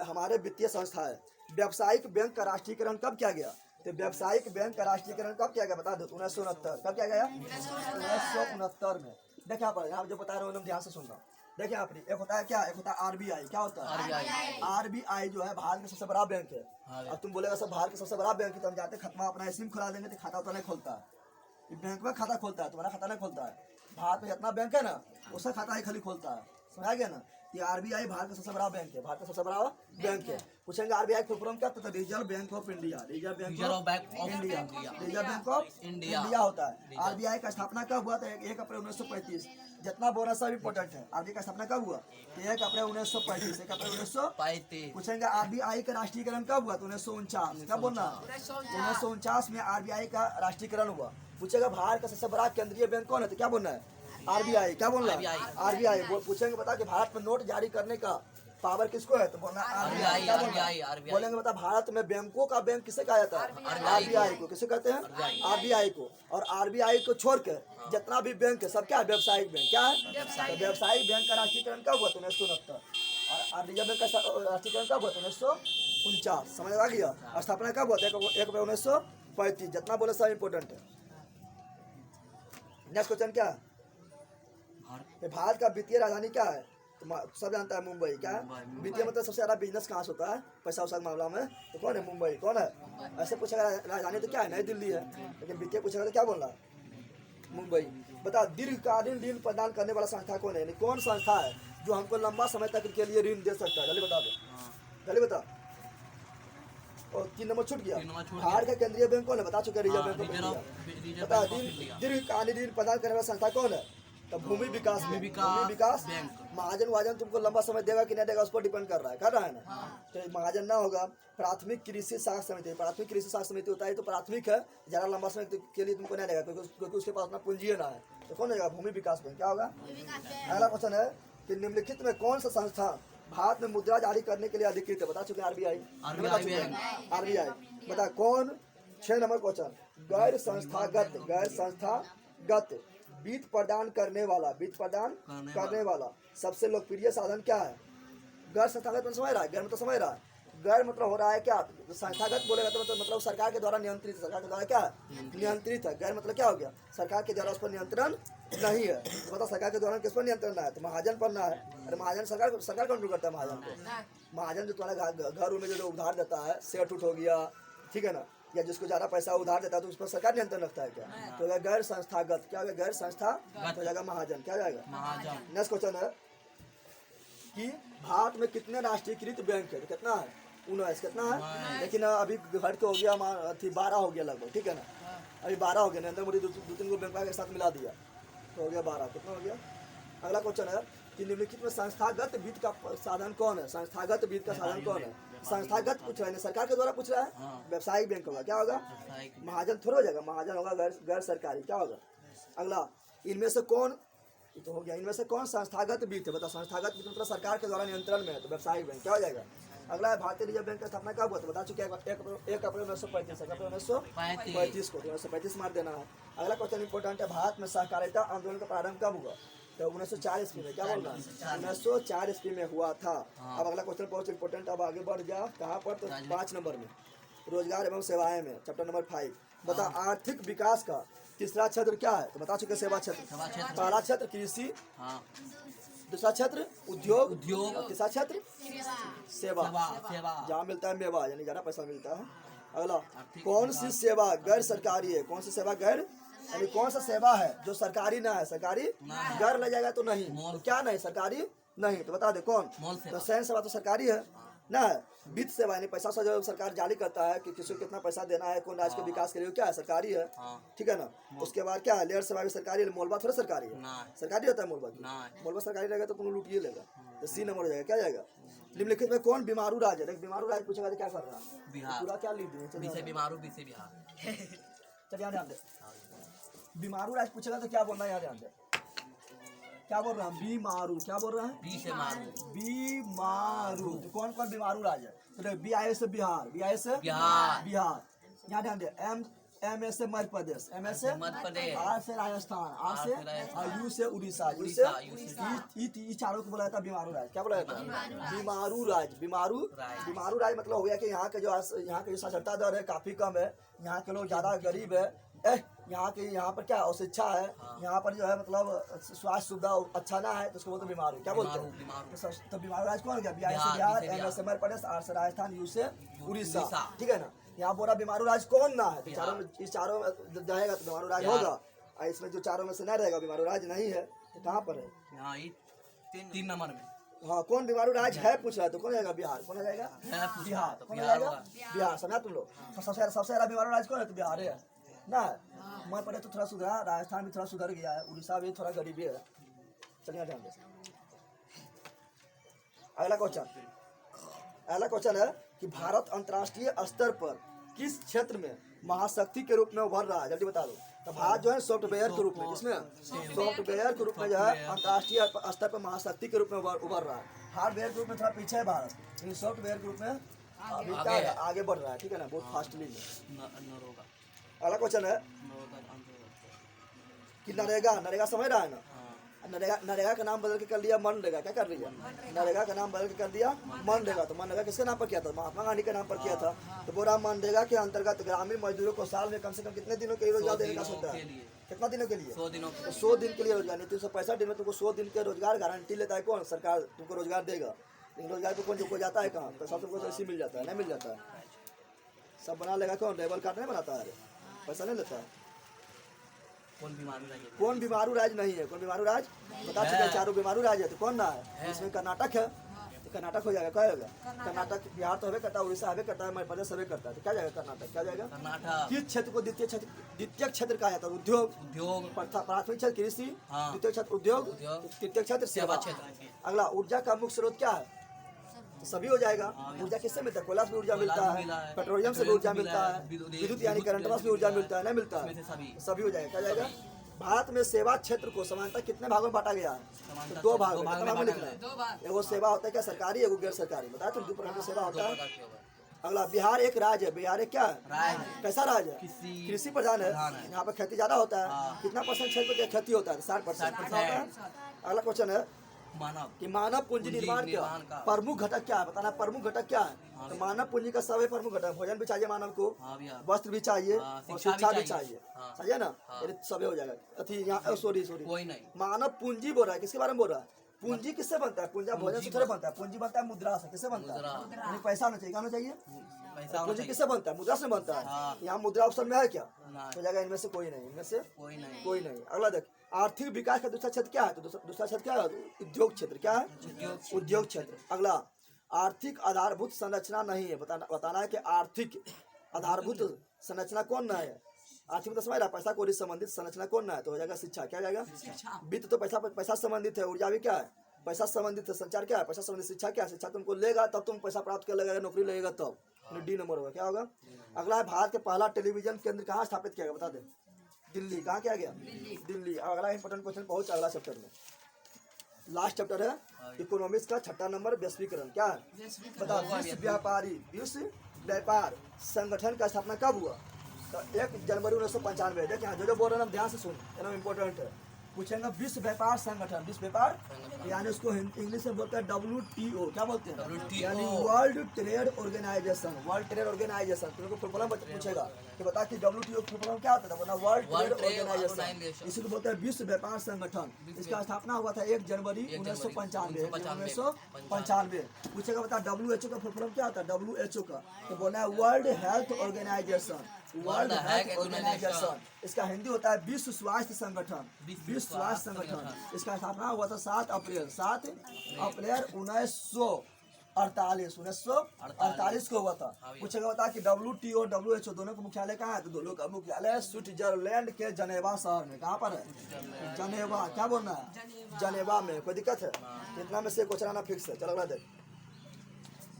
हमारे वित्तीय संस्था है। व्यावसायिक बैंक का राष्ट्रीयकरण कब किया गया, तो व्यावसायिक बैंक का राष्ट्रीयकरण कब किया गया बता दो, 1969, कब किया गया 1969 में। देखिए यहाँ पर, आप जो बता रहे हो एकदम ध्यान से सुनना। देखिए यहाँ पर एक होता है क्या, एक होता है आरबीआई, क्या होता है आरबीआई जो है भारत का सबसे बड़ा बैंक है। अब तुम बोलेगा सब भारत का सबसे बड़ा बैंक है तो हम जाते खतमा अपना सिम खुला देंगे तो खाता उतना नहीं खोलता है, बैंक में खाता खोलता है, तुम्हारा खाता नहीं खोलता है। भारत में जितना बैंक है ना उसका खाता ही खाली खोलता है, समझा गया ना। ये आरबीआई भारत का सबसे बड़ा बैंक है, भारत का सबसे बड़ा बैंक है। पूछेंगे आरबीआई फुल फॉर्म क्या, तो reserve bank of India, reserve bank of India होता है। आरबीआई का स्थापना कब हुआ था, 1 अप्रैल 1935। जितना बोनस सब इंपॉर्टेंट है, आरबीआई का स्थापना कब हुआ, 1 अप्रैल 1935, 1 अप्रैल 1935। पूछेंगे आरबीआई का राष्ट्रीयकरण कब हुआ, तो 1949, क्या बोलना 1949 में आरबीआई का राष्ट्रीयकरण हुआ। पूछेगा भारत का सबसे बड़ा केंद्रीय बैंक कौन है, तो क्या बोलना है आरबीआई, क्या बोलना है आरबीआई। पूछेंगे बता कि भारत में नोट जारी करने का पावर किसको है, तो बोलना आरबीआई। बोलेंगे बता भारत में बैंकों का बैंक किसे कहा जाता है, आरबीआई को। किसे कहते हैं, आरबीआई को। और आरबीआई को छोड़ के जितना भी बैंक है सब क्या है, व्यवसायिक बैंक, क्या है तो व्यवसायिक बैंक का राष्ट्रीयकरण कब हुआ, 1969। और रिजर्व बैंक का राष्ट्रीयकरण कब हुआ, 1949, समझ आ गया। और स्थापना कब हुआ, 1 अप्रैल 1935। जितना बोले सब इम्पोर्टेंट है। नेक्स्ट क्वेश्चन क्या है, भारत का वित्तीय राजधानी क्या है, तो सब जानता है मुंबई, क्या है वित्तीय मतलब सबसे ज्यादा बिजनेस कहाँ से होता है, पैसा वैसा के मामला में, तो कौन है मुंबई, कौन है। ऐसे पूछेगा राजधानी तो क्या है, नई दिल्ली है, लेकिन वित्तीय पूछेगा तो क्या बोलना मुंबई। बता दीर्घकालीन ऋण प्रदान करने वाला संस्था कौन है, यानी कौन संस्था है जो हमको लंबा समय तक के लिए ऋण दे सकता है, जल्दी बता दो, जल्दी बता। और 3 नंबर छूट गया, भारत का केंद्रीय बैंक कौन है, बता चुके रिजर्व बैंक ऑफ इंडिया। बता दीर्घकालीन ऋण प्रदान करने वाला संस्था कौन है, तो भूमि विकास बैंक। महाजन वाजन तुमको लंबा समय देगा कि नहीं देगा उस पर डिपेंड कर रहा है ना। तो महाजन ना होगा। प्राथमिक कृषि साख समिति, प्राथमिक कृषि साख समिति होता है, तो प्राथमिक है, ज्यादा लंबा समय के लिए तुमको नहीं देगा क्योंकि उसके पास अपना पूंजी ना है, तो कौन देगा भूमि विकास बैंक, क्या होगा। अगला क्वेश्चन है कि निम्नलिखित में कौन सा संस्था भारत में मुद्रा जारी करने के लिए अधिकृत है, बता चुके आरबीआई। बता कौन। 6 नंबर क्वेश्चन, गैर संस्थागत वित्त प्रदान करने वाला सबसे लोकप्रिय साधन क्या है। गैर संस्थागत समझ रहा है, गैर मतलब समझ रहा है, गैर मतलब हो रहा है क्या, तो संस्थागत बोलेगा तो मतलब सरकार के द्वारा नियंत्रित, सरकार के द्वारा क्या नियंत्रित है। गैर मतलब क्या हो गया, सरकार के द्वारा उस पर नियंत्रण नहीं है। तो मतलब सरकार के द्वारा किस पर नियंत्रण ना है, तो महाजन पर ना है। अरे महाजन सरकार कंट्रोल करता है महाजन को। महाजन जो तुम्हारा घर में जो उधार देता है, सेट उठ हो गया, ठीक है ना, या जिसको ज्यादा पैसा उधार देता है तो उस पर सरकार नियंत्रण रखता है क्या, तो गैर संस्थागत, क्या होगा गैर संस्थागत हो जाएगा महाजन, क्या जाएगा। नेक्स्ट क्वेश्चन है कि भारत में कितने राष्ट्रीयकृत बैंक है, तो कितना है 19, कितना है, लेकिन अभी घट के हो गया 12 हो गया लगभग, ठीक है ना, अभी 12 हो गया, नरेंद्र मोदी 2-3 को बैंक के साथ मिला दिया तो हो गया 12, कितना हो गया। अगला क्वेश्चन है कि निम्नलिखित में संस्थागत वित्त का साधन कौन है, संस्थागत वित्त का साधन कौन है। संस्थागत पूछ रहा है, सरकार के द्वारा पूछ रहा है, व्यवसायिक बैंक होगा, क्या होगा महाजन थोड़ा हो जाएगा, महाजन होगा गैर सरकारी, क्या होगा। अगला, इनमें से कौन, तो हो गया, इनमें से कौन संस्थागत वित्त है, बता संस्थागत वित्त मतलब सरकार के द्वारा नियंत्रण में है, तो व्यवसायिक बैंक क्या हो जाएगा। अगला है भारतीय रिजर्व बैंक का स्थापना कब हुआ, तो बता चुके 1 अप्रैल 1935 को, 1935 मार देना है। अगला क्वेश्चन इंपॉर्टेंट है, भारत में सहकारिता आंदोलन का प्रारंभ कब हुआ, तो 1904 ईस्वी में, क्या बोल रहा है, 1904 ईस्वी में हुआ था। हाँ। अब अगला क्वेश्चन बहुत इंपॉर्टेंट, अब आगे बढ़ गया कहाँ पर, तो 5 नंबर में, रोजगार एवं सेवाएं में, चैप्टर नंबर 5। बता आर्थिक विकास का तीसरा क्षेत्र क्या है, तो बता चुके सेवा क्षेत्र। सेवा क्षेत्र। पहला क्षेत्र कृषि, हाँ दूसरा क्षेत्र उद्योग, उद्योग। और तीसरा क्षेत्र सेवा, सेवा जहाँ मिलता है मेवा, यानी ज्यादा पैसा मिलता है। अगला, आर्थिक कौन सी सेवा गैर सरकारी है, कौन सी सेवा गैर, यानी कौन सा सेवा है जो सरकारी ना है, सरकारी नहीं। गैर ले जाएगा तो नहीं, मॉल। तो क्या नहीं, सरकारी नहीं, तो बता दे कौन। मॉल तो सेवा। सैन्य सेवा तो सरकारी है ना है। वित्त सेवा यानी पैसा से जो सरकार जारी करता है कि किसी को कितना पैसा देना है, कौन राज्य के विकास के लिए, क्या है, सरकारी है, हाँ। ठीक है ना। उसके बाद क्या है, लेयर सेवा भी सरकारी है, मोलबा थोड़ा सरकारी है, नहीं। सरकारी होता है मोलबा, नहीं। मोलबा सरकारी रहेगा तो तुम लूटिए लेगा, तो सी नंबर हो जाएगा, क्या जाएगा। निम्नलिखित में कौन बीमारू राज्य है, बीमारू राज्य पूछेगा तो क्या कर रहा है, बिहार। पूरा क्या लिख दिए, विषय बीमारू विषय बिहार। चल यहाँ ध्यान दे, बीमारू राज्य पूछेगा तो क्या बोलना है, यहाँ ध्यान दे, क्या बोल रहा है, बीमारू, क्या बोल रहा है, बी से मारू। बीमारू, तो कौन कौन बीमारू राज्य है, तो देख, बी आई से बिहार, बी आई से बिहार। बिहार, यहाँ ध्यान दे, एम एस से मध्य प्रदेश, एम एस से मध्य प्रदेश। आर से राजस्थान, आर से आर से राजस्थान। और यू से उड़ीसा, यू उड़ीसा, से यू से ई चारों को बोला जाता है बीमारू राज्य, क्या बोला जाता है, बीमारू राज्य, बीमारू राज्य। बीमारू राज्य मतलब हो गया कि यहाँ के जो साक्षरता दर है काफी कम है, यहाँ के लोग ज्यादा गरीब है, यहाँ पर क्या शिक्षा है, यहाँ पर जो है मतलब स्वास्थ्य सुविधा अच्छा ना है, तो उसको बोलते बीमारू, क्या बोलते हैं, बीमारू। तो बीमारू राज्य कौन हो गया, बिहार से बिहार, बिहार, एम एस से मध्य प्रदेश, आर से राजस्थान, यू से उड़ीसा, उड़ीसा। ठीक है ना। यहाँ बोला बीमारू राज्य कौन ना है, तो बिहार। चारों में, इस चारों में जाएगा तो बीमारू राज्य बिहार। होगा, और इसमें जो चारों में से नहीं रहेगा बीमारू राज्य नहीं है, तो कहाँ पर है, यहाँ ये 3 नंबर में। हाँ कौन बीमारू राज्य है पूछ रहा है, तो कौन जाएगा, बिहार, कौन जाएगा, है पूछ रहा बिहार, है, तो कौन बिहार जाएगा, होगा। बिहार, समझा तुम लोग। सबसे ज्यादा बीमारू राज्य कौन है, तो बिहार है ना। मध्य प्रदेश तो थोड़ा सुधरा, राजस्थान भी थोड़ा सुधर गया है, उड़ीसा भी थोड़ा गरीबी है। चलिए ध्यान दे, अगला क्वेश्चन है कि भारत अंतर्राष्ट्रीय स्तर पर किस क्षेत्र में महाशक्ति के रूप में उभर रहा है, जल्दी बता दो। तो भारत जो है सॉफ्टवेयर के रूप में, किसमें, सॉफ्टवेयर के रूप में जो है अंतर्राष्ट्रीय स्तर पर महाशक्ति के रूप में उभर रहा है। हार्डवेयर के रूप में थोड़ा पीछे है भारत, लेकिन सॉफ्टवेयर के रूप में अभी क्या है, आगे बढ़ रहा है, ठीक है ना, बहुत फास्टली में। नरोगा। अगला क्वेश्चन है कि नरेगा समझ रहा है ना, नरेगा का नाम बदल के कर दिया मनरेगा, क्या कर रही है, नरेगा का नाम बदल के कर दिया मनरेगा। तो मनरेगा किसके नाम पर किया था, महात्मा गांधी के नाम पर किया था। तो बोला मनरेगा के अंतर्गत ग्रामीण मजदूरों को साल में कम से कम कितने दिनों के लिए रोजगार देने का सोचता है, कितना दिनों के लिए, 100 दिनों तो 100 दिन के लिए रोजगार, नहीं 365 दिन में तुमको 100 दिन के रोजगार गारंटी लेता है कौन, सरकार तुमको रोजगार देगा। लेकिन रोजगार पे कौन जो जाता है कहाँ, पैसा तुमको तो ऐसे मिल जाता है, नहीं मिल जाता है, सब बना लेगा कौन, लेबर कार्ड नहीं बनाता है, पैसा नहीं लेता है। कौन बीमारू राज्य, कौन बीमारू राज्य नहीं है, कौन बीमारू राज्य बता चुके, चारों बीमारू राज्य है, तो कौन ना है, इसमें कर्नाटक है, तो कर्नाटक हो जाएगा, क्या होगा, कर्नाटक, बिहार तो हवे करता है, उड़ीसा हवे करता है, मध्य प्रदेश हवे करता है, तो क्या जाएगा कर्नाटक, क्या जाएगा। कर्नाटक। किस क्षेत्र को द्वितीय क्षेत्र कहा जाता है, उद्योग, उद्योग। प्राथमिक क्षेत्र कृषि, हाँ। द्वितीय क्षेत्र उद्योग, उद्योग। तृतीय क्षेत्र सेवा। क्षेत्र। अगला, ऊर्जा का मुख्य स्रोत क्या है, तो सभी हो जाएगा। ऊर्जा किससे मिलता है, कोयला से ऊर्जा मिलता कोयला से मिला है, है, पेट्रोलियम से भी ऊर्जा मिलता है, विद्युत विद्युत यानी करंट से भी ऊर्जा मिलता है, नहीं मिलता इसमें से है, सभी हो जाएगा, क्या जाएगा। भारत में सेवा क्षेत्र को समानता कितने भागों में बांटा गया है, समानता तो 2 भाग दो में, भाग कितना में भाग में बांटा लिखना है, एगो सेवा होता है क्या सरकारी, एगो गैर सरकारी, बताया तुम 2 प्रकार की सेवा होता है। की होगा। अगला, बिहार एक राज्य है, बिहार एक क्या है, राज्य। कैसा राज्य है, कृषि कृषि प्रधान है, प्रधान है। यहाँ पर खेती ज्यादा होता है, हाँ। कितना परसेंट क्षेत्र पे खेती होता है, 60%। कितना होता है। अगला क्वेश्चन है मानव कि मानव पूंजी निर्माण का प्रमुख घटक क्या है, बताना प्रमुख घटक क्या है। तो मानव पूंजी का सभी प्रमुख घटक, भोजन भी चाहिए मानव को, हाँ भैया। वस्त्र भी चाहिए, हाँ, और शिक्षा शिक्षा भी भी चाहिए, हाँ। सही है ना, हाँ। ये सभी हो जाएगा। अथी यहाँ सॉरी कोई नहीं। मानव पूंजी बोल रहा है, किसके बारे में बोल रहा है, पूंजी किससे बनता है, पूंजी भोजन से थोड़े बनता है, पूंजी बनता है मुद्रा से, किससे बनता है, यानी पैसा होना चाहिए, क्या होना चाहिए, पैसा होना पूंजी चाहिए। किससे बनता है, मुद्रा से बनता है। हाँ। यहाँ मुद्रा ऑप्शन में है क्या, नहीं। तो जाएगा इनमें से कोई नहीं, इनमें से कोई नहीं। कोई नहीं। अगला देख, आर्थिक विकास का दूसरा क्षेत्र क्या है, तो दूसरा क्षेत्र क्या है, उद्योग क्षेत्र, क्या है, उद्योग क्षेत्र। अगला, आर्थिक आधारभूत संरचना नहीं है, बताना है कि आर्थिक आधारभूत संरचना कौन ना है, आर्थिक मतलब समझ रहा, पैसा को संबंधित संरचना कौन ना है, तो हो जाएगा शिक्षा, क्या जाएगा, वित्त तो पैसा संबंधित है, ऊर्जा भी क्या है, पैसा संबंधित है, संचार क्या है, पैसा संबंधित, शिक्षा क्या है, शिक्षा तुमको लेगा तब तुम पैसा प्राप्त कर लगेगा, नौकरी लगेगा तब, डी नंबर होगा, क्या होगा। अगला है, भारत के पहला टेलीविजन केंद्र कहाँ स्थापित किया गया, बता दे, दिल्ली, कहाँ किया गया, दिल्ली। अगला इंपॉर्टेंट क्वेश्चन पहुंच अगला चैप्टर में, लास्ट चैप्टर है इकोनॉमिक्स का 6ठा नंबर, वैश्वीकरण, क्या है, बता, विश्व व्यापार संगठन का स्थापना कब हुआ, तो 1 जनवरी 1995। देखिए हाँ, जो बोल रहे हैं ध्यान से सुन, एकदम इम्पोर्टेंट है। पूछेगा विश्व व्यापार संगठन, विश्व व्यापार यानी उसको इंग्लिश में बोलते हैं WTO, क्या बोलते हैं, WTO यानी world trade organisation, world trade organisation. तुम लोग को फुल फॉर्म पूछेगा कि बता कि WTO फुल फॉर्म क्या होता है, वर्ल्ड ट्रेड ऑर्गेनाइजेशन, इसी को बोलते हैं विश्व व्यापार संगठन। इसका स्थापना हुआ था 1 जनवरी 1995। पूछेगा बता WHO का फुल फॉर्म क्या होता है, WHO का तो बोलना है world health organisation, world health organisation. इसका हिंदी होता है विश्व स्वास्थ्य संगठन, विश्व स्वास्थ्य संगठन। इसका स्थापना हुआ था 7 अप्रैल 1948 को हुआ था। पूछेगा बता कि WTO WHO दोनों का मुख्यालय कहाँ है, तो दोनों का मुख्यालय स्विट्जरलैंड के जनेवा शहर में। कहाँ पर है, जनेवा, क्या बोलना है, जनेवा में। कोई दिक्कत है, इतना में से क्वेश्चन आना फिक्स है। चलो अगला देख,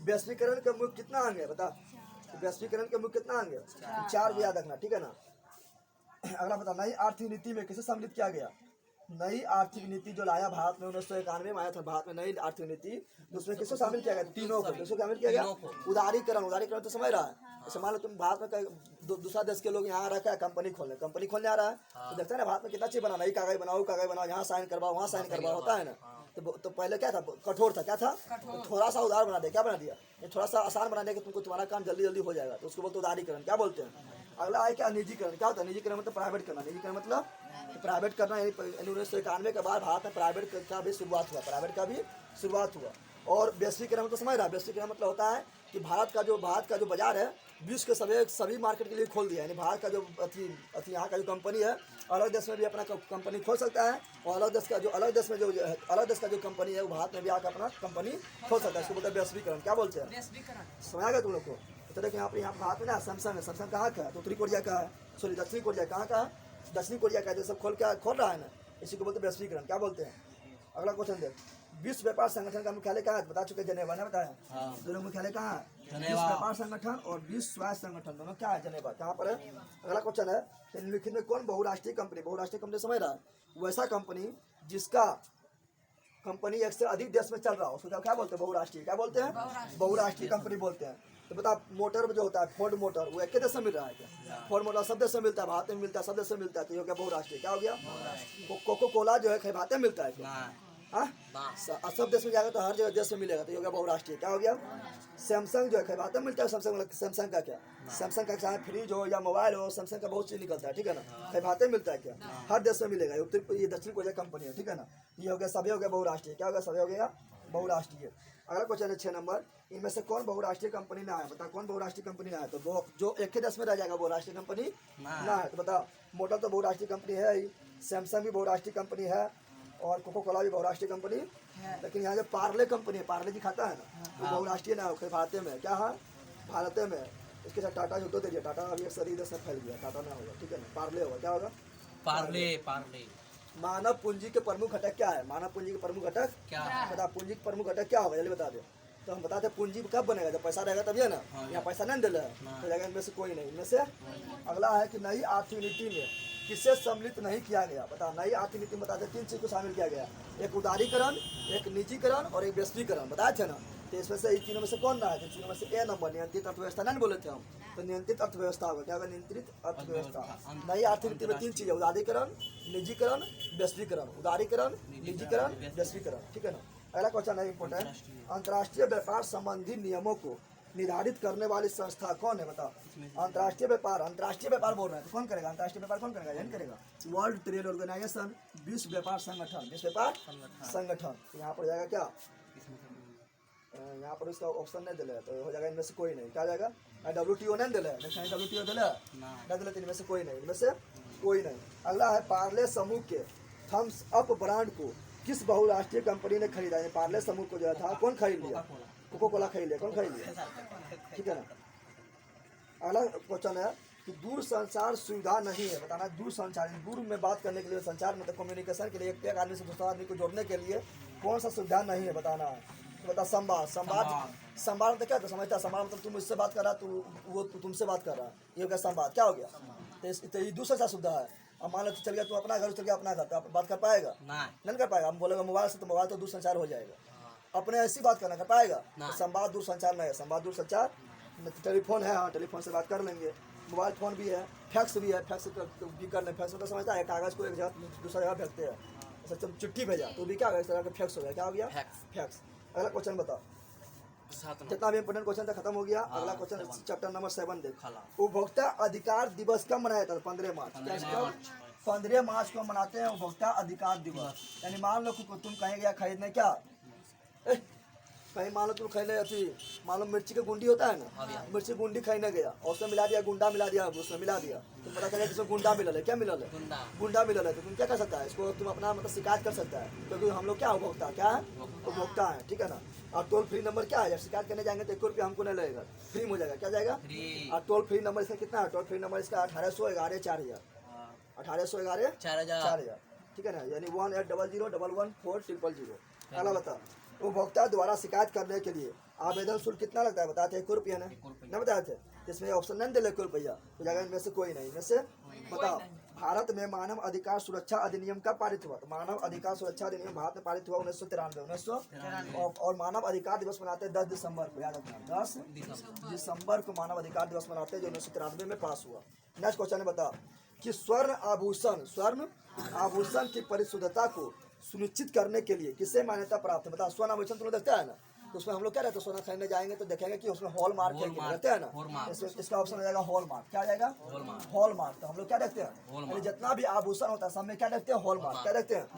वैश्वीकरण के मुख्य कितना अंग है बता, वैश्वीकरण के मुख्य कितना अंग है, 4 को याद रखना, ठीक है ना। अगला बता, नई आर्थिक नीति में किसे सम्मिलित किया गया, नई आर्थिक नीति जो लाया भारत में 1991 में आया था भारत में नई आर्थिक नीति, उसमें किसको शामिल किया गया, तीनों को। किसको शामिल किया गया, उदारीकरण, उदारीकरण तो समझ रहा है। जैसे मान लो तुम भारत में दूसरा देश के लोग यहाँ रखा है कंपनी खोलने आ रहा है, तो देखते हैं ना भारत में कितना चीज बना, नई कागज बनाओ, यहाँ साइन करवाओ, वहाँ साइन करवाओ, होता है ना। तो पहले क्या था, कठोर था, क्या था, तो थोड़ा सा उदार बना दिया, क्या बना दिया, ये थोड़ा सा आसान बना दिया कि तुमको तुम्हारा काम जल्दी जल्दी हो जाएगा, तो उसको बोलते उदारीकरण, क्या बोलते हैं। अगला है क्या, निजीकरण। क्या होता है निजीकरण, मतलब प्राइवेट करना, निजीकरण मतलब प्राइवेट करना। 1991 के बाद भारत में प्राइवेट का भी शुरुआत हुआ, और वैश्वीकरण तो समझ रहा है, वैश्वीकरण मतलब होता है कि भारत का जो बाजार है विश्व के सभी मार्केट के लिए खोल दिया है। यानी भारत का जो यहाँ का जो कंपनी है अलग देश में भी अपना कंपनी खोल सकता है, और अलग देश का जो कंपनी है वो भारत में भी आकर अपना कंपनी खोल सकता है। इसको बोलते हैं वैश्वीकरण, क्या बोलते हैं, समझ गया तुम लोग को। तो देखो यहाँ भारत में ना सैमसंग है, सैमसंग कहाँ का है, तो उत्तरी कोरिया का है, सॉरी दक्षिणी कोरिया, कहाँ का है, दक्षिणी कोरिया का है, जो सब खोल रहा है ना, इसी को बोलते हैं वैश्वीकरण, क्या बोलते हैं। अगला क्वेश्चन देख, विश्व व्यापार संगठन का मुख्यालय कहाँ है, बता चुके जनेवा ने बताया, दोनों मुख्यालय कहाँ है, विश्व व्यापार संगठन और विश्व स्वास्थ्य संगठन दोनों क्या है, जनेवा, कहाँ पर है। अगला क्वेश्चन है, निम्नलिखित में कौन बहुराष्ट्रीय कंपनी समझ रहा है, वैसा कंपनी जिसका कंपनी एक से अधिक देश में चल रहा हो उसको क्या बोलते हैं, बहुराष्ट्रीय, क्या बोलते हैं, बहुराष्ट्रीय कंपनी बोलते हैं। तो बता मोटर जो होता है फोर्ड मोटर, वो एक देश में मिल रहा है क्या, फोर्ड मोटर सब देश में मिलता है, भारत में मिलता है, सब देश में मिलता है, तो ये हो गया बहुराष्ट्रीय। क्या हो गया, कोको कोला जो है भारत में मिलता है क्या, सब देश में जाएगा तो हर जगह देश में मिलेगा, तो ये हो गया बहुराष्ट्रीय। क्या हो गया, सैमसंग जो है भारत में मिलता है, सैमसंग का क्या, सैमसंग का चाहे फ्रिज हो या मोबाइल हो, सैमसंग का बहुत चीज निकलता है, ठीक है ना, भारत में मिलता है क्या, हर देश में मिलेगा, ये दक्षिण कोरिया कंपनी है, ठीक है ना। ये हो गया, सभी हो गया बहुराष्ट्रीय। क्या हो गया, सभी हो गया बहुराष्ट्रीय। अगला क्वेश्चन है 6 नंबर, इनमें से कौन बहुराष्ट्रीय कंपनी ना है, बता कौन बहुराष्ट्रीय कंपनी ना है, तो वो जो एक ही देश में रह जाएगा बहुराष्ट्रीय कंपनी ना है। तो बता मोटर तो बहुराष्ट्रीय कंपनी है ही, सैमसंग भी बहुराष्ट्रीय कंपनी है, और कोको कोला भी बहुराष्ट्रीय कंपनी है, लेकिन यहाँ जो पार्ले कंपनी है, पार्ले जी खाता है ना, वो बहुराष्ट्रीय ना है, भारत में क्या है, भारत में। इसके साथ टाटा जो दे दिया, टाटा अभी एक सदी देश में फैल गया, टाटा ना होगा, ठीक है ना, पार्ले होगा। क्या होगा, पार्ले। मानव पूंजी के प्रमुख घटक क्या है, मानव पूंजी के प्रमुख घटक क्या है, बता पूंजी के प्रमुख घटक क्या होगा, जल्दी बता दे। तो हम बताते पूंजी कब बनेगा, जब पैसा रहेगा तभी है ना, यहाँ पैसा नहीं दिला है तो जाएगा, इनमें से कोई नहीं। इनमें से अगला है कि नई आर्थिक नीति में किसे सम्मिलित नहीं किया गया, बता नई आर्थिक नीति में बताते 3 चीज को शामिल किया गया, एक उदारीकरण, एक निजीकरण और एक वैश्वीकरण, बताए थे ना। तो इसमें से तीनों में से कौन रहा है, तो तीनों में से ए नंबर नियंत्रित अर्थव्यवस्था नहीं बोले थे हम, तो नियंत्रित अर्थव्यवस्था होगा। क्या होगा, नियंत्रित अर्थव्यवस्था। नई आर्थिक नीति में 3 चीजें, उदारीकरण, निजीकरण, वैश्वीकरण, उदारीकरण, निजीकरण, वैश्वीकरण, ठीक है ना। अगला क्वेश्चन है इंपोर्टेंट, अंतर्राष्ट्रीय व्यापार संबंधी नियमों को निर्धारित करने वाली संस्था कौन है, बताओ। अंतर्राष्ट्रीय व्यापार बोल रहे हैं तो कौन करेगा, अंतर्राष्ट्रीय व्यापार कौन करेगा, यही करेगा, वर्ल्ड ट्रेड ऑर्गेनाइजेशन, विश्व व्यापार संगठन, विश्व व्यापार संगठन। यहाँ पर जाएगा क्या, यहाँ पर इसका ऑप्शन नहीं दिला है, तो हो जाएगा इनमें से कोई नहीं। क्या जाएगा, WTO नहीं दिला है, WTO दिला नहीं दिला, इनमें से कोई नहीं, इनमें से कोई नहीं। अगला है पार्ले समूह के थम्स अप ब्रांड को किस बहुराष्ट्रीय कंपनी ने खरीदा, पार्ले समूह को जो था कौन खरीद लिया, कोको कोला खरीद लिया, कौन खरीद लिया, ठीक है ना। अगला क्वेश्चन है कि दूर संचार सुविधा नहीं है, बताना दूर संचार, दूर में बात करने के लिए, संचार मतलब कम्युनिकेशन के लिए, एक आदमी से दूसरा आदमी को जोड़ने के लिए कौन सा सुविधा नहीं है, बताना है। तो बता संवाद मतलब क्या, तो समझता संवाद मतलब तुम इससे बात कर रहा, तो वो तुमसे बात कर रहा, ये हो गया संवाद। क्या हो गया, तो ये दूसरा सा सुविधा है। अब मान लो चल गया, तू अपना घर चल गया, अपना घर, तो बात कर पाएगा, नहीं कर पाएगा। हम बोलेगा मोबाइल से, तो मोबाइल तो दूर संचार हो जाएगा, अपने ऐसी बात करना कर पाएगा, तो संवाद दूर संचार नहीं है। संवाद दूर संचार, टेलीफोन है, हाँ टेलीफोन से बात कर लेंगे, मोबाइल फ़ोन भी है, फैक्स भी है, फैक्स भी कर लें। फैक्स मतलब समझता है, कागज़ को एक जगह दूसरा जगह फेंकते हैं। जैसे तुम चिट्ठी भेजा तो भी क्या होगा, इस तरह का फैक्स हो गया। क्या हो गया? फैक्स। फैक्स। अगला क्वेश्चन बताओ। 7 नंबर जितना भी इंपोर्टेंट क्वेश्चन था खत्म हो गया। हाँ, अगला क्वेश्चन 7 चैप्टर नंबर 7 देख। खाला। उपभोक्ता अधिकार दिवस कब मनाया जाता है? 15 मार्च। क्या 15 मार्च। 15 मार्च को मनाते हैं उपभोक्ता अधिकार दिवस। यानी मान लो तुम कहीं गया खरीदने, क्या कहीं मान लो तुम खरीदने अथी, मान लो मिर्ची का गुंडी होता है हाँ भैया। ना, मिर्ची गुंडी खरीदने गया और उसमें मिला दिया गुंडा, मिला दिया उसमें मिला दिया, तो पता चला कि इसमें गुंडा मिलल है। क्या मिलल है? गुंडा। गुंडा मिलल है। तो तुम क्या कर सकता है, इसको तुम अपना मतलब शिकायत कर सकता है, क्योंकि हम लोग क्या उपभोक्ता, क्या है उपभोक्ता है, ठीक है ना। और टोल फ्री नंबर क्या है, जब शिकायत करने जाएंगे तो 1 रुपया हमको नहीं लगेगा, फ्री हो जाएगा। क्या जाएगा? फ्री। और टोल फ्री नंबर इसका कितना है? टोल फ्री नंबर इसका 1811 4000, 1811 4000। 4000, ठीक है ना। यानी 1800111400। अगला बता, उपभोक्ता द्वारा शिकायत करने के लिए आवेदन शुल्क कितना लगता है? बताते हैं 1 रुपया ना, 1 रुपया। नहीं बताए थे? इसमें ऑप्शन नहीं दिले 1 रुपया, तो जाएगा इनमें से कोई नहीं। इनमें से बताओ, भारत में मानव अधिकार सुरक्षा अधिनियम कब पारित हुआ? तो मानव अधिकार सुरक्षा अधिनियम भारत में पारित हुआ 1993। और मानव अधिकार दिवस मनाते हैं 10 दिसंबर को, याद रखना 10 दिसंबर को मानव अधिकार दिवस मनाते हैं, जो 1993 में पास हुआ। नेक्स्ट क्वेश्चन है, बताओ कि स्वर्ण आभूषण की परिशुद्धता को सुनिश्चित करने के लिए किसे मान्यता प्राप्त है? बताओ। स्वर्ण आभूषण तुम लोग देखते हैं ना, तो उसमें हम लोग क्या रहते हैं, सोना खरीदने जाएंगे तो देखेंगे कि उसमें हॉल मार्क रहते हैं ना, इसका ऑप्शन हो जाएगा हॉल मार्क। क्या आ जाएगा? Hall mark. तो हम लोग क्या देखते हैं, यानी जितना भी आभूषण होता है सब में क्या देखते हैं? Hall mark. क्या देखते हैं?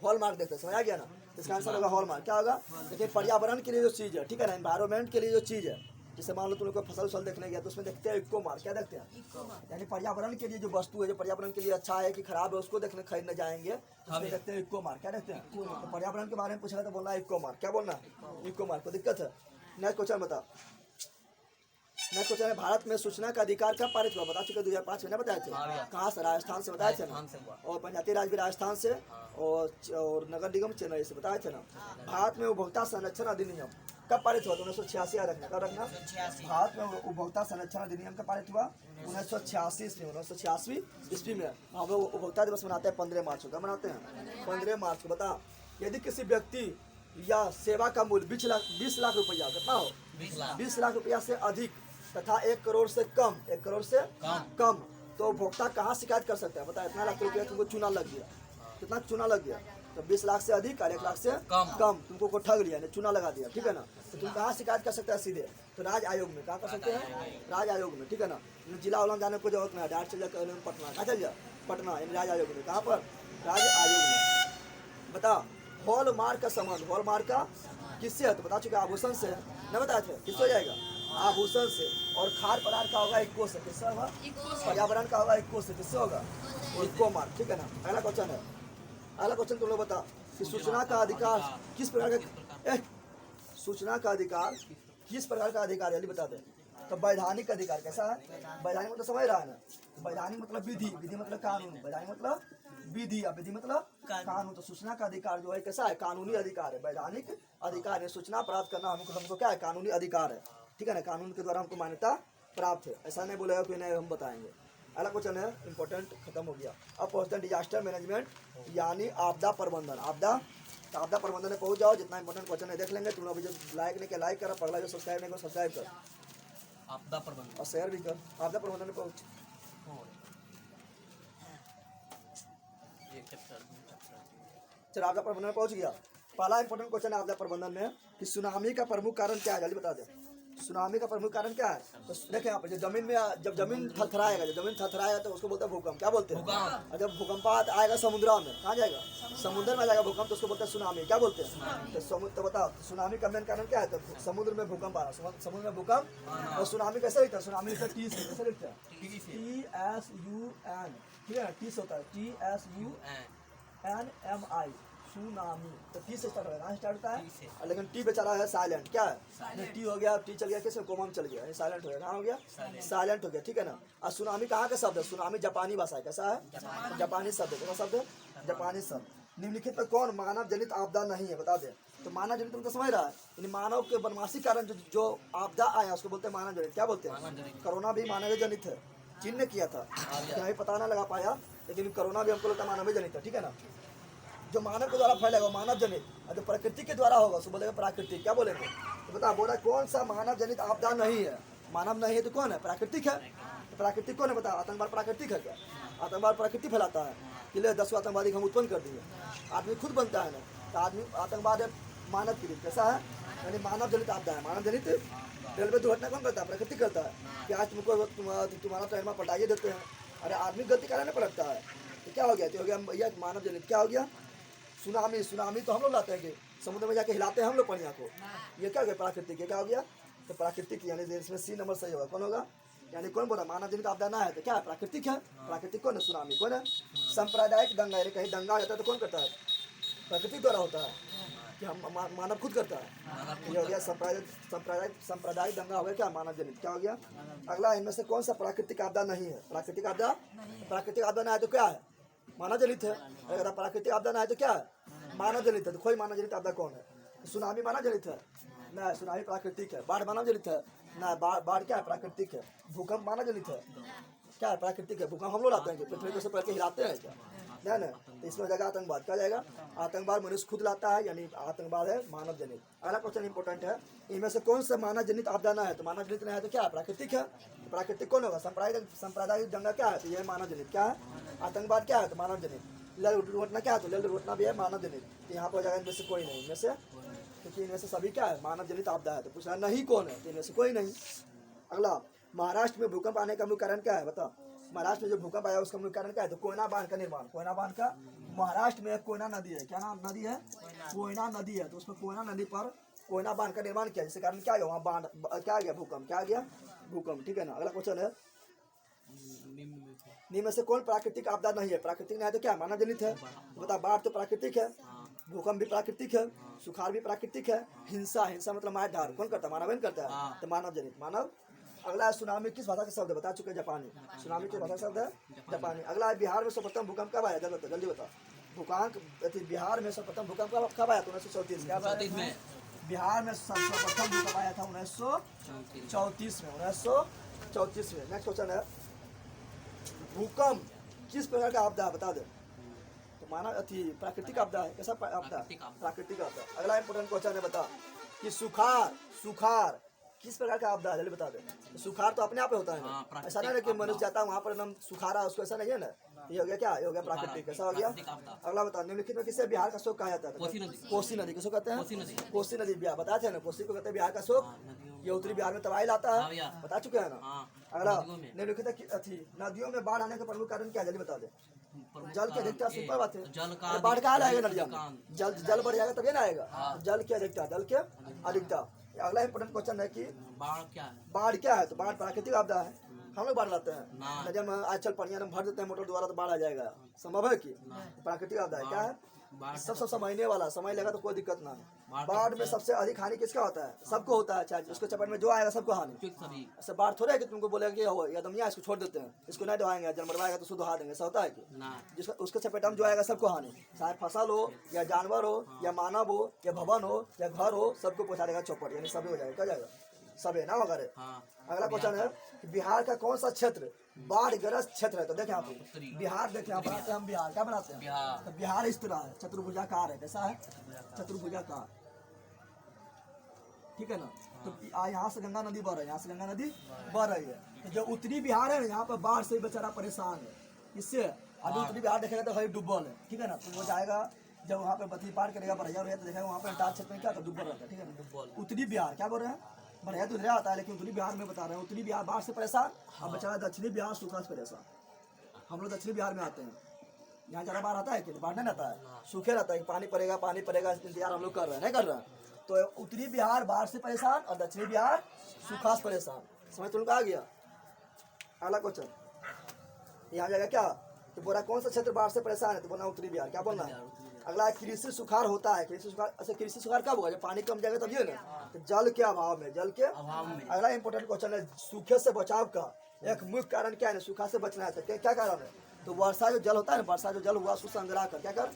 हॉल मार्क देखते हैं। समझ आ गया ना? इसका आंसर होगा हॉल मार्क। क्या होगा? देखिए, पर्यावरण के लिए जो चीज़ है, ठीक है ना, एनवायरमेंट के लिए जो चीज़ है, जैसे मान लो तुम लोग को फसल उसल देखने गया तो उसमें देखते हैं इको मार्क। क्या देखते हैं? यानी पर्यावरण के लिए जो वस्तु है, जो पर्यावरण के लिए अच्छा है कि खराब है, उसको देखने खरीदने जाएंगे तो उसमें देखते हैं इको मार्क। क्या देखते हैं? तो पर्यावरण के बारे में पूछा तो बोलना है इको मार्क। क्या बोलना है? Eco mark. को दिक्कत है। नेक्स्ट क्वेश्चन बता। नेक्स्ट क्वेश्चन है, भारत में सूचना का अधिकार कब पारित हुआ? बता चुके 2005 में, ना बताए थे? कहाँ से? राजस्थान से बताए थे ना। और पंचायती राज भी राजस्थान से, और नगर निगम चेन्नई से, बताए थे ना। भारत में उपभोक्ता संरक्षण अधिनियम कब पारित हुआ? 1986 रखना। कब रखना? भारत में उपभोक्ता संरक्षण अधिनियम कब पारित हुआ? 1986 में। 1986 ईस्वी में हम लोग उपभोक्ता दिवस मनाते हैं 15 मार्च को। कब मनाते हैं? 15 मार्च को। बता, यदि किसी व्यक्ति या सेवा का मूल्य 20 लाख रुपया कितना हो? 20 लाख रुपया से अधिक तथा 1 करोड़ से कम, 1 करोड़ से कम, तो उपभोक्ता कहाँ शिकायत कर सकता है? बता, इतना लाख रुपया तुमको चूना लग गया, कितना चूना लग गया? तो 20 लाख से अधिक और 1 लाख से कम तुमको को ठग लिया, चूना लगा दिया, ठीक है ना। तो तुम कहाँ शिकायत कर सकते हैं? सीधे तो राज्य आयोग में। कहाँ कर सकते हैं? राज्य आयोग में, ठीक है ना। जिला वाला जाने को जरूरत नहीं, डायरेक्ट चल जाकर पटना। कहाँ चल जा? पटना, राज्य आयोग में। कहाँ पर? राज्य आयोग में। बता, हॉल मार्क का संबंध, हॉल मार्क का किससे है? तो बता चुके आभूषण से, न बताए थे? किससे हो जाएगा? आभूषण से। और खाद्य पदार्थ का होगा इको से। किससे होगा? पर्यावरण का होगा इको से। किससे होगा? इको मार्क, ठीक है ना। अगला क्वेश्चन है, अगला क्वेश्चन तुम लोग बता कि सूचना का अधिकार किस प्रकार का, सूचना का अधिकार किस प्रकार का अधिकार है? बता दे। तो वैधानिक अधिकार कैसा है? वैधानिक मतलब समझ रहा है ना, वैधानिक मतलब विधि, विधि मतलब कानून, वैधानिक मतलब विधि, और विधि मतलब कानून। तो सूचना का अधिकार जो है कैसा है? कानूनी अधिकार है। वैधानिक अधिकार है, सूचना प्राप्त करना हमको क्या है? कानूनी अधिकार है, ठीक है ना। कानून के द्वारा हमको मान्यता प्राप्त है। ऐसा नहीं बोलेगा कि नहीं हम बताएंगे। अगला क्वेश्चन है, इंपॉर्टेंट खत्म हो गया। अब पहुंचते हैं डिजास्टर मैनेजमेंट यानी आपदा प्रबंधन। आपदा प्रबंधन में पहुंच जाओ। जितना इंपॉर्टेंट क्वेश्चन है देख लेंगे। तुम लोग जो लाइक नहीं किया लाइक कर, पगला जो सब्सक्राइब नहीं कर सब्सक्राइब कर, आपदा प्रबंधन और शेयर भी कर। आपदा प्रबंधन में पहुंच। चल, आपदा प्रबंधन में पहुंच गया। पहला इंपॉर्टेंट क्वेश्चन है आपदा प्रबंधन में कि सुनामी का प्रमुख कारण क्या है? जल्दी बता दे। सुनामी का प्रमुख कारण क्या है? तो देखें यहाँ पे, जब जमीन थरथराएगा, जब जमीन थरथराएगा तो उसको बोलते हैं भूकंप। क्या बोलते हैं? और जब भूकंप आएगा समुद्र में, कहाँ जाएगा? समुद्र में जाएगा भूकंप, तो उसको बोलते हैं सुनामी। क्या बोलते हैं? तो समुद्र। तो बताओ, सुनामी का मेन कारण क्या है? तो समुद्र में भूकंप आ रहा, समुद्र में भूकंप। और सुनामी कैसे लिखता है? सुनामी लिखता है टी से। कैसे लिखता है? TSUN, ठीक है। टी से होता है TSUNMI, सुनामी। तो टी से स्टार्ट होगा, स्टार्ट होता है, लेकिन टी बेचारा है साइलेंट। क्या है? टी हो गया, टी चल गया, किसमें कोमम चल गया, साइलेंट हो गया। कहाँ हो गया? साइलेंट हो गया, ठीक है ना। और सुनामी कहाँ का शब्द है? सुनामी जापानी भाषा है। कैसा है? जापानी शब्द है। कौन शब्द है? जापानी शब्द। निम्नलिखित में कौन मानव जनित आपदा नहीं है? बता दे। तो मानव जनित मतलब समझ रहा है, यानी मानव के बनवासी कारण जो आपदा आया उसको बोलते हैं मानव जनित। क्या बोलते हैं? कोरोना भी मानव जनित है। चीन ने किया था, हमें पता ना लगा पाया, लेकिन कोरोना भी हमको लगता है मानव जनित है, ठीक है ना। जो मानव के द्वारा फैलेगा मानव जनित, और जो प्रकृति के द्वारा होगा उसको बोलेगा प्राकृतिक। क्या बोलेंगे? तो बता, बोला कौन सा मानव जनित आपदा नहीं है? मानव नहीं है तो कौन है? प्राकृतिक है। प्राकृतिक कौन है बता? आतंकवाद प्राकृतिक है क्या? आतंकवाद प्राकृतिक फैलाता है कि ले 10 आतंकवादी हम उत्पन्न कर दिए। आदमी खुद बनता है ना, तो आदमी आतंकवाद है मानव पीड़ित, कैसा है? यानी मानव जनित आपदा है। मानव जनित रेलवे दुर्घटना कौन करता है? प्रकृति करता है कि आज तुमको तुम्हारा ट्रेन में पटाइए देते हैं, अरे आदमी गलती कराने पड़ता है, तो क्या हो गया? तो हो गया भैया मानव जनित। क्या हो गया? सुनामी। सुनामी तो हम लोग लाते हैं कि समुद्र में जाके हिलाते हैं हम लोग पानिया को, ये क्या हो गया? प्राकृतिक। ये क्या हो गया? तो प्राकृतिक, यानी इसमें सी नंबर सही होगा। कौन होगा? यानी कौन बोला मानव जनित आपदा ना है तो क्या है? प्राकृतिक है। प्राकृतिक कौन है? सुनामी। कौन है? सांप्रदायिक दंगा, यानी कहीं दंगा हो जाता है तो कौन करता है? प्रकृति द्वारा होता है कि हम मानव खुद करता है। ये हो गया सांप्रदायिक दंगा हो गया क्या? मानव जनित। क्या हो गया? अगला, इनमें से कौन सा प्राकृतिक आपदा नहीं है? प्राकृतिक आपदा, प्राकृतिक आपदा ना है तो क्या है? मानव जनित है। अगर प्राकृतिक आपदा ना है तो क्या है? मानव जनित है। तो कोई मानव जनित आपदा कौन है? सुनामी मानव जनित है ना? सुनामी प्राकृतिक है। बाढ़ मानव जनित है ना? बाढ़ क्या है? प्राकृतिक है। भूकंप मानव जनित है, क्या है? प्राकृतिक है। भूकंप हम लोग लाते हैं, पृथ्वी को से पढ़ के हिलाते हैं क्या? है ना? तो इसमें जाएगा आतंकवाद। क्या जाएगा? आतंकवाद मनुष्य खुद लाता है, यानी आतंकवाद है मानव जनित। अगला क्वेश्चन इंपॉर्टेंट है, इनमें से कौन सा मानव जनित आपदा ना है? तो मानव जनित नहीं है तो क्या है? प्राकृतिक है। तो प्राकृतिक कौन होगा? सांप्रदायिक दंगा क्या है? तो यह मानव जनित। क्या है? आतंकवाद क्या है? तो मानव जनित। रेल दुर्घटना क्या है? तो रेल दुर्घटना भी है मानव जनित। तो यहाँ पर जाएगा इनमें से कोई नहीं, इनमें से, क्योंकि इनमें से सभी क्या है? मानव जनित आपदा है। तो पूछना नहीं कौन है? तो इनमें से कोई नहीं। अगला, महाराष्ट्र में भूकंप आने का मुख्य कारण क्या है? बता। महाराष्ट्र में जो भूकंप आया उसका मुख्य कारण क्या है? तो कोयना बांध का निर्माण। कोयना बांध का, महाराष्ट्र में कोयना नदी है। क्या नाम नदी है? कोयना नदी है। तो उसमें कोयना नदी पर कोयना बांध का निर्माण किया, जिसके कारण क्या गया? वहाँ बांध क्या आ गया? भूकंप। क्या आ गया? भूकंप। ठीक है ना? अगला क्वेश्चन है, निम्न में से कौन प्राकृतिक आपदा नहीं है? प्राकृतिक नहीं है तो क्या? मानव जनित है। बता। बाढ़ तो प्राकृतिक है, भूकंप भी प्राकृतिक है, सुखाड़ भी प्राकृतिक है, हिंसा, हिंसा मतलब मार धार कौन करता है? मानव ही करता है, तो मानव जनित। मानव। अगला है, सुनामी किस भाषा का शब्द है? बता चुके हैं, जापानी। सुनामी किस भाषा का शब्द है? जापानी। अगला है, बिहार में सर्वप्रथम भूकंप कब आया? जल्दी बता। भूकंप बिहार में सर्वप्रथम भूकंप कब आया? 1934। क्या में बिहार में सर्वप्रथम भूकंप आया था 1934 में। 1934 में। नेक्स्ट क्वेश्चन है, भूकंप किस प्रकार का आपदा है? बता दे। तो माना प्राकृतिक आपदा है। कैसा आपदा? प्राकृतिक आपदा। अगला इंपोर्टेंट क्वेश्चन है, बता कि सुखाड़ किस प्रकार का आपदा है? जल्दी बता दे। तो सुखाड़ तो अपने आप होता है ना, ऐसा नहीं है कि मनुष्य जाता है वहाँ पर एकदम सुखाड़ा उसको, ऐसा नहीं है ना। ये हो गया क्या? ये हो गया प्राकृतिक। कैसा हो गया? अगला बता, निम्नलिखित में किसे बिहार का शोक कहा जाता है? कोसी नदी। किसको कहते हैं? कोसी नदी। बिहार बताते हैं ना, कोसी को कहते हैं बिहार का शोक। ये उत्तरी बिहार में तबाही लाता है, बता चुके हैं ना। अगला, निम्नलिखित नदियों में बाढ़ आने का प्रमुख कारण क्या है? जल्दी बता दे। जल की अधिकता। सिंपल बात है, बाढ़ कहाँ आएगा? नदिया में जल बढ़ जाएगा तभी ना आएगा। जल की अधिकता, जल के अधिकता। अगला इंपोर्टेंट क्वेश्चन है कि बाढ़ क्या है? बाढ़ क्या है? तो बाढ़ प्राकृतिक आपदा है। हम लोग बाढ़ लाते हैं, नदिया में आज चल पानी भर देते हैं मोटर द्वारा तो बाढ़ आ जाएगा, संभव है कि? प्राकृतिक आपदा है। क्या है? सब समझने वाला, समझ लेगा तो कोई दिक्कत ना है। बाढ़ में सबसे अधिक हानि किसका होता है? सबको होता है, चाहे उसको चपेट में जो आएगा सबको हानि। ऐसे बाढ़ थोड़ा है कि तुमको बोलेगा कि हो या दमिया इसको छोड़ देते हैं, इसको नहीं दवाएंगे, जल मरवाएगा तो उसको दहा देंगे, ऐसा होता है कि? जिसका उसके चपेट में जो आएगा सबको हानि, चाहे फसल हो या जानवर हो या मानव हो या भवन हो या घर हो, सबको पहुँचा देगा चौपट, यानी सभी हो जाएगा। क्या जाएगा? सब है ना वगैरह। अगला क्वेश्चन है, बिहार का कौन सा क्षेत्र बाढ़ ग्रस्त क्षेत्र है? तो देखें आप बिहार, देखें आप बनाते हैं हम बिहार, क्या बनाते हैं? तो बिहार इस तरह है, चतुर्भुजाकार है। कैसा है? चतुर्भुजाकार। ठीक है ना? तो यहाँ से गंगा नदी बह रही है, यहाँ से गंगा नदी बह रही है। तो जो उत्तरी बिहार है यहाँ पर बाढ़ से बेचारा परेशान है। इससे अभी उत्तरी बिहार देखेगा तो भाई डुब्बल है। ठीक है ना? तो वो जाएगा जब वहाँ पे बत्ती पार करेगा बढ़िया तो देखेगा वहाँ पर अंटार क्षेत्र में क्या था? डुब्बल रहता है। ठीक है ना? उत्तरी बिहार क्या बोल रहे हैं? बढ़िया तो इधर आता है, लेकिन उत्तरी बिहार में बता रहे हैं, उत्तरी बिहार बाढ़ से परेशान और बेचारा दक्षिणी बिहार सूखा से परेशान। हम लोग दक्षिणी बिहार में आते हैं, यहाँ ज़्यादा बाढ़ आता है कि बाढ़ नहीं आता है, सूखे रहता है, पानी पड़ेगा इंतजार हम लोग कर रहे हैं, नहीं कर रहे हैं। तो उत्तरी बिहार बाढ़ से परेशान और दक्षिणी बिहार सूखा से परेशान। समझ तुम आ गया? अगला क्वेश्चन यहाँ जाएगा क्या? तो बोला कौन सा क्षेत्र बाढ़ से परेशान है? तो बोला उत्तरी बिहार। क्या बोलना है? अगला कृषि सुखाड़ होता है। कृषि सुखाड़, अच्छा कृषि सुखाड़ कब होगा? जब पानी कम जाएगा तभी ना, तो जल के अभाव में, जल के अभाव में। अगला इंपॉर्टेंट क्वेश्चन है, सूखे से बचाव का एक मुख्य कारण क्या है? सूखा से बचना है तो क्या कारण है? तो वर्षा जो जल होता है ना, वर्षा जो जल हुआ उसको संग्रह कर, क्या कर?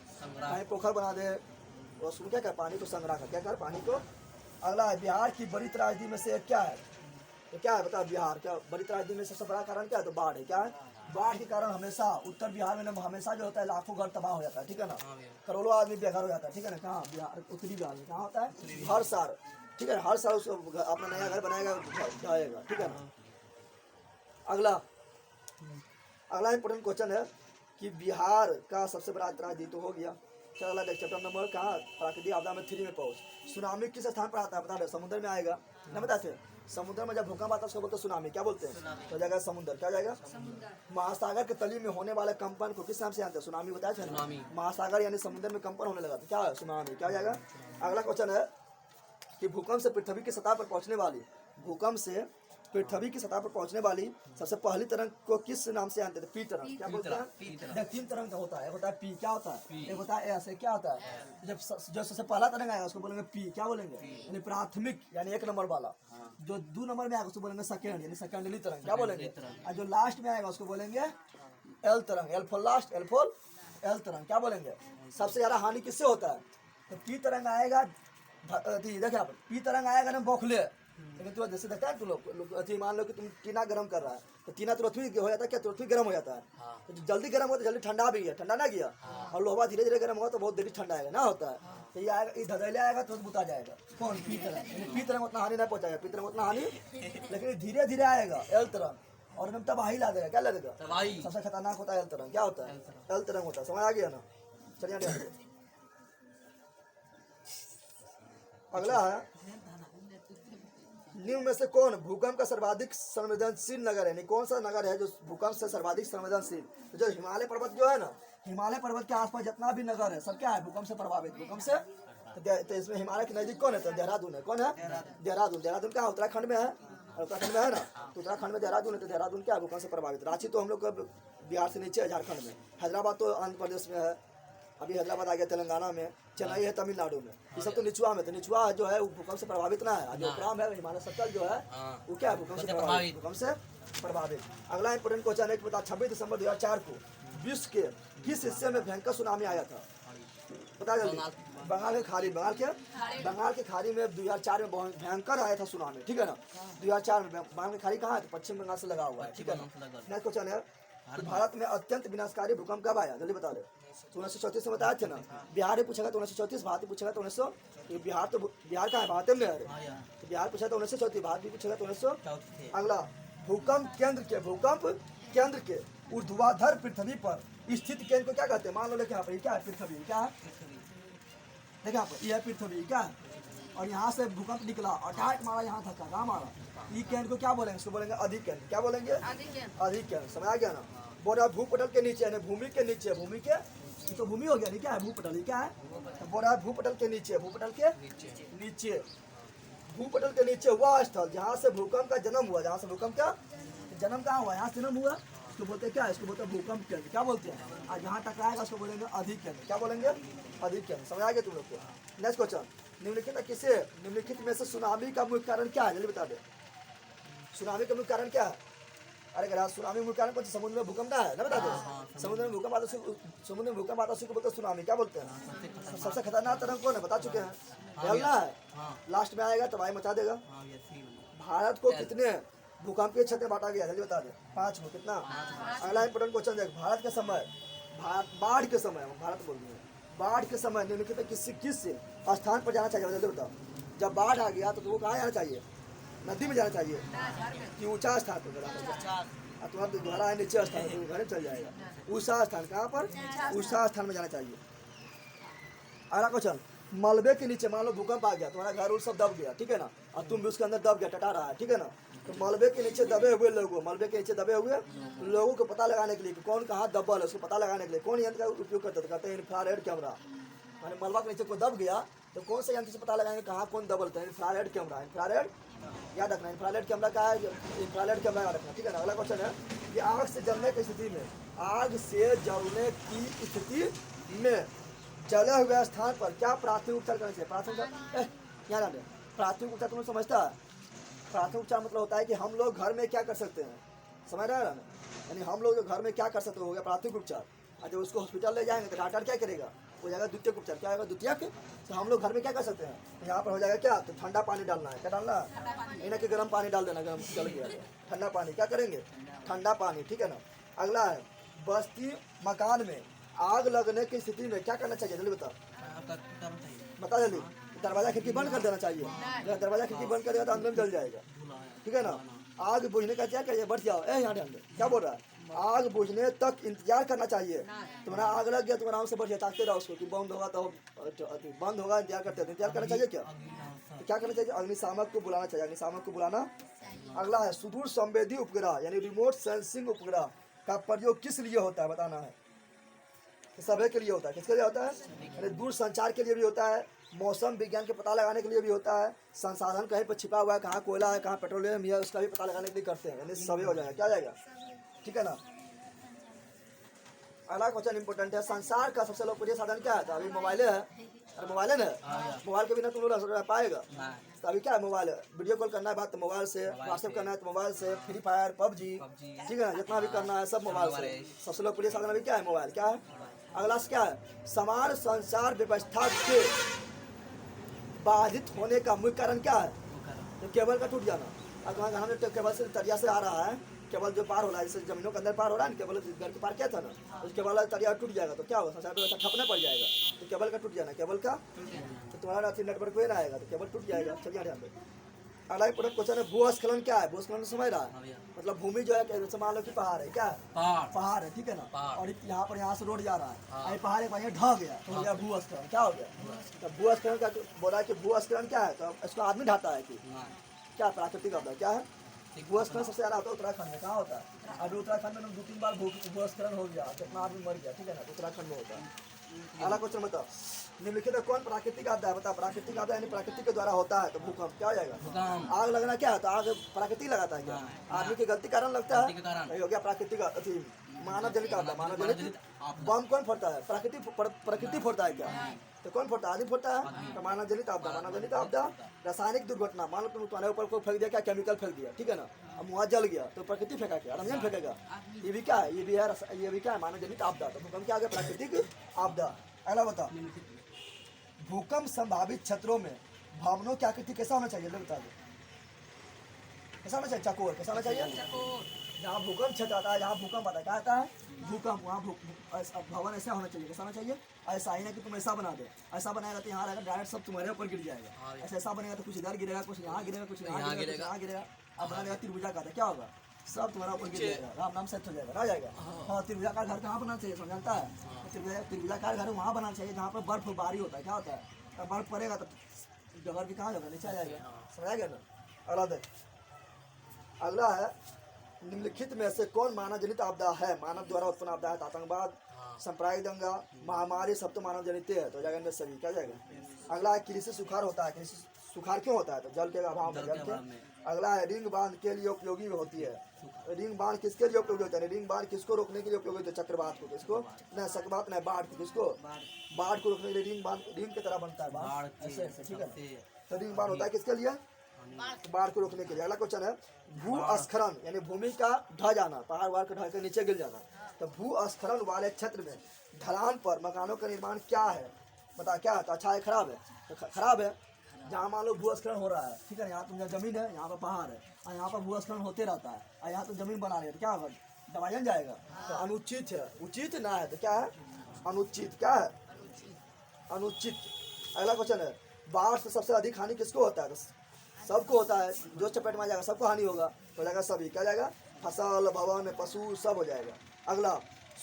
कहीं पोखर बना दे और उसको क्या कर? पानी को संग्रह कर, क्या कर? पानी को। अगला है, बिहार की बड़ी त्रासदी में से क्या है? तो क्या है बता? बिहार क्या बड़ी त्रासदी में सबसे बड़ा कारण क्या है? तो बाढ़ है। क्या है? बाढ़ के कारण हमेशा उत्तर बिहार में हमेशा जो होता है लाखों घर तबाह हो जाता है। ठीक है ना? करोड़ों आदमी बेघर हो जाता है। ठीक है ना? कहाँ? बिहार, उत्तरी बिहार में कहाँ होता है? हर साल। ठीक है, हर साल उसको अपना नया घर बनाएगा, जाएगा। ठीक है ना? अगला, अगला इंपॉर्टेंट क्वेश्चन है कि बिहार का सबसे बड़ा अपराधी तो हो गया। चलो अगला देख, चैप्टर नंबर कहाँ, प्राकृतिक आपदा में 3 में पहुंच। सुनामी किस स्थान पर आता है बता दो, समुद्र में आएगा ना, बताते समुद्र में जब भूकंप आता है उसको बोलते हैं सुनामी। क्या बोलते हैं? तो जाएगा समुद्र, क्या जाएगा? महासागर के तली में होने वाले कंपन को किस नाम से जानते हैं? सुनामी बताया था ना? महासागर यानी समुद्र में कंपन होने लगा तो क्या है? सुनामी। क्या जाएगा? अगला क्वेश्चन है कि भूकंप से पृथ्वी की सतह पर पहुंचने वाली, भूकंप से पृथ्वी की सतह पर पहुंचने वाली सबसे पहली तरंग को किस नाम से जानते थे? पी तरंग। क्या बोलते हैं? 3 तरंग का होता है, एक होता है पी, क्या होता है? एक होता है ऐसे, क्या होता है? जब जो सबसे पहला तरंग आएगा उसको बोलेंगे पी, क्या बोलेंगे? यानी प्राथमिक, यानी 1 नंबर वाला। जो 2 नंबर में आएगा उसको बोलेंगे सेकेंड, यानी सेकेंडरी तरंग, क्या बोलेंगे? और जो लास्ट में आएगा उसको बोलेंगे एल तरंग, L for last, L for L तरंग, क्या बोलेंगे? सबसे ज्यादा हानि किससे होता है? तो पी तरंग आएगा, देखिए आप, पी तरंग आएगा ना बौखले, लेकिन तुम जैसे देखता है तुम लोग, मान लो कि तुम टीना गर्म कर रहा है तो टीना तुरंत ही हो जाता है, क्या तुरंत ही गर्म हो जाता है? तो जल्दी गर्म हो तो जल्दी ठंडा भी गया, ठंडा ना गया। और लोहा धीरे धीरे गर्म होगा तो बहुत देरी ठंडा आएगा ना, होता है। तो ये आएगा, ये धधैले आएगा तो बुता जाएगा। कौन? पी तरंग। पी तरंग उतना हानि नहीं पहुंचाएगा, पी तरंग उतना हानि, लेकिन धीरे धीरे आएगा एल तरंग और एकदम तबाही ला देगा। क्या ला देगा? सबसे खतरनाक होता है एल तरंग। क्या होता है? एल तरंग होता है। समझ आ गया ना? चलिए अगला है, निम्न में से कौन भूकंप का सर्वाधिक संवेदनशील नगर है? कौन सा नगर है जो भूकंप से सर्वाधिक संवेदनशील? तो जो हिमालय पर्वत जो है ना, हिमालय पर्वत के आसपास जितना भी नगर है सब क्या है? भूकंप से प्रभावित। भूकंप से तो इसमें हिमालय के नजदीक कौन है? तो देहरादून है। कौन है? देहरादून। देहरादून क्या उत्तराखंड में है, उत्तराखंड में है ना, तो उत्तराखंड में देहरादून है। तो देहरादून क्या है? भूकंप से प्रभावित। रांची तो हम लोग बिहार से नीचे है, झारखंड में। हैदराबाद तो आंध्र प्रदेश में है, अभी हैदराबाद आ गया तेलंगाना में। चेन्नई है तमिलनाडु में। ये सब तो निचुआ में, तो निचुआ जो है वो भूकंप से प्रभावित ना है। जो उपराम है हिमालय सतल जो है वो क्या है? भूकंप से प्रभावित। भूकंप से प्रभावित। अगला इंपोर्टेंट क्वेश्चन है कि बता, 26 दिसंबर 2004 को विश्व के किस हिस्से में भयंकर सुनामी आया था? बता जल्दी। बंगाल के खाड़ी, बंगाल के खाड़ी में 2004 में भयंकर आया था सुनामी, ठीक है ना? 2004 में बंगाल की खाड़ी कहाँ है? तो पश्चिम बंगाल से लगा हुआ है, ठीक है ना? नेक्स्ट क्वेश्चन है कि भारत में अत्यंत विनाशकारी भूकंप कब आया? जल्दी बता दे। 1934 में बताया थे ना। बिहार ही पूछेगा तो 1934, भारत ही पूछेगा तो 1900। बिहार का है, भारत में है। तो बिहार पूछेगा तो 1934, भारत भी पूछेगा तो 1900। अगला, भूकंप केंद्र के ऊर्ध्वाधर पृथ्वी पर स्थित केंद्र को क्या कहते हैं? मान लो लेके यहाँ पर क्या है? पृथ्वी। क्या है? देखिए यहाँ पर यह पृथ्वी क्या है, और यहाँ से भूकंप निकला और डायरेक्ट मारा, यहाँ धक्का कहाँ मारा? ई केंद्र को क्या बोलेंगे? इसको बोलेंगे अधिक केंद्र। क्या बोलेंगे? अधिक केंद्र। समझ आ गया ना? बोला भूपटल के नीचे, यानी भूमि के नीचे, भूमि के, ये तो भूमि हो गया, नहीं क्या है? भूपटल। ये क्या है? तो बोला भूपटल के नीचे, भूपटल के नीचे, भूपटल के नीचे वह स्थल जहाँ से भूकंप का जन्म हुआ। जहाँ से भूकंप का जन्म कहाँ हुआ? यहाँ से जन्म हुआ, इसको बोलते हैं क्या? इसको बोलते हैं भूकंप केंद्र। क्या बोलते हैं? और जहाँ टकराएगा उसको बोलेंगे अधिक केंद्र। क्या बोलेंगे? अधिक केंद्र। समझ आ गया तुम लोग को? नेक्स्ट क्वेश्चन, निम्नलिखित में से सुनामी का मुख्य कारण क्या है? जल्दी बता दे। सुनामी का मुख्य कारण क्या है? अरे अगर सुनामी मुख्य कारण समुद्र में भूकंप है ना, बता दो। समुद्र में भूकंप आता उसी को बोलते हैं सुनामी। क्या बोलते हैं? सबसे खतरनाक तरंग कौन है? बता चुके हैं, फैलना है। लास्ट में आएगा तबाही मचा देगा। भारत को कितने भूकंप के क्षेत्र में बांटा गया? जल्दी बता दे। 5 में। कितना? अगला इंपोर्टेंट क्वेश्चन देख, भारत के समय, बाढ़ के समय, भारत बोल रहे हैं, बाढ़ के समय निम्नलिखित में किस स्थान पर जाना चाहिए? जल्दी बताओ। जब बाढ़ आ गया तो तुमको कहाँ जाना चाहिए? नदी में जाना चाहिए कि ऊंचा स्थान पर? तुम्हारा दोबारा है नीचे स्थान, तो घर चल जाएगा। ऊंचा स्थान कहाँ पर? ऊंचा स्थान में जाना चाहिए। अगला क्वेश्चन, मलबे के नीचे, मान लो भूकंप आ गया, तुम्हारा घर उर सब दब गया, ठीक है ना, और तुम भी उसके अंदर दब गया, टटा रहा है, ठीक है ना? तो मलबे के नीचे दबे हुए लोगों को पता लगाने के लिए कि कौन कहाँ दबल है, उसको पता लगाने के लिए कौन यंत्र का उपयोग करते थे? कहते हैं इंफ्रारेड कैमरा। माने मलबा के नीचे कोई दब गया तो कौन से यंत्र से पता लगाएंगे कहाँ कौन दबल है? Infrared camera. इंफ्रारेड याद रखना, इंफ्रारेड कैमरा का है, इंफ्रारेड कैमरा याद रखना, ठीक है ना? अगला क्वेश्चन है कि आग से जलने की स्थिति में जले हुए स्थान पर क्या प्राथमिक उपचार करना चाहिए? प्राथमिक उपचार तुम्हें समझता है? प्राथमिक उपचार मतलब होता है कि हम लोग घर में क्या कर सकते हैं, समझ रहे हैं ना? यानी हम लोग जो घर में क्या कर सकते हो गया प्राथमिक उपचार। और जब उसको हॉस्पिटल ले जाएंगे तो डॉक्टर क्या करेगा? हो जाएगा द्वितीयक उपचार। क्या होगा? द्वितीयक। तो हम लोग घर में क्या कर सकते हैं? यहाँ पर हो जाएगा क्या? तो ठंडा पानी डालना है। क्या डालना है? इन्हें कि गर्म पानी डाल देना, गर्म जल गया ठंडा पानी। क्या करेंगे? ठंडा पानी, ठीक है ना? अगला है, बस्ती मकान में आग लगने की स्थिति में क्या करना चाहिए? जल्दी बता जल्दी। दरवाजा खिड़की बंद कर देना चाहिए। जब दरवाजा खिड़की बंद कर देगा तो अंदर में जल जाएगा, ठीक है ना? आग बुझने का क्या करिए? बढ़ जाओ, यहाँ ध्यान दे। क्या बोल रहा है? आग बुझने तक इंतजार करना चाहिए। तुम्हारा आग लग गया, तुम आराम से बढ़िया ताकते रहो उसको कि बंद होगा तो बंद होगा, इंतजार करते हैं। इंतजार करना चाहिए क्या? तो क्या करना चाहिए? अग्निशामक को बुलाना चाहिए, अग्निशामक को बुलाना। अगला है सुदूर संवेदी उपग्रह यानी रिमोट सेंसिंग उपग्रह का प्रयोग किस लिए होता है बताना है। सभी के लिए होता है। किसके लिए होता है? यानी दूर संचार के लिए भी होता है, मौसम विज्ञान के पता लगाने के लिए भी होता है, संसाधन कहीं पर छिपा हुआ है, कहाँ कोयला है, कहाँ पेट्रोलियम है, उसका भी पता लगाने के लिए करते हैं। यानी सभी हो जाएगा। क्या जाएगा? ठीक है ना। अगला क्वेश्चन इंपॉर्टेंट है, संसार का सबसे लोकप्रिय साधन क्या है? तो अभी मोबाइल है। अरे मोबाइल है ना, मोबाइल के बिना तुम लोग रह पाएगा? तो अभी क्या है? मोबाइल है, वीडियो कॉल करना है बात तो मोबाइल से, व्हाट्सएप करना है तो मोबाइल से, फ्री फायर पबजी, ठीक है ना, जितना भी करना है सब मोबाइल से। सबसे लोकप्रिय साधन अभी क्या है? मोबाइल। क्या है? अगला क्या है? समान संचार व्यवस्था के बाधित होने का मुख्य कारण क्या है? तो केबल का टूट जाना। अब वहाँ हम केबल से तरिया से आ रहा है, केबल जो पार हो रहा है, जैसे जमीनों के अंदर पार हो रहा है ना, केबल घर के पार क्या था ना, उस केबल का तरिया टूट जाएगा तो क्या होगा? संसार व्यवस्था ठपना पड़ जाएगा। तो केबल का टूट जाना, केबल का तो तुम्हारा अथी नेटवर्क में ना आएगा तो केबल टूट जाएगा। चलिए ध्यान दे। अगला क्वेश्चन है, भूस्खलन क्या है? भूस्खलन समझ रहा है? मतलब भूमि जो है, जैसे मान लो कि पहाड़ है, क्या है? पहाड़ है, ठीक है ना। और यहाँ से रोड जा रहा है, पहाड़ एक बार ढह गया तो हो गया भूस्खलन। क्या हो गया? तो भूस्खलन का बोला है कि भूस्खलन क्या है? तो इसको आदमी ढाता है कि क्या? प्राकृतिक आपदा। क्या है? भूस्खलन सबसे ज्यादा होता है उत्तराखंड में। कहाँ होता है? अभी उत्तराखंड में 2-3 बार भूस्खलन हो गया, कितना आदमी मर गया, ठीक है ना, तो उत्तराखंड में होता है। अगला क्वेश्चन बताओ, निम्नलिखित में कौन प्राकृतिक आपदा है? बता। प्राकृतिक आपदा यानी प्राकृतिक के द्वारा होता है। तो भूकंप। क्या हो जाएगा? आग लगना क्या है? तो आग प्राकृतिक लगाता है क्या? आदमी की गलती कारण लगता है, हो गया प्राकृतिक अथी मानव जनित आपदा। मानव जनित बम कौन फोड़ता है? प्रकृति फोड़ता है क्या? तो कौन फोड़ता है? आदमी फोड़ता है। तो मानव जनित आपदा। मानव जनित आपदा रासायनिक दुर्घटना, मान लो तुम तुम्हारे ऊपर कोई फेंक दिया, क्या केमिकल फेंक दिया, ठीक है ना, अब वहाँ जल गया तो प्रकृति फेंका क्या? रंजन फेंकेगा। ये भी क्या है? ये भी क्या है? मानव जनित आपदा। तो भूकंप क्या आ गया? प्राकृतिक आपदा। अगला बताओ, भूकंप संभावित क्षेत्रों में भवनों की आकृति कैसा होना चाहिए? बता दो। कैसा होना चाहिए? चकोर। कैसा होना चाहिए? जहाँ भूकंप क्षेत्र आता है, जहाँ भूकंप आता है, क्या आता है? भूकंप। वहाँ भवन ऐसा होना चाहिए। कैसा होना चाहिए? ऐसा ही ना कि तुम ऐसा बना दो, ऐसा बनाएगा तो यहाँ रहेगा डायरेक्ट सब तुम्हारे ऊपर गिर जाएगा। ऐसा बनेगा तो कुछ इधर गिरेगा, कुछ यहाँ गिरेगा, कुछ यहाँ गिरेगा, यहाँ गिरेगा। अब बना त्रिभुजा का क्या होगा? सब तुम्हारा ऊपर गिर जाएगा, राम नाम सेट हो जाएगा, आ जाएगा। हाँ, त्रिभुजाकार घर कहाँ बनाना चाहिए? समझता है? त्रिभुजाकार घर वहाँ बनाना चाहिए जहाँ पर बर्फ बारी होता है। क्या होता है? तब बर्फ पड़ेगा तो जगह भी कहाँ जाएगा? नीचे आ जाएगा। समझा गया ना। अगला देख, अगला है, निम्नलिखित में से कौन मानव जनित आपदा है? मानव द्वारा उत्पन्न आपदा है। आतंकवाद, सांप्रदायिक दंगा, महामारी, सब तो मानव जनित है। तो जाएगा सभी। क्या जाएगा? अगला है, कृषि सुखाड़ होता है। कृषि सुखाड़ क्यों होता है? तो जल के अभाव में, जल के। अगला है, रिंग बांध के लिए उपयोगी होती है। रिंग बांध किसके लिए उपयोगी होता है? रिंग बांध किसको रोकने के लिए उपयोगी होता है? चक्रवात को। किसको? नहीं, चक्रवात नहीं, बाढ़ को। किसको? बाढ़ को रोकने के लिए रिंग बांध, रिंग की तरह बनता है बाढ़, ऐसे ऐसे, ठीक है। तो रिंग बांध होता है किसके लिए? बाढ़ को रोकने के लिए। अगला क्वेश्चन है, भूस्खलन यानी भूमि का ढह जाना, पहाड़ वहाड़ का ढह के नीचे गिर जाना। तो भूस्खलन वाले क्षेत्र में ढलान पर मकानों का निर्माण क्या है? बता। क्या है? तो अच्छा है, खराब है? तो खराब है। जहाँ मान लो भूस्खलन हो रहा है, ठीक है, यहाँ तुम जमीन है, यहाँ पर पहाड़ है, और यहाँ पर भूस्खलन होते रहता है, और यहाँ तो जमीन बना रही है, तो क्या होगा? दबाया जाएगा। तो अनुचित है, उचित ना है। तो क्या है? अनुचित। क्या है? अनुचित। अगला क्वेश्चन है, बाढ़ से सबसे अधिक हानि किसको होता है? सबको होता है। जो चपेट में आ जाएगा सबको हानि होगा, हो जाएगा सभी। क्या जाएगा? फसल, भवन, पशु सब हो जाएगा। अगला,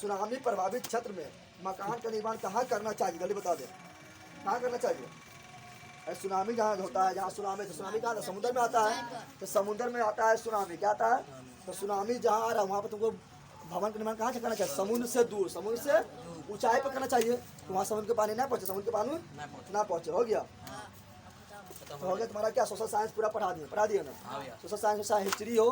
सुनामी प्रभावित क्षेत्र में मकान का निर्माण कहाँ करना चाहिए? जल्दी बता दे, कहाँ करना चाहिए? सुनामी जहाँ होता है, जहाँ सुनामी, तो सुनामी कहाँ? समुद्र में आता है। तो समुद्र में आता है सुनामी। क्या आता है? तो सुनामी जहाँ आ रहा है वहाँ पर तुमको भवन का निर्माण कहाँ से करना चाहिए? समुद्र से दूर, समुद्र से ऊंचाई पर करना चाहिए। तो वहाँ समुद्र के पानी ना पहुँचे, समुद्र के पानी ना पहुँचे। हो गया? तो हो गया तुम्हारा क्या? सोशल साइंस पूरा पढ़ा दिए ना। सोशल साइंस चाहे हिस्ट्री हो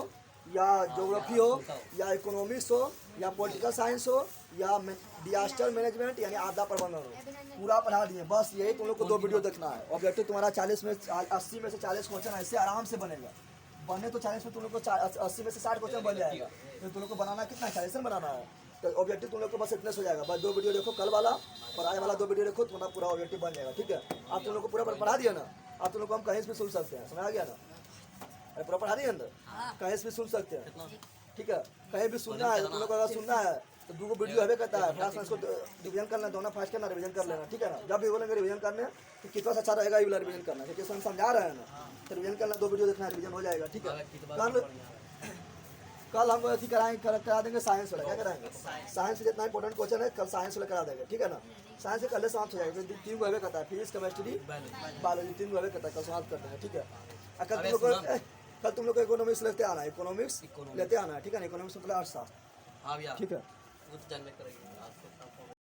या ज्योग्राफी हो या इकोनॉमिक्स हो या पॉलिटिकल साइंस हो या डिजास्टर मैनेजमेंट यानी आपदा प्रबंधन हो, पूरा पढ़ा दिए। बस यही तुम लोग को 2 वीडियो देखना है। ऑब्जेक्टिव तुम्हारा 80 में से 40 क्वेश्चन ऐसे आराम से बनेगा। बने तो 40 में तुम लोग को 80 में से 60 क्वेश्चन बन जाएगा। तो तुम लोग को बनाना कितना? 40 बनाना है। तो ऑब्जेक्टिव तुम लोग को बस इतने हो जाएगा। बस 2 वीडियो देखो, कल वाला और आज वाला 2 वीडियो देखो, तुम्हारा पूरा ऑब्जेक्टिव बन जाएगा। ठीक है, आप तुम लोग को पूरा पढ़ा दिया ना। आप तुम लोग को हम कहीं से भी सुन सकते हैं। समझ आ गया ना? अरे पूरा पढ़ा दिए अंदर, कहीं से भी सुन सकते हैं। ठीक है, कहीं भी सुनना है तुम लोग को, अगर सुनना है तो 2 वीडियो हमें करता है। फटाक से इसको रिविजन करना, दोनों फास्ट करना, रिविजन कर लेना। ठीक है ना? जब भी बोलेंगे रिविजन करने तो कितना अच्छा रहेगा, ये वाला रिविजन करना, क्योंकि हम समझा रहे हैं ना। तो रिविजन करना, 2 वीडियो देखना, रिविजन हो जाएगा। ठीक है, कल हम अथी करा देंगे साइंस वाला, क्या कराएंगे साइंस जितना इंपॉर्टेंट क्वेश्चन है कल साइंस वाला करा देंगे, ठीक है ना। साइंस से कल समाप्त हो जाएगा, फिर 3 को करता है, फिजिक्स केमिस्ट्री बायोलॉजी 3 को करता है, कल समाप्त करते हैं, ठीक है। और कल तुम लोग को इकोनॉमिक्स लेते आना है, इकोनॉमिक्स लेते आना है, ठीक है ना। इकोनॉमिक्स मतलब अर्थशास्त्र, हाँ भैया, ठीक है। वो तो जानने करेंगे आपको।